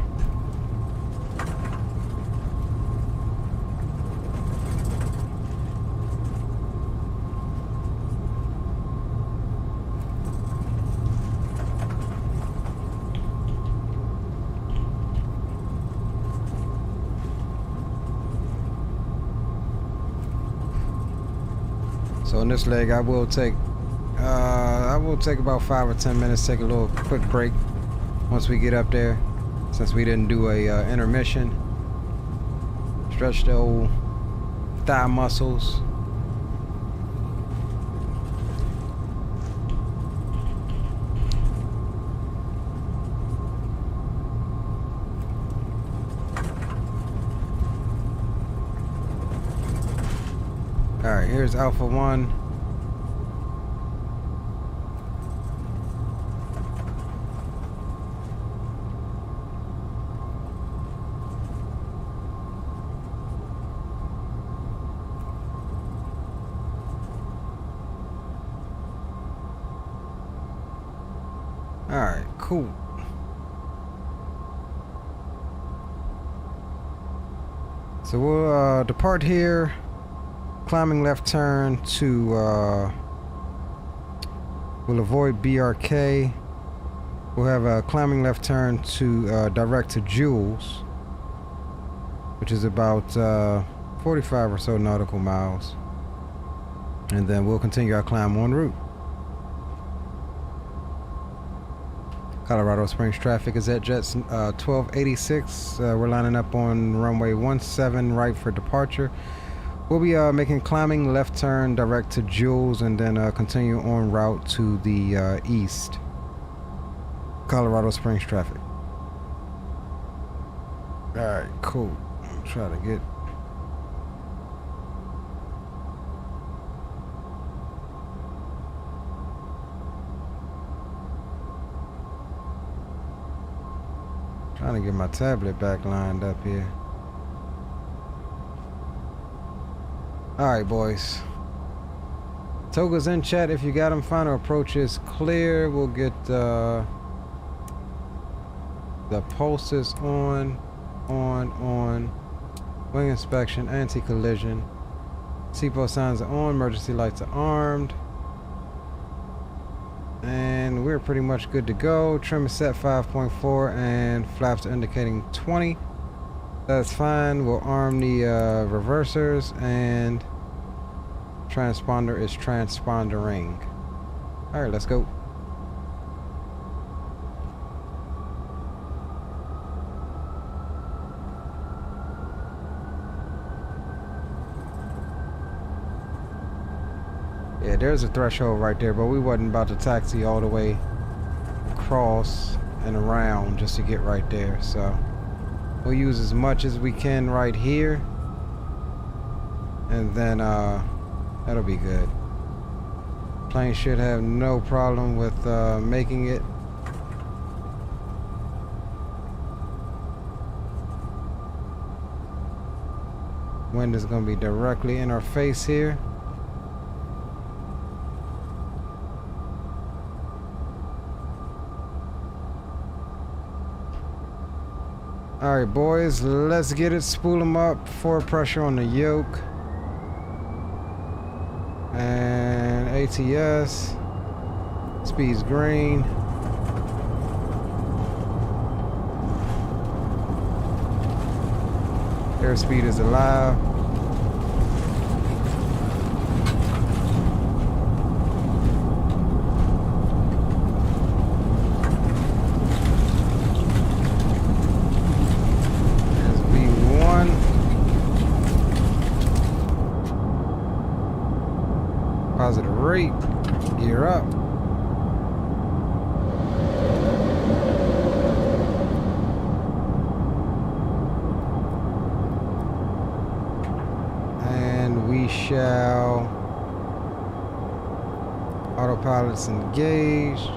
So in this leg, I will take about 5 or 10 minutes, take a little quick break once we get up there, since we didn't do a intermission. Stretch the old thigh muscles. Alright, here's Alpha 1. Alright, cool. So we'll depart here, climbing left turn to, we'll avoid BRK. We'll have a climbing left turn to direct to Jules, which is about 45 or so nautical miles. And then we'll continue our climb en route. Colorado Springs traffic is at Jets 1286. We're lining up on runway 17 right for departure. We'll be making climbing left turn direct to Jules and then continue en route to the east. Colorado Springs traffic. Alright, cool. I'm trying to get... Trying to get my tablet back lined up here. Alright, boys. Toga's in chat if you got them. Final approach is clear. We'll get The pulse is on. Wing inspection, anti-collision. Seatbelt signs are on, emergency lights are armed. And we're pretty much good to go. Trim is set 5.4 and flaps are indicating 20. That's fine. We'll arm the reversers and transponder is transpondering. Alright, let's go. Yeah, there's a threshold right there, but we wasn't about to taxi all the way across and around just to get right there. So we'll use as much as we can right here, and then that'll be good. Plane should have no problem with making it. Wind is going to be directly in our face here. Alright boys, let's get it. Spool them up. Forward pressure on the yoke. And ATS. Speed's green. Airspeed is alive. Positive rate, gear up. And we shall, autopilot's engaged.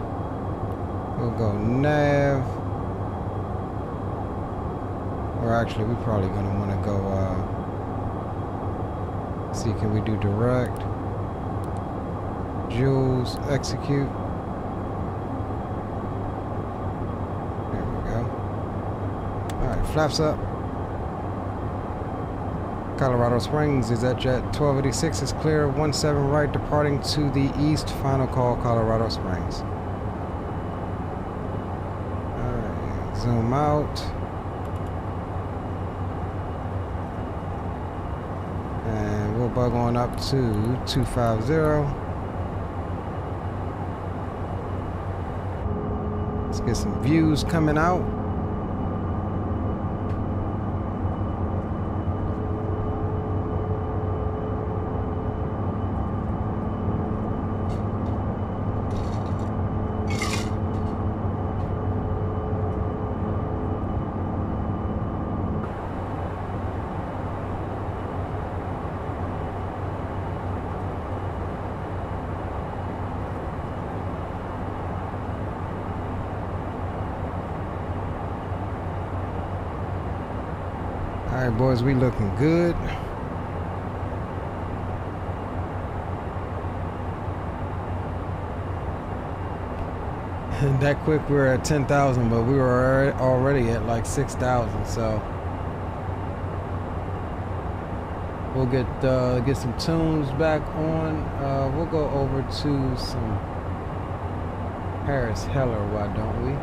We'll go nav. Or actually, we're probably gonna wanna go, see, can we do direct? Jules, execute. There we go. Alright, flaps up. Colorado Springs is at jet 1286 is clear. 17 right, departing to the east. Final call, Colorado Springs. Alright, zoom out. And we'll bug on up to 250. Let's get some views coming out. Alright boys, we looking good. That quick we were at 10,000, but we were already at like 6,000, so we'll get some tunes back on. We'll go over to some Paris Heller, why don't we?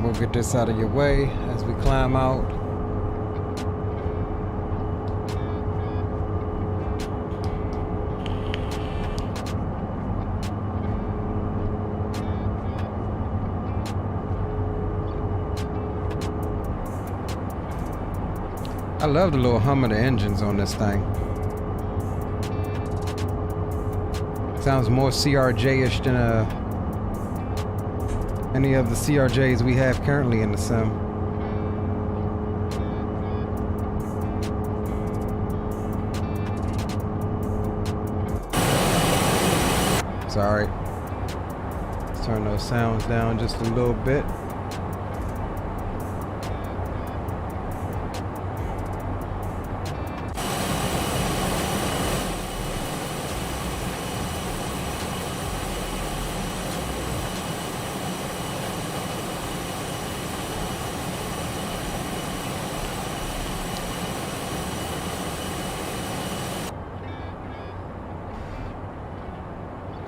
We'll get this out of your way as we climb out. I love the little hum of the engines on this thing. Sounds more CRJ-ish than any of the CRJs we have currently in the sim. Sorry. Let's turn those sounds down just a little bit.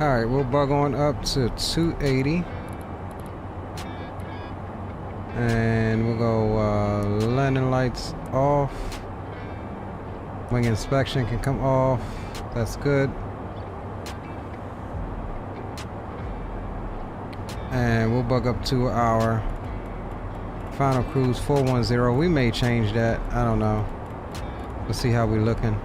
Alright, we'll bug on up to 280. And we'll go landing lights off. Wing inspection can come off. That's good. And we'll bug up to our final cruise 410. We may change that. I don't know. We'll see how we're looking.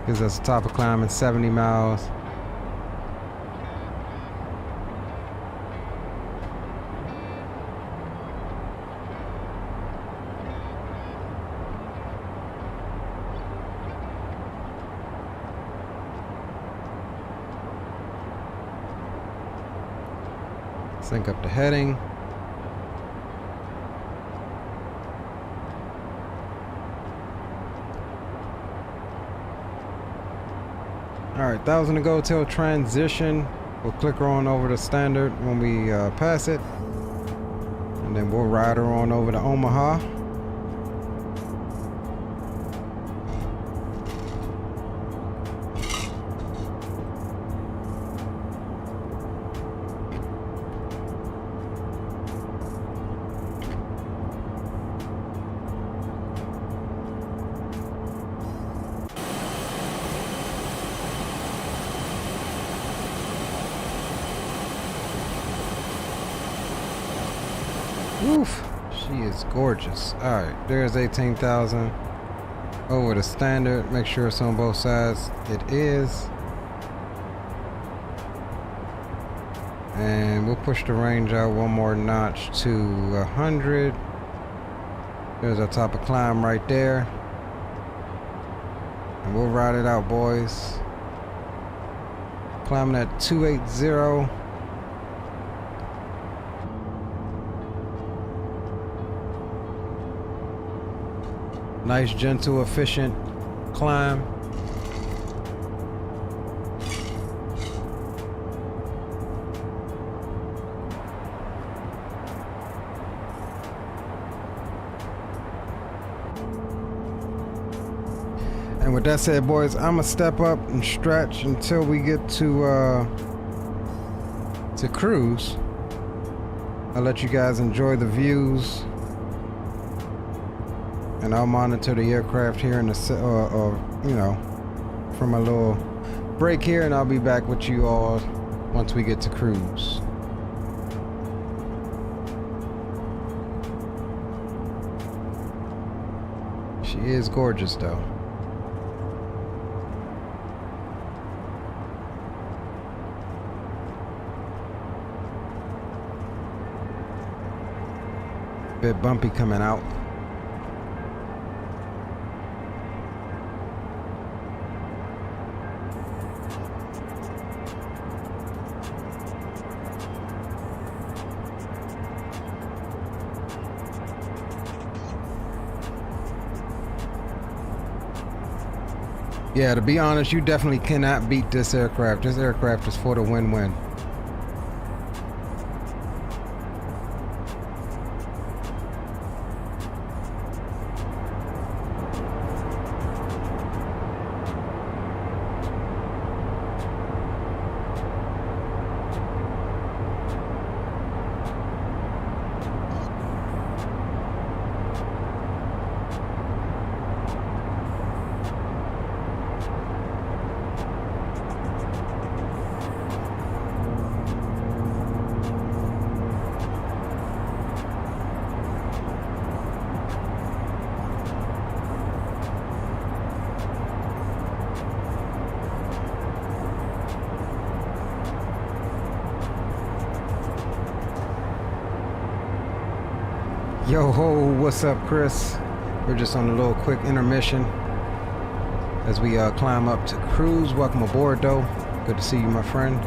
Gives us a top of climbing 70 miles. Sync up the heading. Alright, 1,000 to go till transition. We'll click her on over to standard when we pass it. And then we'll ride her on over to Omaha. Oof, she is gorgeous. Alright, there's 18,000. Over to standard. Make sure it's on both sides. It is. And we'll push the range out one more notch to 100. There's our top of climb right there. And we'll ride it out, boys. Climbing at 280. Nice, gentle, efficient climb. And with that said, boys, I'm gonna step up and stretch until we get to cruise. I'll let you guys enjoy the views. And I'll monitor the aircraft here in the, you know, from a little break here, and I'll be back with you all once we get to cruise. She is gorgeous, though. Bit bumpy coming out. Yeah, to be honest, you definitely cannot beat this aircraft. This aircraft is for the win-win. Yo ho, what's up, Chris? We're just on a little quick intermission as we climb up to cruise. Welcome aboard, though. Good to see you, my friend.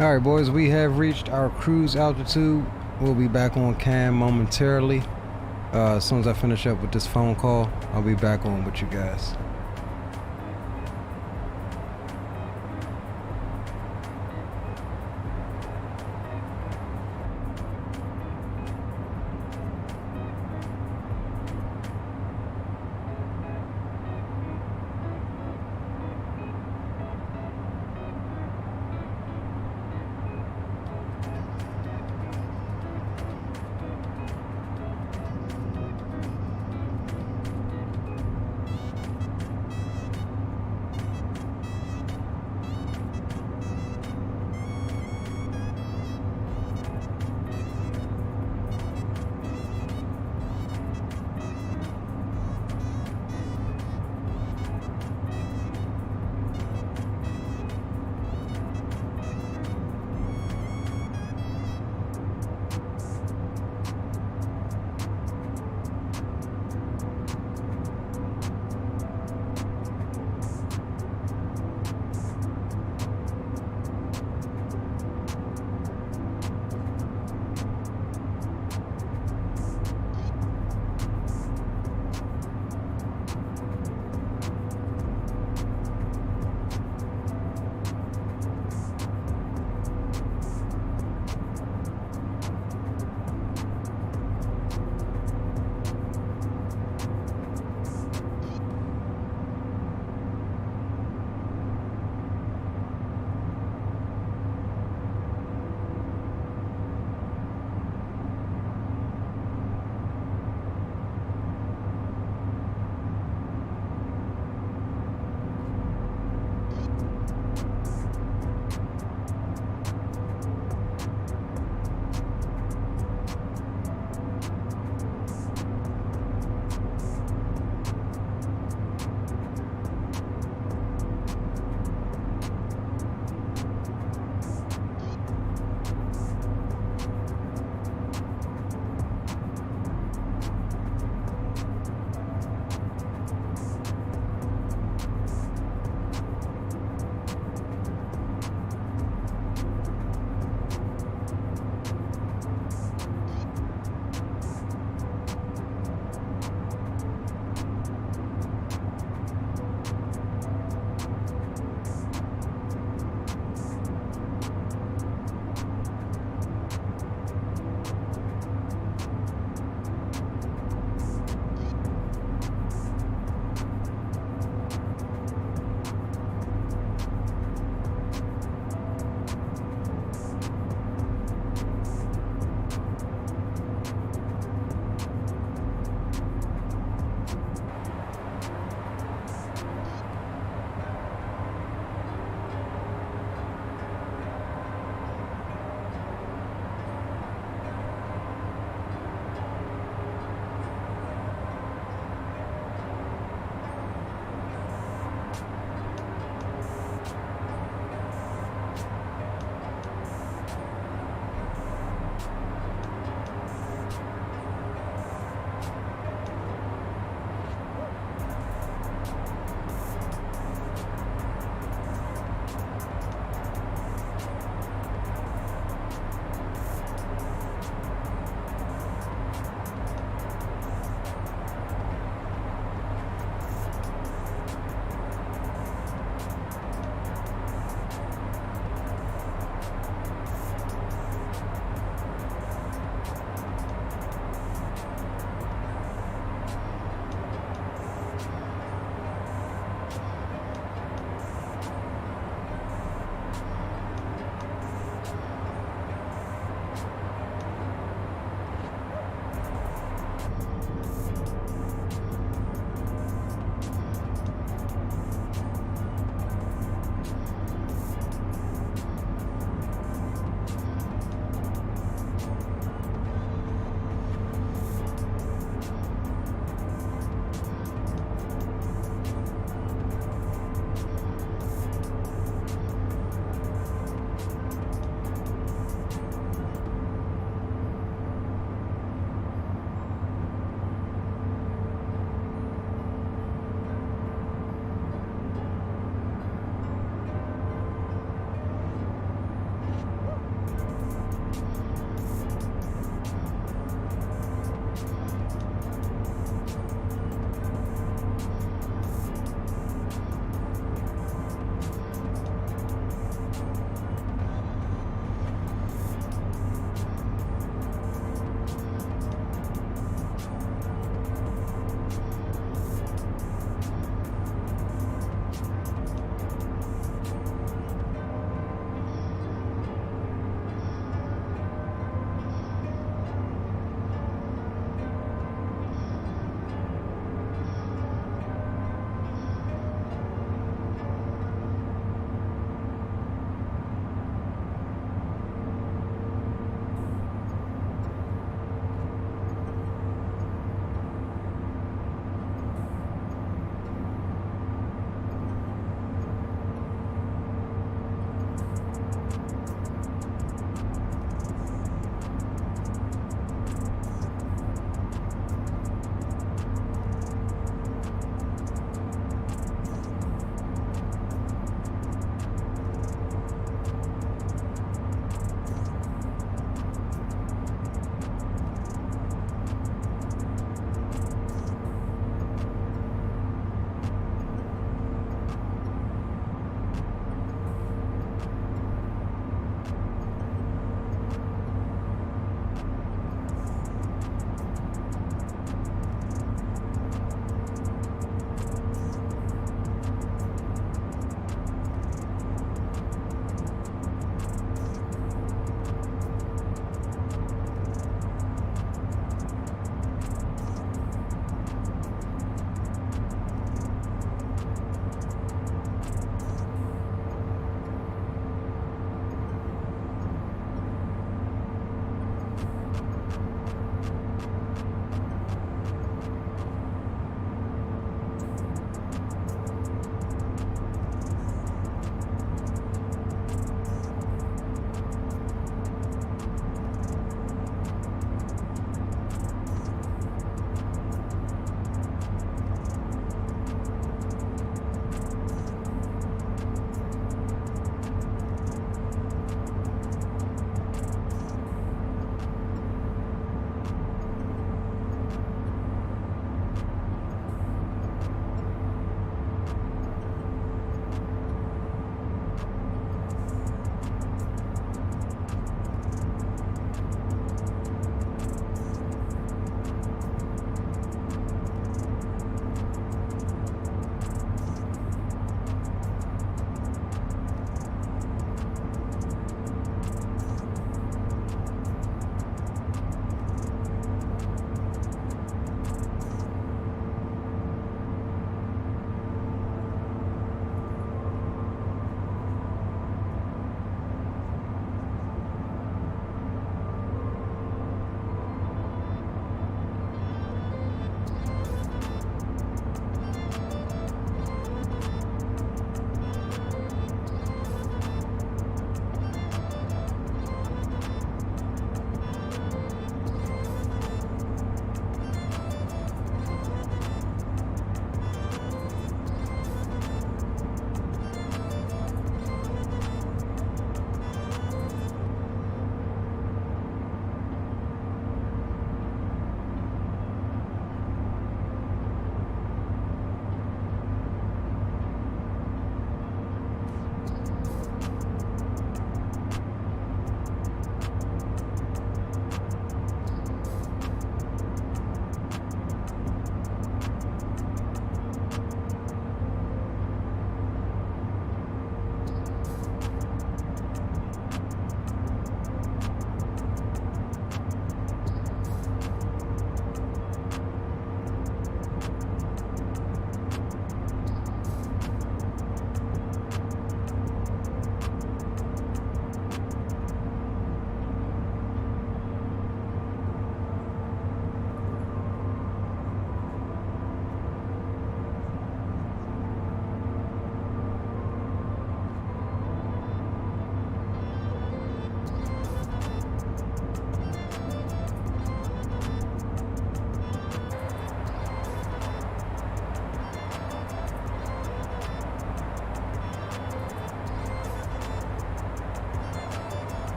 All right, boys, we have reached our cruise altitude. We'll be back on cam momentarily. As soon as I finish up with this phone call, I'll be back on with you guys.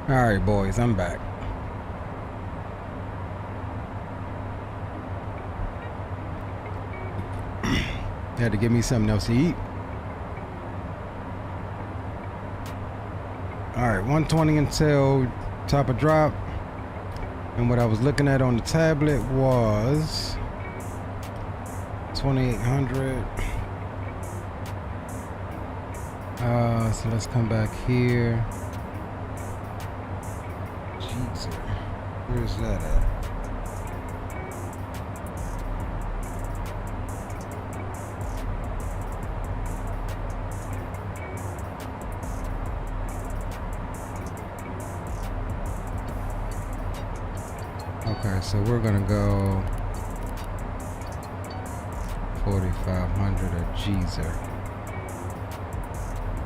Alright, boys, I'm back. Had to give me something else to eat. Alright, 120 until top of drop. And what I was looking at on the tablet was 2800. So let's come back here. Jeez, where's that at? Okay, so we're gonna go 4500 at Jeezer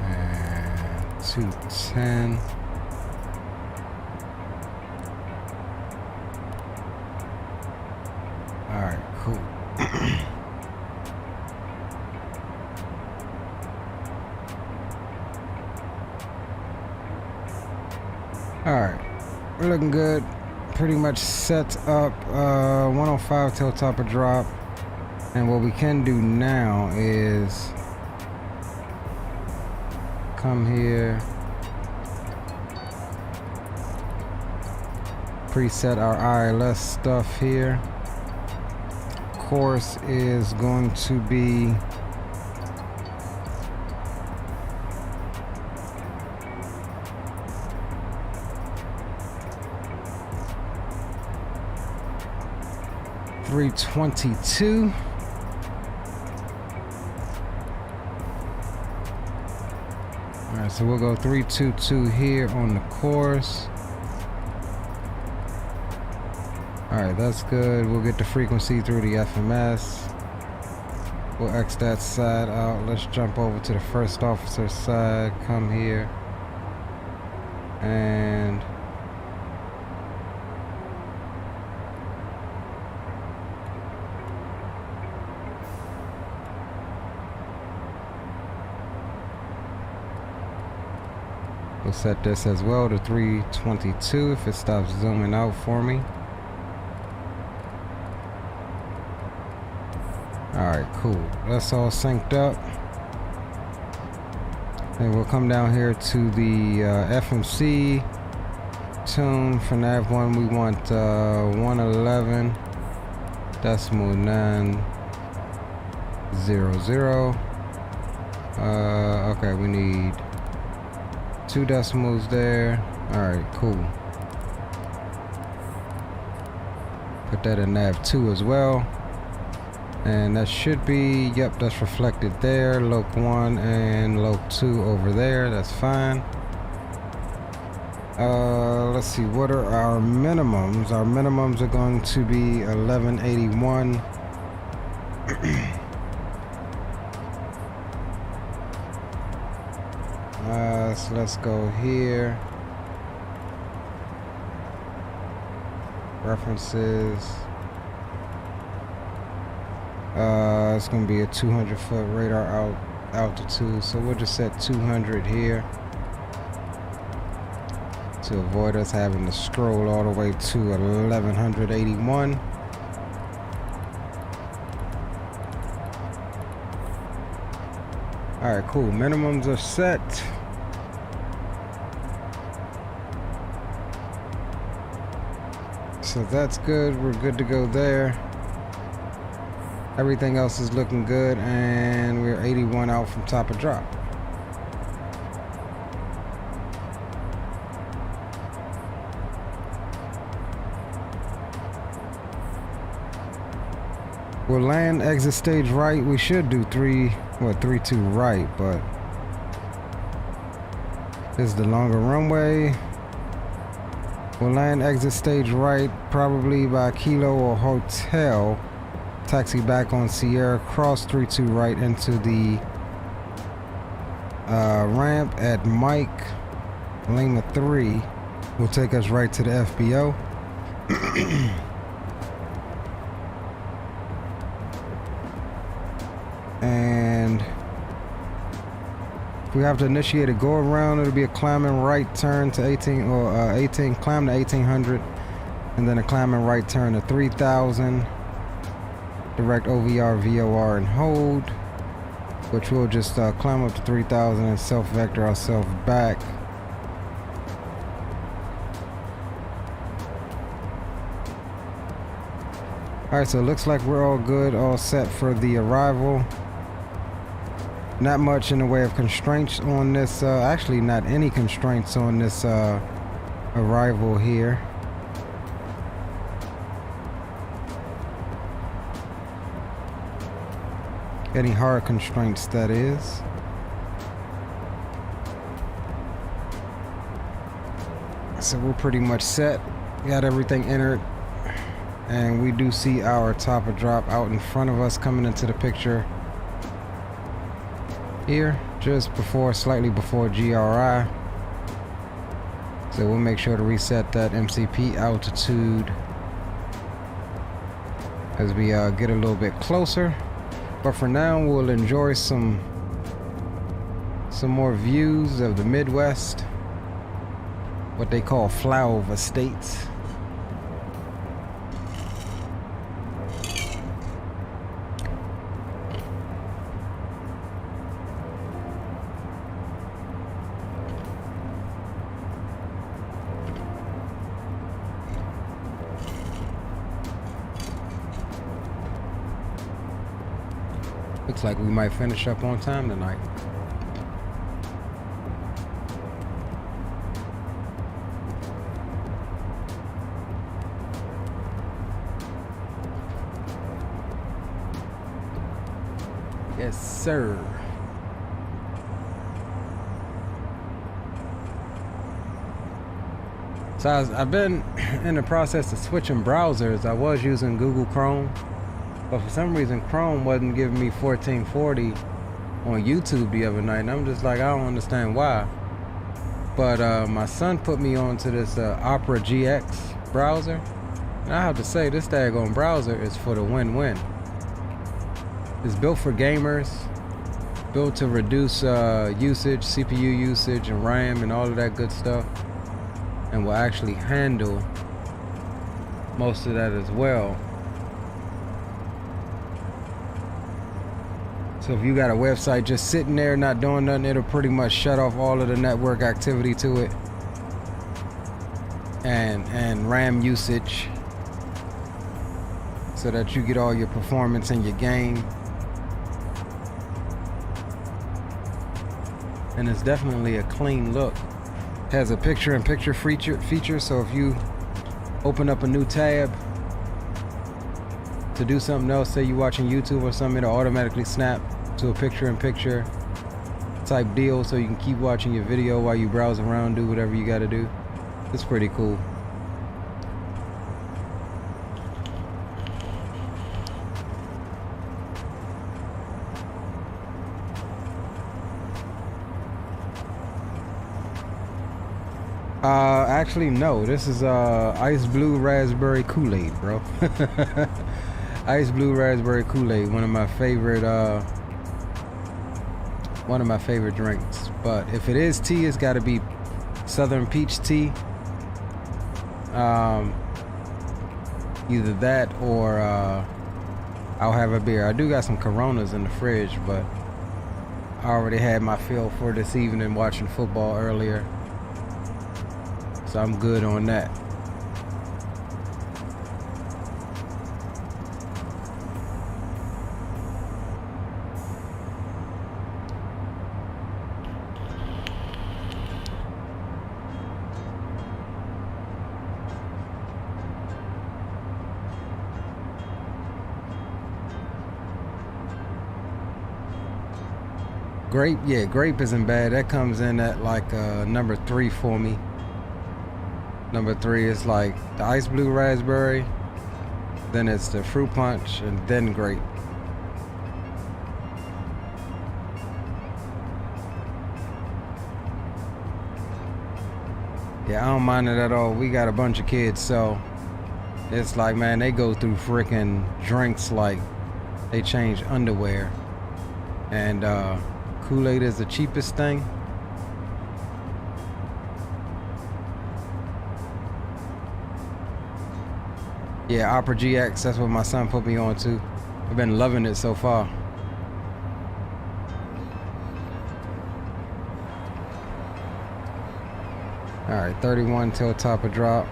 and 210. All right, cool. All right, we're looking good. Pretty much set up 105 till top of drop. And what we can do now is come here, preset our ILS stuff here. Course is going to be $322. Alright, so we'll go 322 here on the course. Alright, that's good. We'll get the frequency through the FMS. We'll X that side out. Let's jump over to the first officer side. Come here. And we'll set this as well to 322 if it stops zooming out for me. Alright, cool. That's all synced up. And we'll come down here to the FMC tune. For nav1 we want 111 decimal 900. Okay, we need 2 decimals there. Alright, cool. Put that in nav2 as well. And that should be, yep, that's reflected there. Loc 1 and Loc 2 over there. That's fine. Let's see, what are our minimums? Our minimums are going to be 1181. So let's go here. References. It's going to be a 200-foot radar altitude, so we'll just set 200 here to avoid us having to scroll all the way to 1181. Alright, cool. Minimums are set. So that's good. We're good to go there. Everything else is looking good, and we're 81 out from top of drop. We'll land exit stage right. We should do 3-2 right, but this is the longer runway. We'll land exit stage right, probably by Kilo or Hotel. Taxi back on Sierra, cross 3-2 right into the ramp at Mike Lima 3 will take us right to the FBO. And If we have to initiate a go around, it'll be a climbing right turn to 18 or 18, climb to 1800, and then a climbing right turn to 3000. Direct OVR, VOR, and hold, which we'll just climb up to 3000 and self vector ourselves back. Alright, so it looks like we're all good, all set for the arrival. Not much in the way of constraints on this, actually not any constraints on this arrival here. Any hard constraints, that is. So we're pretty much set. Got everything entered. And we do see our top of drop out in front of us coming into the picture. Here, just before, slightly before GRI. So we'll make sure to reset that MCP altitude as we get a little bit closer. But for now, we'll enjoy some more views of the Midwest, what they call flyover states. Looks like we might finish up on time tonight. Yes, sir. So I've been in the process of switching browsers. I was using Google Chrome, but for some reason Chrome wasn't giving me 1440 on YouTube the other night, and I'm just like, I don't understand why. But my son put me onto this Opera GX browser, and I have to say, this daggone browser is for the win-win. It's built for gamers, built to reduce usage, CPU usage, and RAM, and all of that good stuff, and will actually handle most of that as well. So if you got a website just sitting there not doing nothing, it'll pretty much shut off all of the network activity to it, and RAM usage, so that you get all your performance in your game. And it's definitely a clean look. Has a picture-in-picture feature, so if you open up a new tab to do something else, say you're watching YouTube or something, it'll automatically snap to a picture-in-picture type deal, so you can keep watching your video while you browse around, do whatever you gotta do. It's pretty cool. Actually, no. This is Ice Blue Raspberry Kool-Aid, bro. Ice Blue Raspberry Kool-Aid, one of my favorite drinks. But if it is tea, it's got to be Southern Peach tea. Either that or I'll have a beer. I do got some Coronas in the fridge, but I already had my fill for this evening watching football earlier. So I'm good on that. Grape, yeah, grape isn't bad. That comes in at like number 3 for me. Number 3 is like the Ice Blue Raspberry, then it's the Fruit Punch, and then grape. Yeah, I don't mind it at all. We got a bunch of kids, so it's like, man, they go through freaking drinks like they change underwear. And Kool-Aid is the cheapest thing. Yeah, Opera GX, that's what my son put me on to. I've been loving it so far. Alright, 31 till top of drop.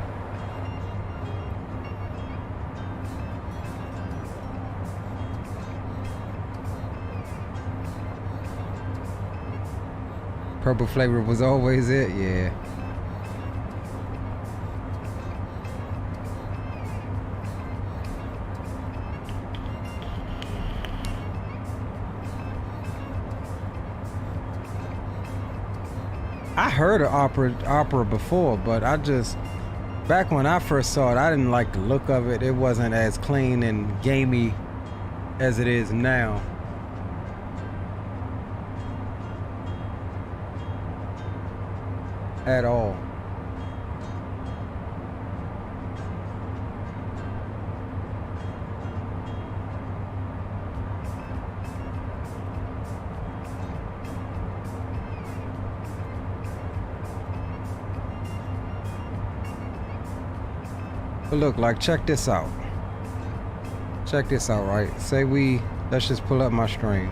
Purple flavor was always it, yeah. I heard of opera before, but I just, back when I first saw it, I didn't like the look of it. It wasn't as clean and gamey as it is now. At all. But look, like, check this out. Check this out, right? Say let's just pull up my stream.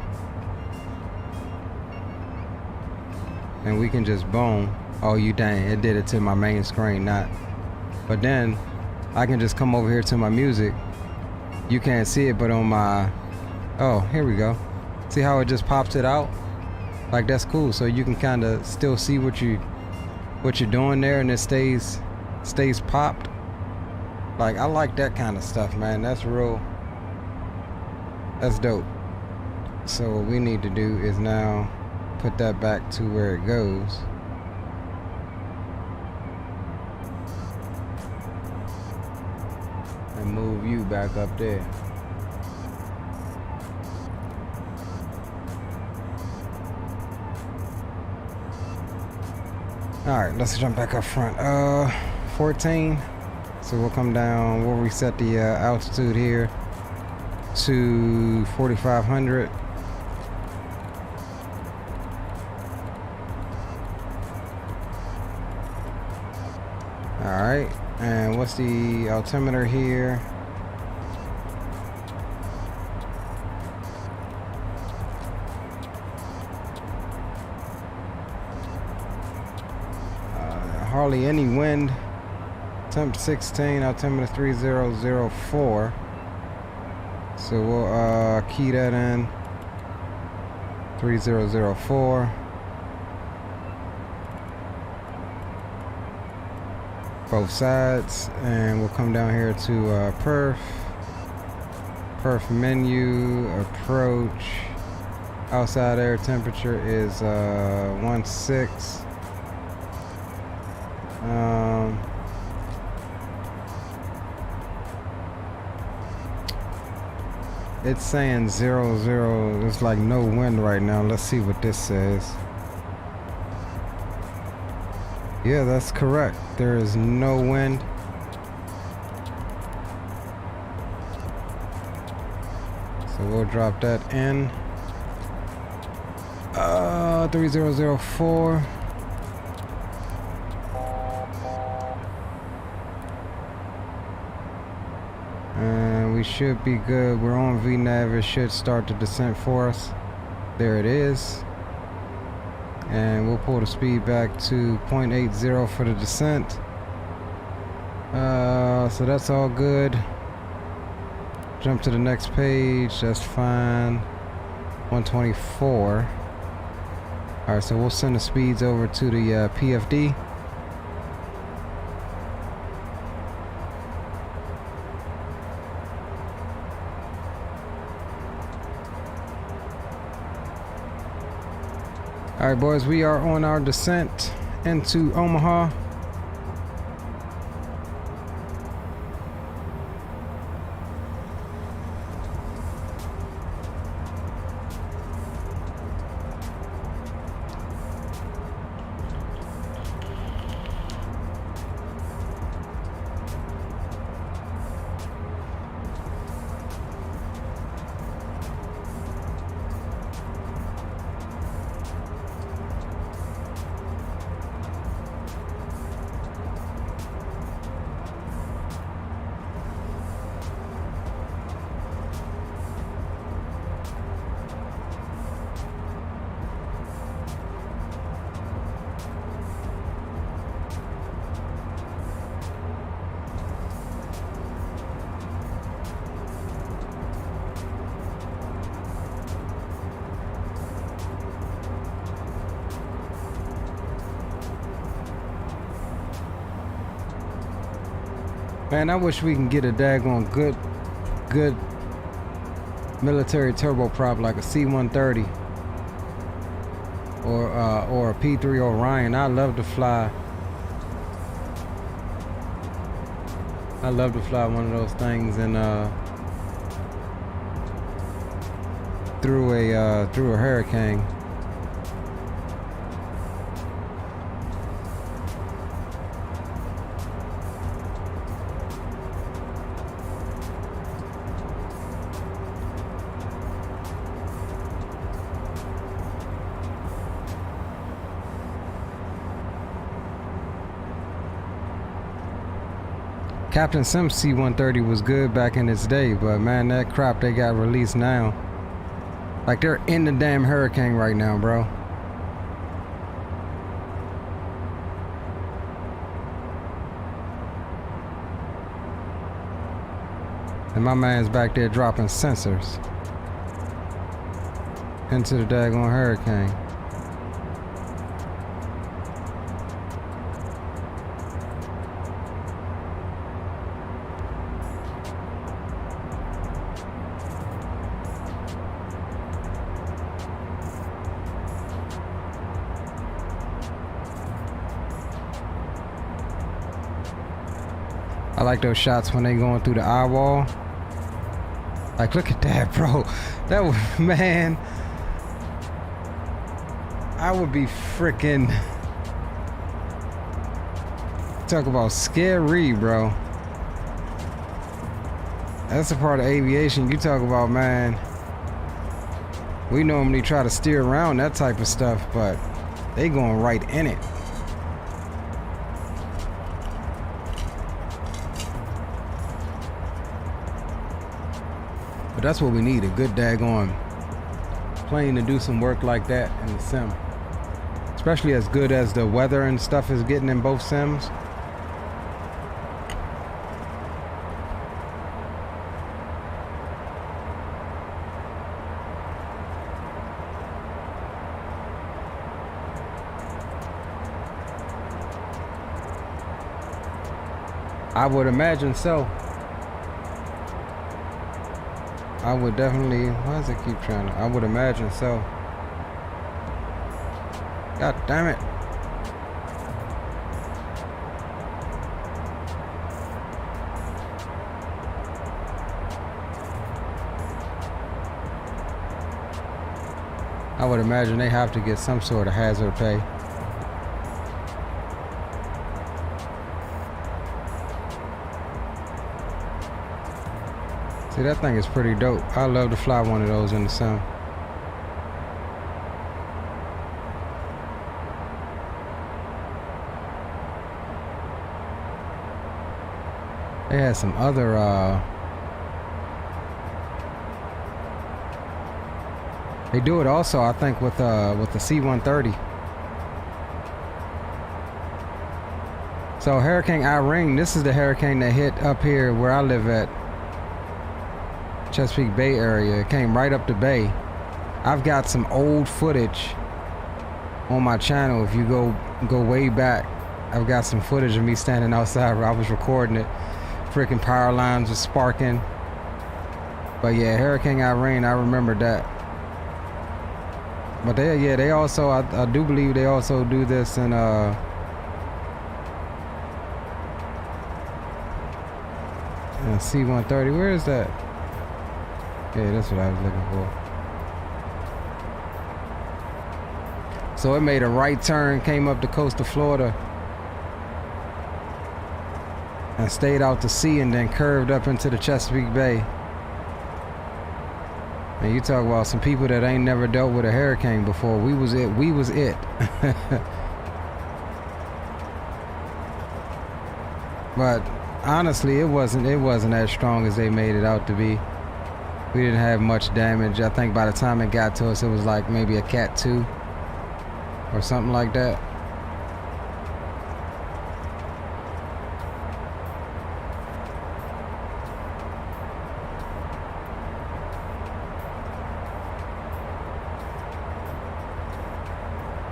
And we can just boom. Oh, you dang, it did it to my main screen, not. But then I can just come over here to my music. You can't see it, but on my, oh, here we go. See how it just pops it out? Like, that's cool. So you can kind of still see what you're doing there, and it stays popped. Like, I like that kind of stuff, man. That's dope. So what we need to do is now put that back to where it goes. And move you back up there. Alright, let's jump back up front. 14. So we'll come down, we'll reset the altitude here to 4,500. Alright, and what's the altimeter here? Hardly any wind. Temp 16, altimeter 3004. So we'll key that in. 3004. Both sides, and we'll come down here to perf menu, approach. Outside air temperature is 16. It's saying 00. There's like no wind right now. Let's see what this says. Yeah, that's correct. There is no wind. So we'll drop that in. 3004. And we should be good. We're on VNAV. It should start the descent for us. There it is. And we'll pull the speed back to 0.80 for the descent. So that's all good. Jump to the next page. That's fine. 124. Alright, so we'll send the speeds over to the PFD. Alright, boys, we are on our descent into Omaha. Man, I wish we can get a daggone good military turboprop like a C-130 or a P-3 Orion. I love to fly. I love to fly one of those things and through a hurricane. Captain Sim's C-130 was good back in its day, but man, that crap they got released now. Like they're in the damn hurricane right now, bro. And my man's back there dropping sensors into the daggone hurricane. I like those shots when they going through the eye wall. Like, look at that, bro. That was, man. I would be freaking. Talk about scary, bro. That's a part of aviation you talk about, man. We normally try to steer around that type of stuff, but they going right in it. But that's what we need, a good daggone plane to do some work like that in the sim. Especially as good as the weather and stuff is getting in both sims. I would imagine so. I would definitely, why does it keep trying to, I would imagine so. God damn it. I would imagine they have to get some sort of hazard pay. See, that thing is pretty dope. I love to fly one of those in the sun. They had some other they do it also, I think, with the C-130. So Hurricane Irene, this is the hurricane that hit up here where I live at. Chesapeake Bay area. It came right up the bay. I've got some old footage on my channel. If you go way back, I've got some footage of me standing outside where I was recording it. Freaking power lines were sparking. But yeah, Hurricane Irene, I remember that. But they also, I do believe they also do this in C-130. Where is that? Yeah, that's what I was looking for. So it made a right turn, came up the coast of Florida, and stayed out to sea, and then curved up into the Chesapeake Bay. And you talk about some people that ain't never dealt with a hurricane before. We was it. We was it. But honestly, it wasn't as strong as they made it out to be. We didn't have much damage. I think by the time it got to us, it was like maybe a Cat 2 or something like that.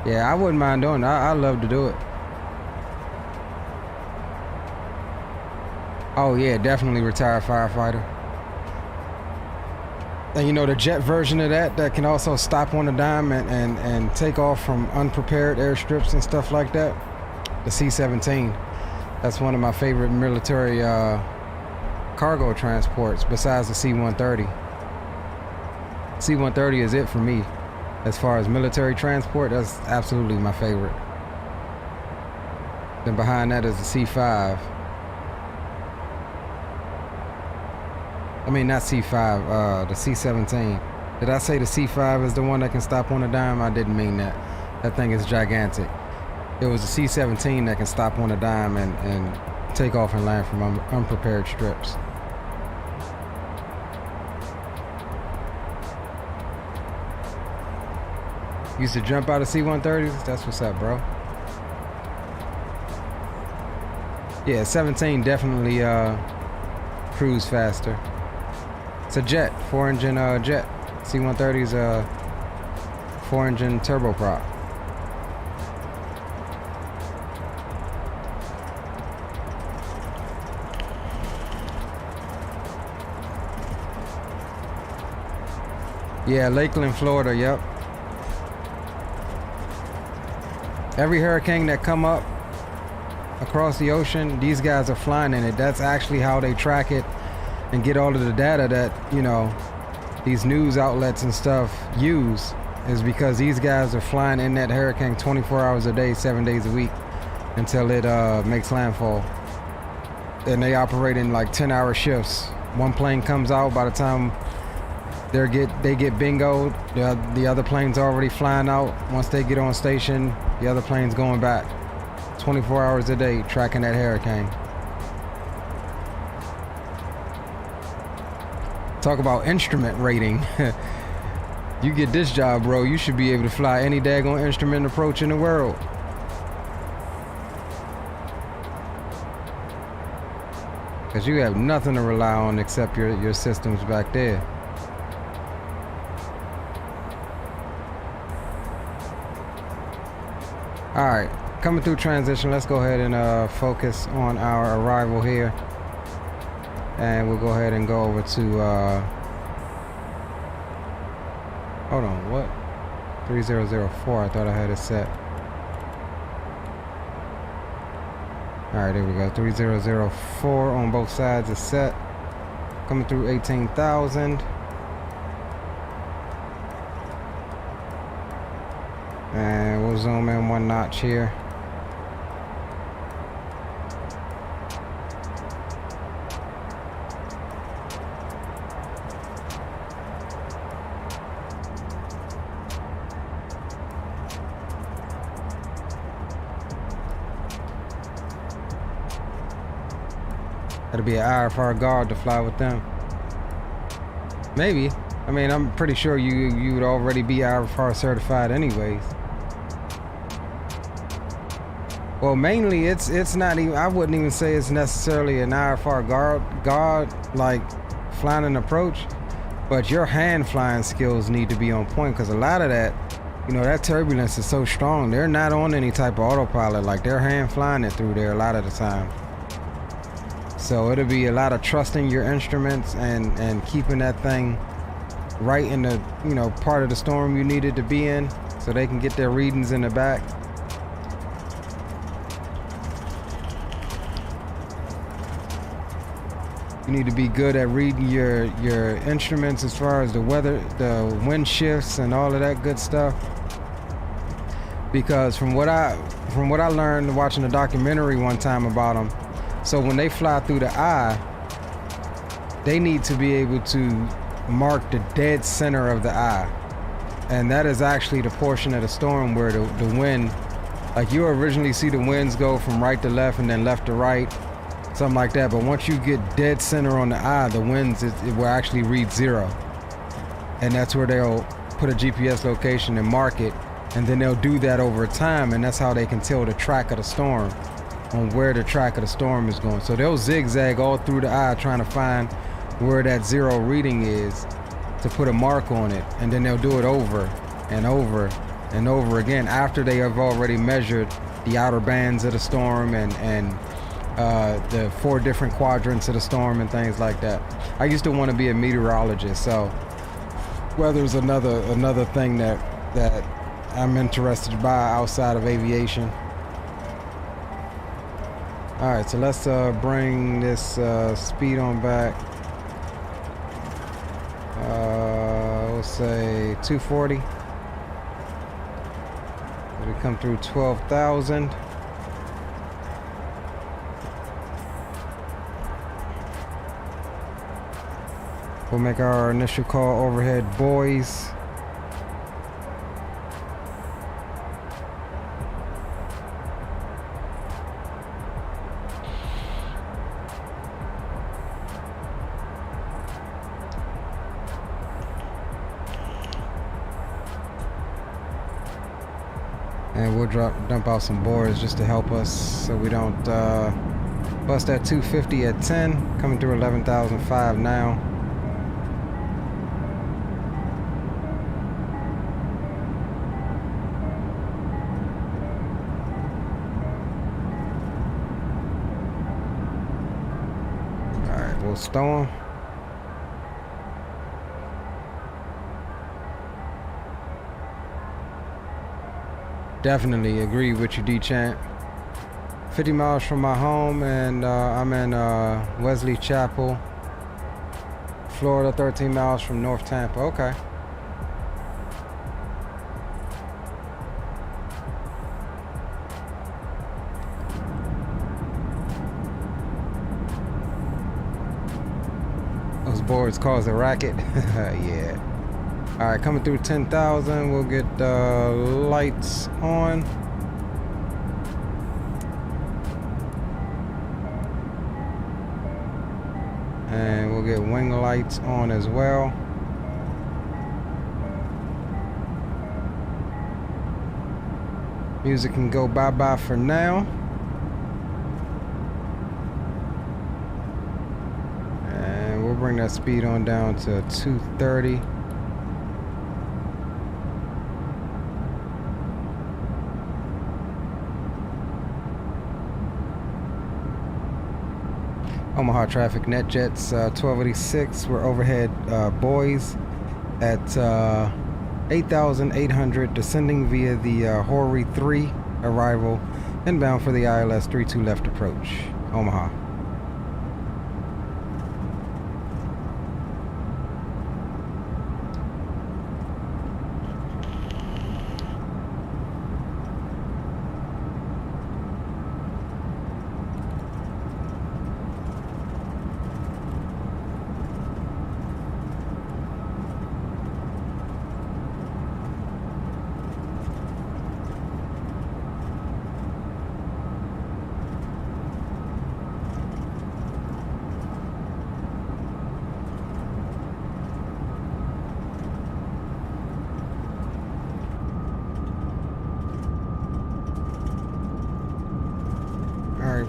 Yeah, I wouldn't mind doing it. I love to do it. Oh yeah, definitely retired firefighter. And you know the jet version of that can also stop on a dime and take off from unprepared airstrips and stuff like that. The C-17. That's one of my favorite military cargo transports besides the C-130. C-130 is it for me. As far as military transport, that's absolutely my favorite. Then behind that is the C-5. I mean, not C-5, the C-17. Did I say the C-5 is the one that can stop on a dime? I didn't mean that. That thing is gigantic. It was the C-17 that can stop on a dime and take off and land from unprepared strips. Used to jump out of C-130s? That's what's up, bro. Yeah, 17 definitely cruise faster. It's a jet, 4-engine jet. C-130 is a 4-engine turboprop. Yeah, Lakeland, Florida, yep. Every hurricane that come up across the ocean, these guys are flying in it. That's actually how they track it and get all of the data that, you know, these news outlets and stuff use, is because these guys are flying in that hurricane 24 hours a day, 7 days a week until it makes landfall. And they operate in like 10-hour shifts. One plane comes out, by the time they get bingoed, the other plane's already flying out. Once they get on station, the other plane's going back. 24 hours a day tracking that hurricane. Talk about instrument rating. You get this job, bro, you should be able to fly any daggone instrument approach in the world. Because you have nothing to rely on except your systems back there. All right, coming through transition, let's go ahead and focus on our arrival here. And we'll go ahead and go over to, hold on, what? 3004, I thought I had it set. All right, there we go, 3004 on both sides is set. Coming through 18,000. And we'll zoom in one notch here. That'll be an IFR guard to fly with them. Maybe. I mean, I'm pretty sure you would already be IFR certified anyways. Well, mainly it's not even, I wouldn't even say it's necessarily an IFR guard like flying an approach, but your hand flying skills need to be on point, because a lot of that, you know, that turbulence is so strong. They're not on any type of autopilot, like they're hand flying it through there a lot of the time. So it'll be a lot of trusting your instruments and keeping that thing right in the, you know, part of the storm you need it to be in, so they can get their readings in the back. You need to be good at reading your instruments as far as the weather, the wind shifts and all of that good stuff. Because from what I learned watching a documentary one time about them, so when they fly through the eye, they need to be able to mark the dead center of the eye. And that is actually the portion of the storm where the wind, like you originally see the winds go from right to left and then left to right, something like that. But once you get dead center on the eye, the winds, it will actually read 0. And that's where they'll put a GPS location and mark it. And then they'll do that over time. And that's how they can tell the track of the storm, on where the track of the storm is going. So they'll zigzag all through the eye trying to find where that 0 reading is to put a mark on it. And then they'll do it over and over and over again after they have already measured the outer bands of the storm and the 4 different quadrants of the storm and things like that. I used to want to be a meteorologist, so whether it's another thing that I'm interested by outside of aviation. All right, so let's bring this speed on back. We'll say 240. We come through 12,000. We'll make our initial call overhead, boys. And we'll dump out some boards just to help us so we don't bust that 250 at 10. Coming through 11,005 now. Alright, we'll stow them. Definitely agree with you, D-Champ. 50 miles from my home, and I'm in Wesley Chapel, Florida. 13 miles from North Tampa. Okay. Those boards cause a racket. Yeah. All right, coming through 10,000. We'll get lights on. And we'll get wing lights on as well. Music can go bye-bye for now. And we'll bring that speed on down to 230. Omaha traffic, NetJets 1286. We're overhead boys at 8,800, descending via the Horry 3 arrival, inbound for the ILS 32 left approach, Omaha.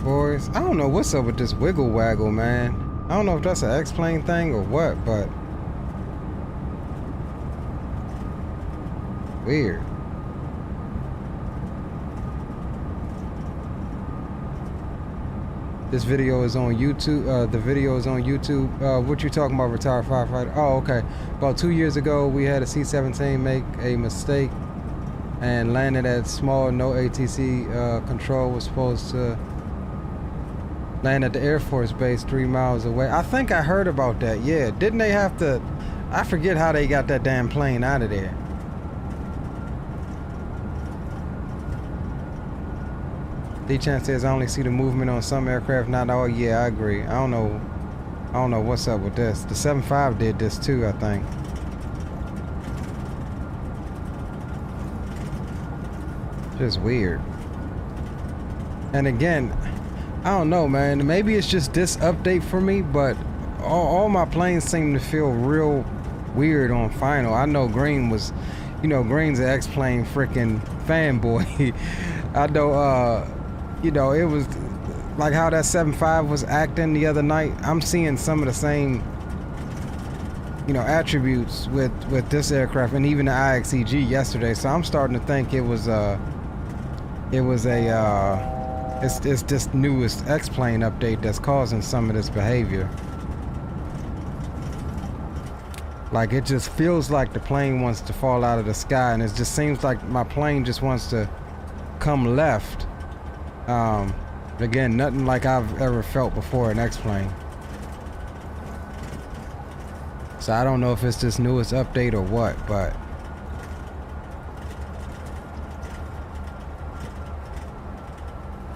Boys, I don't know what's up with this wiggle waggle, man. I don't know if that's an XPlane thing or what, but weird. This video is on YouTube. The video is on YouTube. What you talking about, retired firefighter? Oh, okay. About 2 years ago, we had a C-17 make a mistake and landed at small, no ATC control. Was supposed to land at the Air Force Base 3 miles away. I think I heard about that. Yeah, didn't they have to? I forget how they got that damn plane out of there. D-Chan says I only see the movement on some aircraft, not all. Yeah, I agree. I don't know what's up with this. The 7.5 did this too, I think. Just weird. And again, I don't know, man. Maybe it's just this update for me, but all my planes seem to feel real weird on final. I know Green was, you know, Green's an XPlane freaking fanboy. I know, you know, it was like how that 7.5 was acting the other night. I'm seeing some of the same, you know, attributes with this aircraft and even the IXEG yesterday. So I'm starting to think it was a It's this newest XPlane update that's causing some of this behavior. Like, it just feels like the plane wants to fall out of the sky, and it just seems like my plane just wants to come left. Again, nothing like I've ever felt before in XPlane. So I don't know if it's this newest update or what, but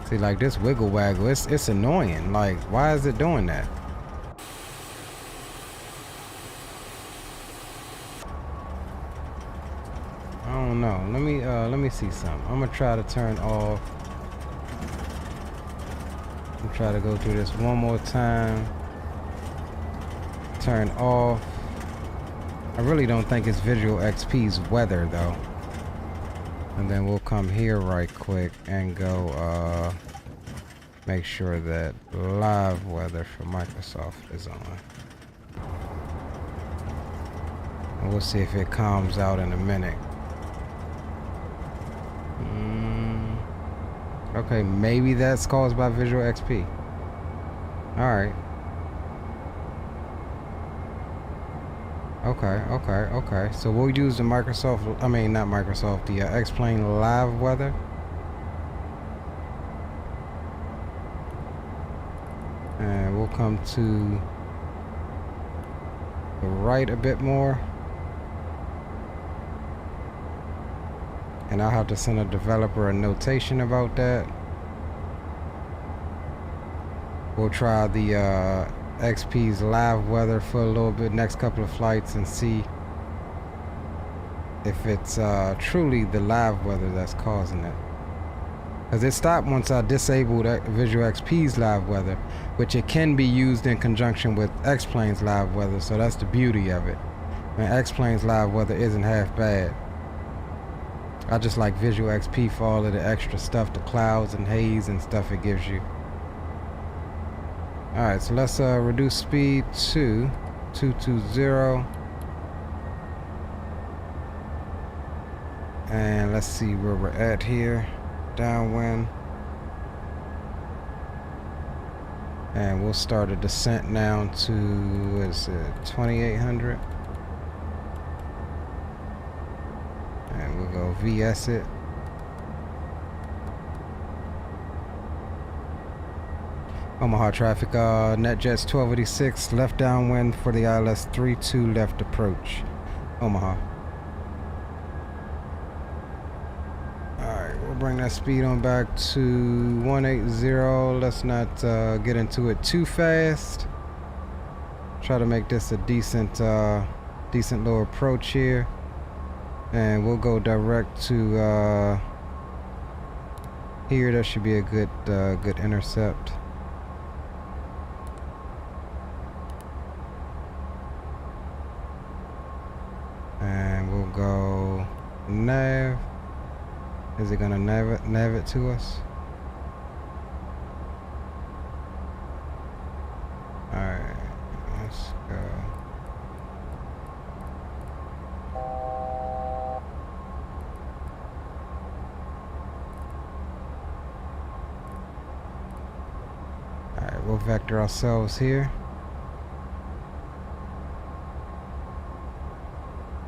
see, like this wiggle waggle, it's annoying. Like, why is it doing that? I don't know. Let me see something. I'm gonna try to turn off. I'm gonna try to go through this one more time. Turn off. I really don't think it's Visual XP's weather though. And then we'll come here right quick and go make sure that live weather for Microsoft is on. And we'll see if it calms out in a minute. Okay, maybe that's caused by Visual XP. Alright. Okay. So we'll use the Microsoft, I mean not Microsoft, the XPlane live weather. And we'll come to the right a bit more. And I'll have to send a developer a notation about that. We'll try the XP's live weather for a little bit, next couple of flights, and see if it's truly the live weather that's causing it. Because it stopped once I disabled Visual XP's live weather, which it can be used in conjunction with XPlane's live weather, so that's the beauty of it. And XPlane's live weather isn't half bad. I just like Visual XP for all of the extra stuff, the clouds and haze and stuff it gives you. Alright, so let's reduce speed to 220. And let's see where we're at here. Downwind. And we'll start a descent down to, what is it, 2800. And we'll go VS it. Omaha traffic, NetJets 1286, left downwind for the ILS 32 left approach. Omaha. Alright, we'll bring that speed on back to 180. Let's not get into it too fast. Try to make this a decent little approach here. And we'll go direct to here. That should be a good intercept. And we'll go nav. Is it gonna nav it to us? Alright, let's go. Alright, we'll vector ourselves here.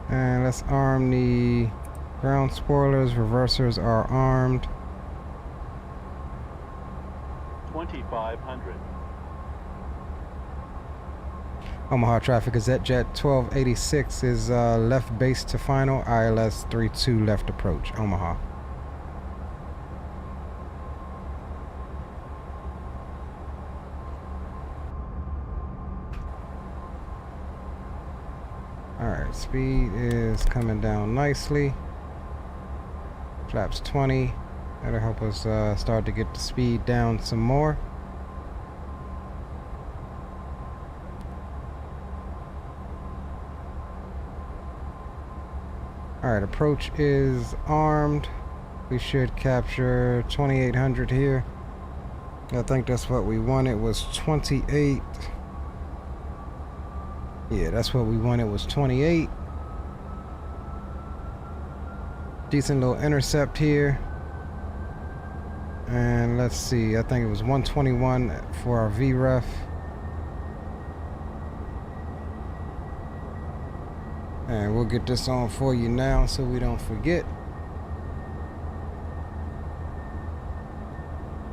And let's arm the ground spoilers. Reversers are armed. 2500. Omaha traffic is at Jet 1286 is left base to final. ILS 32 left approach. Omaha. Alright, speed is coming down nicely. Flaps 20. That'll help us start to get the speed down some more. Alright, approach is armed. We should capture 2800 here. I think that's what we wanted, was 28. Yeah, that's what we wanted, was 28. Decent little intercept here. And let's see, I think it was 121 for our VREF. And we'll get this on for you now so we don't forget.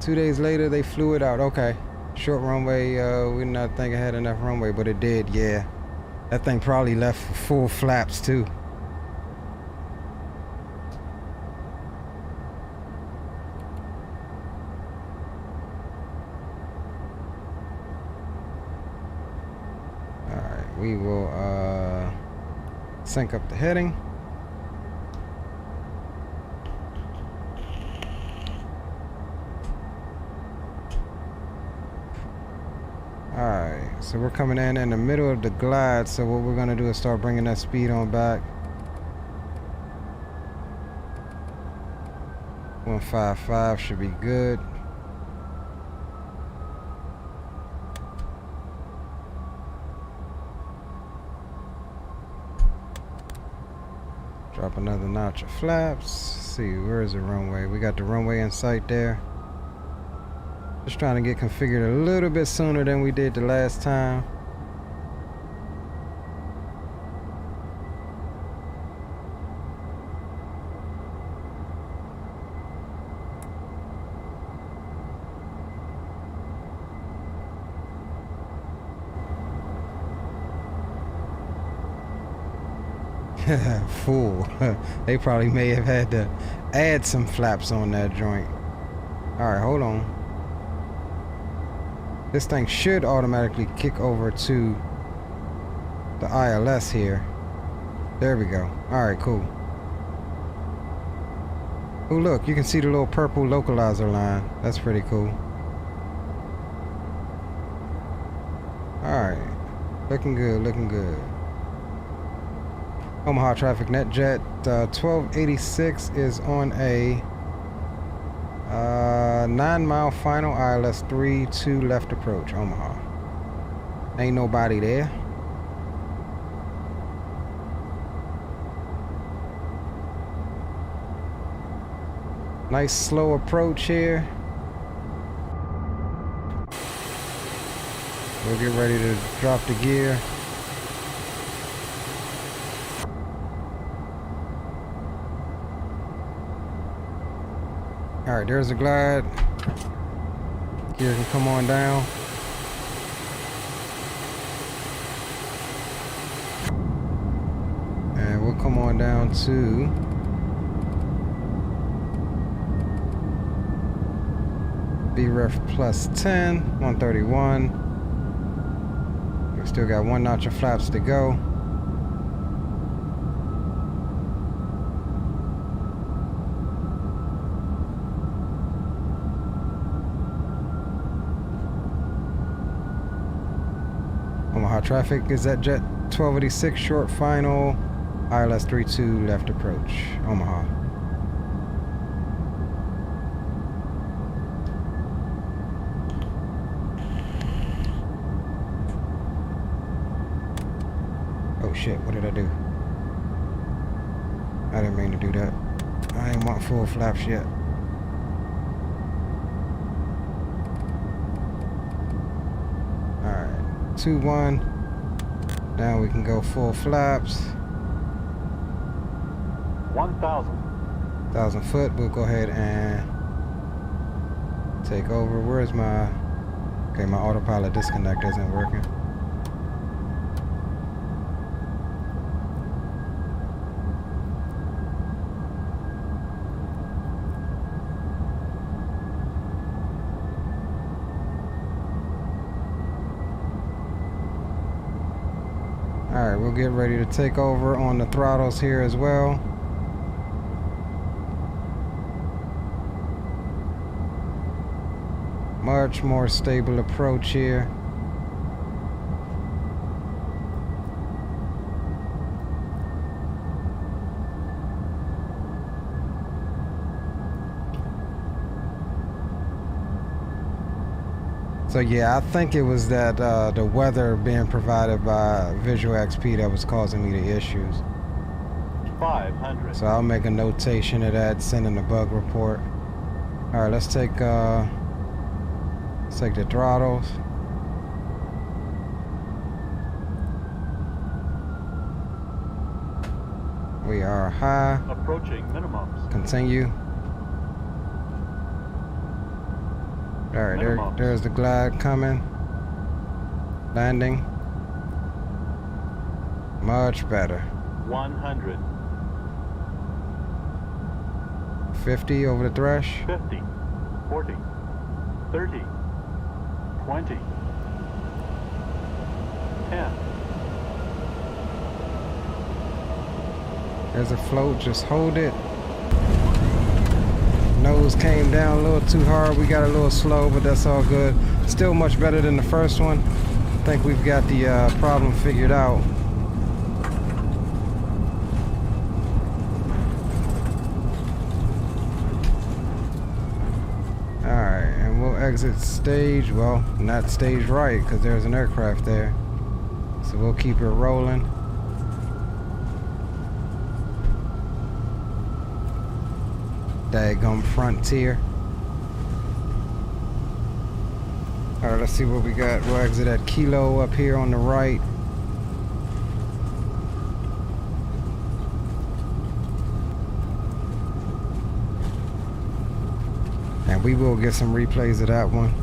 2 days later, they flew it out. Okay. Short runway, we did not think it had enough runway, but it did, yeah. That thing probably left full flaps too. Alright, we will sync up the heading. Alright, so we're coming in the middle of the glide, so what we're gonna do is start bringing that speed on back. 155 should be good. Drop another notch of flaps. Let's see, where is the runway? We got the runway in sight there. Just trying to get configured a little bit sooner than we did the last time. Fool. They probably may have had to add some flaps on that joint. Alright, hold on. This thing should automatically kick over to the ILS here. There we go. Alright, cool. Oh look, you can see the little purple localizer line. That's pretty cool. Alright. Looking good, looking good. Omaha traffic NetJet 1286 is on a 9-mile final ILS 3-2 left approach, Omaha. Ain't nobody there. Nice slow approach here. We'll get ready to drop the gear. Alright, there's the glide. Gear can come on down. And we'll come on down to VREF plus 10, 131. We still got one notch of flaps to go. Omaha traffic is at Jet 1286 short final ILS 32 left approach, Omaha. Oh shit, what did I do? I didn't mean to do that. I ain't want full flaps yet. Alright, 2-1. Now we can go full flaps. 1,000. 1,000 foot. We'll go ahead and take over. Where's my... Okay, my autopilot disconnect isn't working. Alright, we'll get ready to take over on the throttles here as well. Much more stable approach here. So yeah, I think it was that the weather being provided by Visual XP that was causing me the issues. 500. So I'll make a notation of that, send in a bug report. All right, let's take the throttles. We are high. Approaching minimums. Continue. All right, there's the glide coming. Landing. Much better. 100. 50 over the thresh. 50. 40. 30. 20. 10. There's a float, just hold it. Nose came down a little too hard. We got a little slow, but that's all good. Still much better than the first one. I think we've got the problem figured out. Alright, and we'll exit stage. Well, not stage right, because there's an aircraft there. So we'll keep it rolling. Daggum Frontier. Alright, let's see what we got. We'll exit at Kilo up here on the right. And we will get some replays of that one.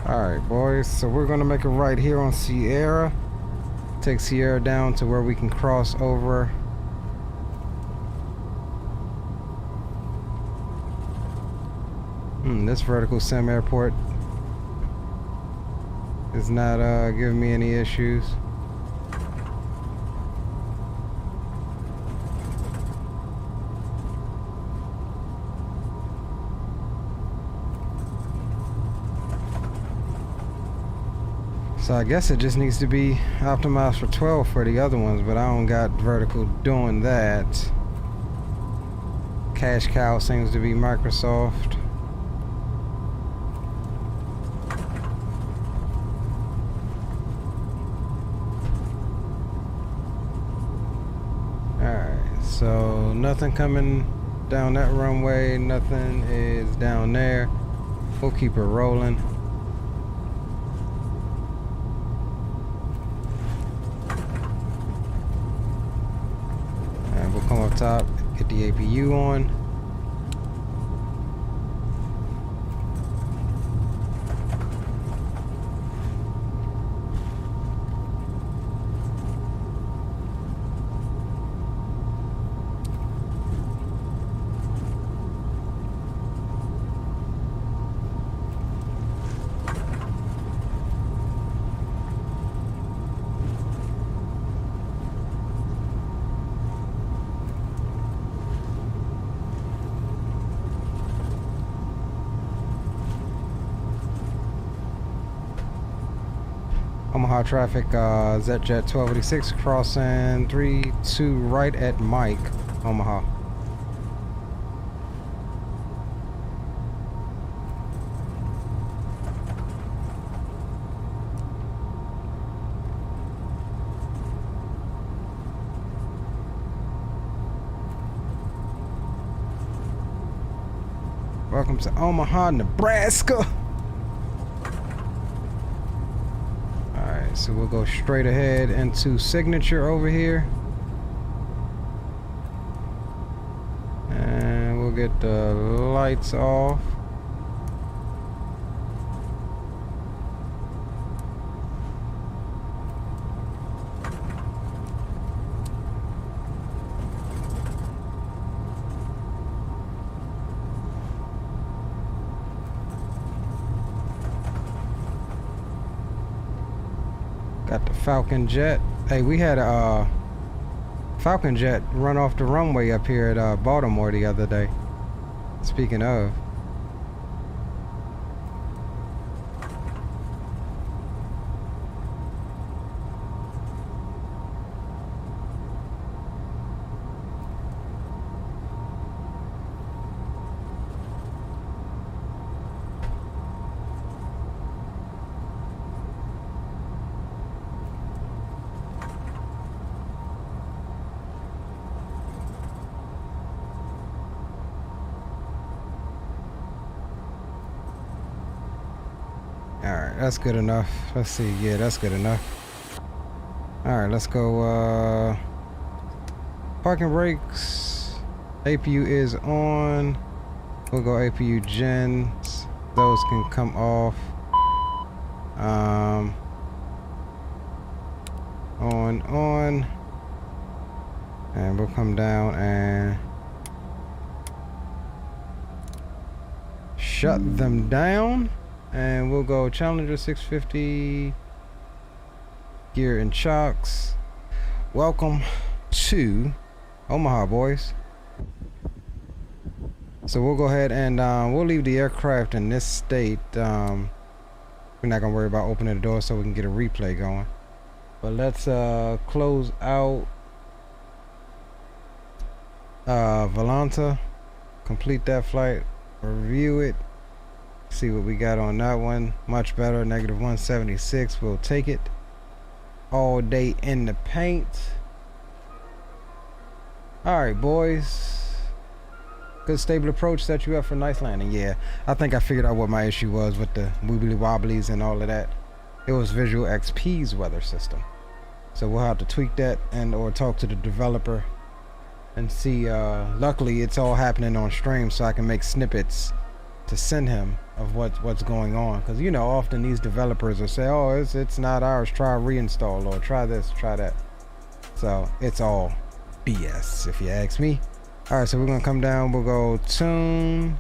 Alright boys, so we're gonna make a right here on Sierra. Take Sierra down to where we can cross over. This vertical sim airport is not giving me any issues. So I guess it just needs to be optimized for 12 for the other ones, but I don't got vertical doing that. Cash cow seems to be Microsoft. Alright, so nothing coming down that runway, nothing is down there. We'll keep it rolling. Come up top, get the APU on. Omaha traffic, ZJet 1286 crossing 32 right at Mike, Omaha. Welcome to Omaha, Nebraska. So we'll go straight ahead into Signature over here. And we'll get the lights off. Got the Falcon Jet. Hey, we had a Falcon Jet run off the runway up here at Baltimore the other day. Speaking of. Alright, that's good enough. Let's see. Yeah, that's good enough. Alright, let's go. Parking brakes. APU is on. We'll go APU gens. Those can come off. On. And we'll come down and shut them down. And we'll go Challenger 650 gear and chocks. Welcome to Omaha, boys. So we'll go ahead and we'll leave the aircraft in this state. We're not gonna worry about opening the door so we can get a replay going. But let's close out Volanta, complete that flight, review it. See what we got on that one. Much better. Negative 176. We'll take it. All day in the paint. Alright, boys. Good stable approach. Set you up for nice landing. Yeah, I think I figured out what my issue was with the wibbly wobblies and all of that. It was Visual XP's weather system. So we'll have to tweak that and or talk to the developer and see. Luckily, it's all happening on stream, so I can make snippets to send him of what's going on, because you know often these developers will say, oh, it's not ours, try reinstall, or try this, try that. So it's all BS if you ask me. All right, so we're gonna come down, we'll go tune,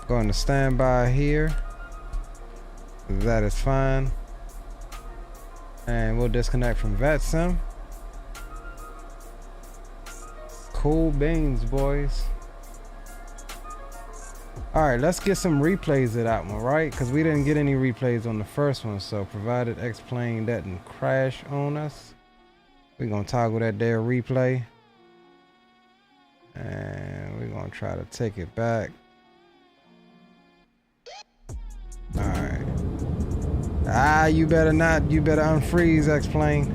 go into standby here. That is fine, and we'll disconnect from VetSim. Cool beans, boys. Alright, let's get some replays of that one, right? Because we didn't get any replays on the first one. So provided XPlane doesn't crash on us, we're going to toggle that there replay. And we're going to try to take it back. Alright. Ah, you better not. You better unfreeze, XPlane.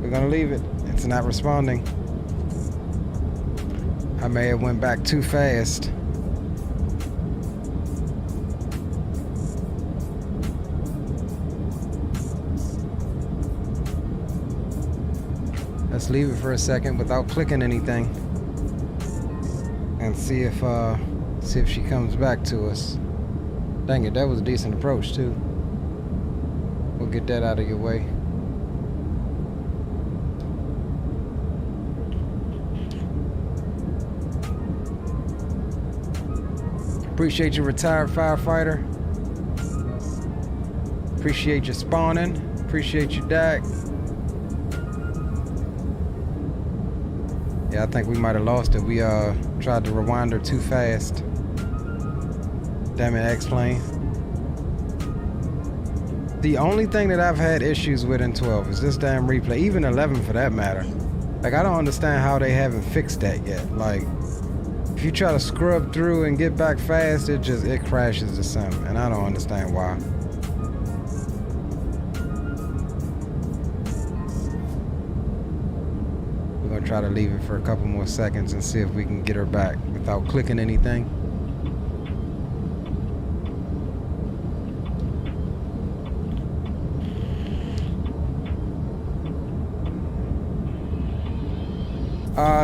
We're going to leave it. It's not responding. I may have went back too fast. Let's leave it for a second without clicking anything and see if she comes back to us. Dang it, that was a decent approach too. We'll get that out of your way. Appreciate you, retired firefighter. Appreciate you spawning. Appreciate you, Dak. Yeah, I think we might have lost it. We tried to rewind her too fast. Damn it, XPlane. The only thing that I've had issues with in 12 is this damn replay, even 11 for that matter. Like, I don't understand how they haven't fixed that yet. Like, if you try to scrub through and get back fast, it crashes the sim, and I don't understand why. We're gonna try to leave it for a couple more seconds and see if we can get her back without clicking anything.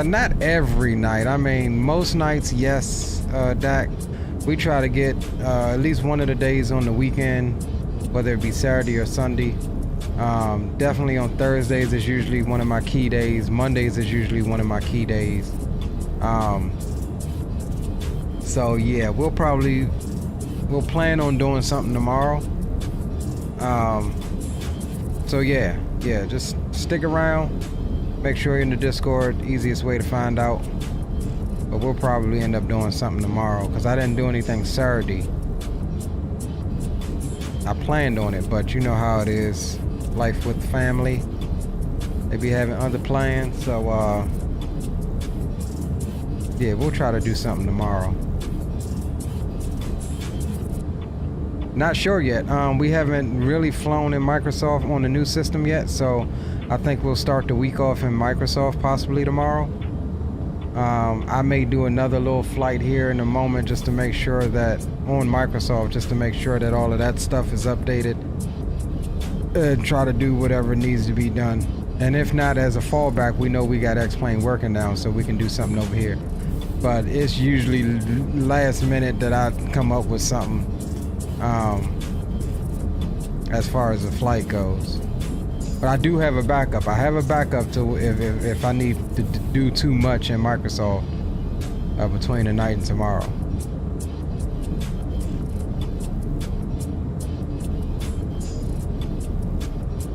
Not every night. I mean, most nights, yes, Dak. We try to get at least one of the days on the weekend, whether it be Saturday or Sunday. Definitely on Thursdays is usually one of my key days. Mondays is usually one of my key days. So yeah, we'll plan on doing something tomorrow. So yeah, just stick around. Make sure you're in the Discord, easiest way to find out. but we'll probably end up doing something tomorrow because I didn't do anything Saturday. I planned on it, but you know how it is. Life with family. They be having other plans, so yeah, we'll try to do something tomorrow. Not sure yet. We haven't really flown in Microsoft on the new system yet, so I think we'll start the week off in Microsoft possibly tomorrow. I may do another little flight here in a moment just to make sure that on Microsoft, just to make sure that all of that stuff is updated and try to do whatever needs to be done. And if not, as a fallback, we know we got XPlane working now, so we can do something over here. But it's usually last minute that I come up with something as far as the flight goes. But I do have a backup. I have a backup to if I need to do too much in Microsoft between tonight and tomorrow.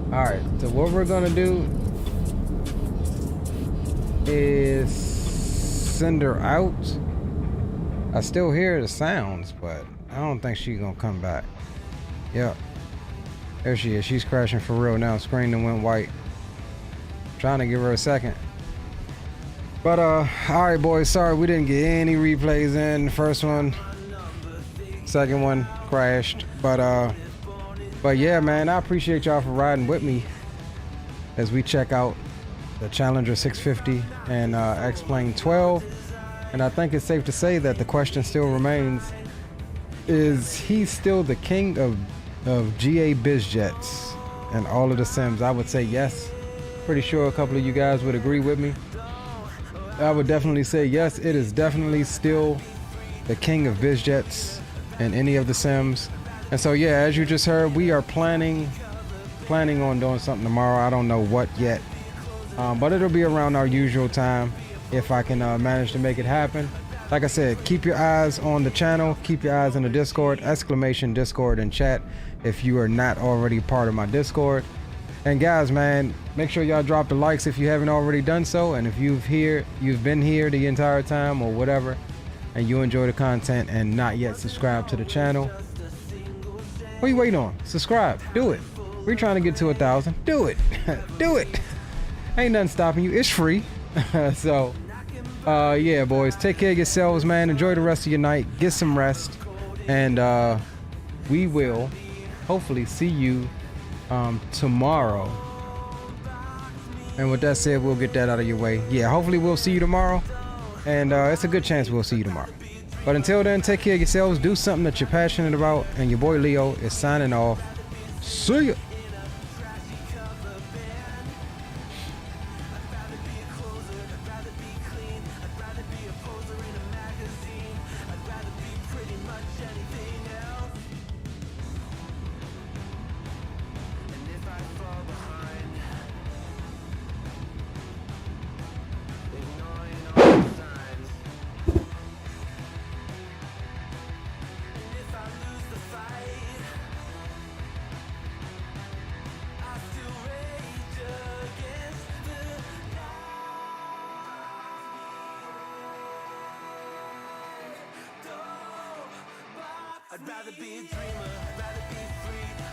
Alright, so what we're gonna do is send her out. I still hear the sounds, but I don't think she's gonna come back. Yep. There she is. She's crashing for real now. Screen that went white. Trying to give her a second. But alright boys, sorry we didn't get any replays in. The first one. Second one crashed. But yeah, man, I appreciate y'all for riding with me as we check out the Challenger 650 and XPlane 12. And I think it's safe to say that the question still remains, is he still the king of GA BizJets and all of the sims? I would say yes. Pretty sure a couple of you guys would agree with me. I would definitely say yes, it is definitely still the king of BizJets and any of the sims. And so yeah, as you just heard, we are planning on doing something tomorrow. I don't know what yet, but it'll be around our usual time if I can manage to make it happen. Like I said, keep your eyes on the channel, keep your eyes on the Discord, ¡Discord in chat if you are not already part of my Discord. And guys, man, make sure y'all drop the likes if you haven't already done so. And if you've been here the entire time or whatever, and you enjoy the content and not yet subscribed to the channel, what are you waiting on? Subscribe. Do it. We're trying to get to 1,000. Do it. Do it. Ain't nothing stopping you. It's free. So, yeah, boys. Take care of yourselves, man. Enjoy the rest of your night. Get some rest. And we will hopefully see you tomorrow. And with that said, we'll get that out of your way. Yeah, hopefully we'll see you tomorrow. And it's a good chance we'll see you tomorrow. But until then, take care of yourselves, do something that you're passionate about, and your boy Leo is signing off. See ya! I'd rather be a dreamer, I'd rather be free.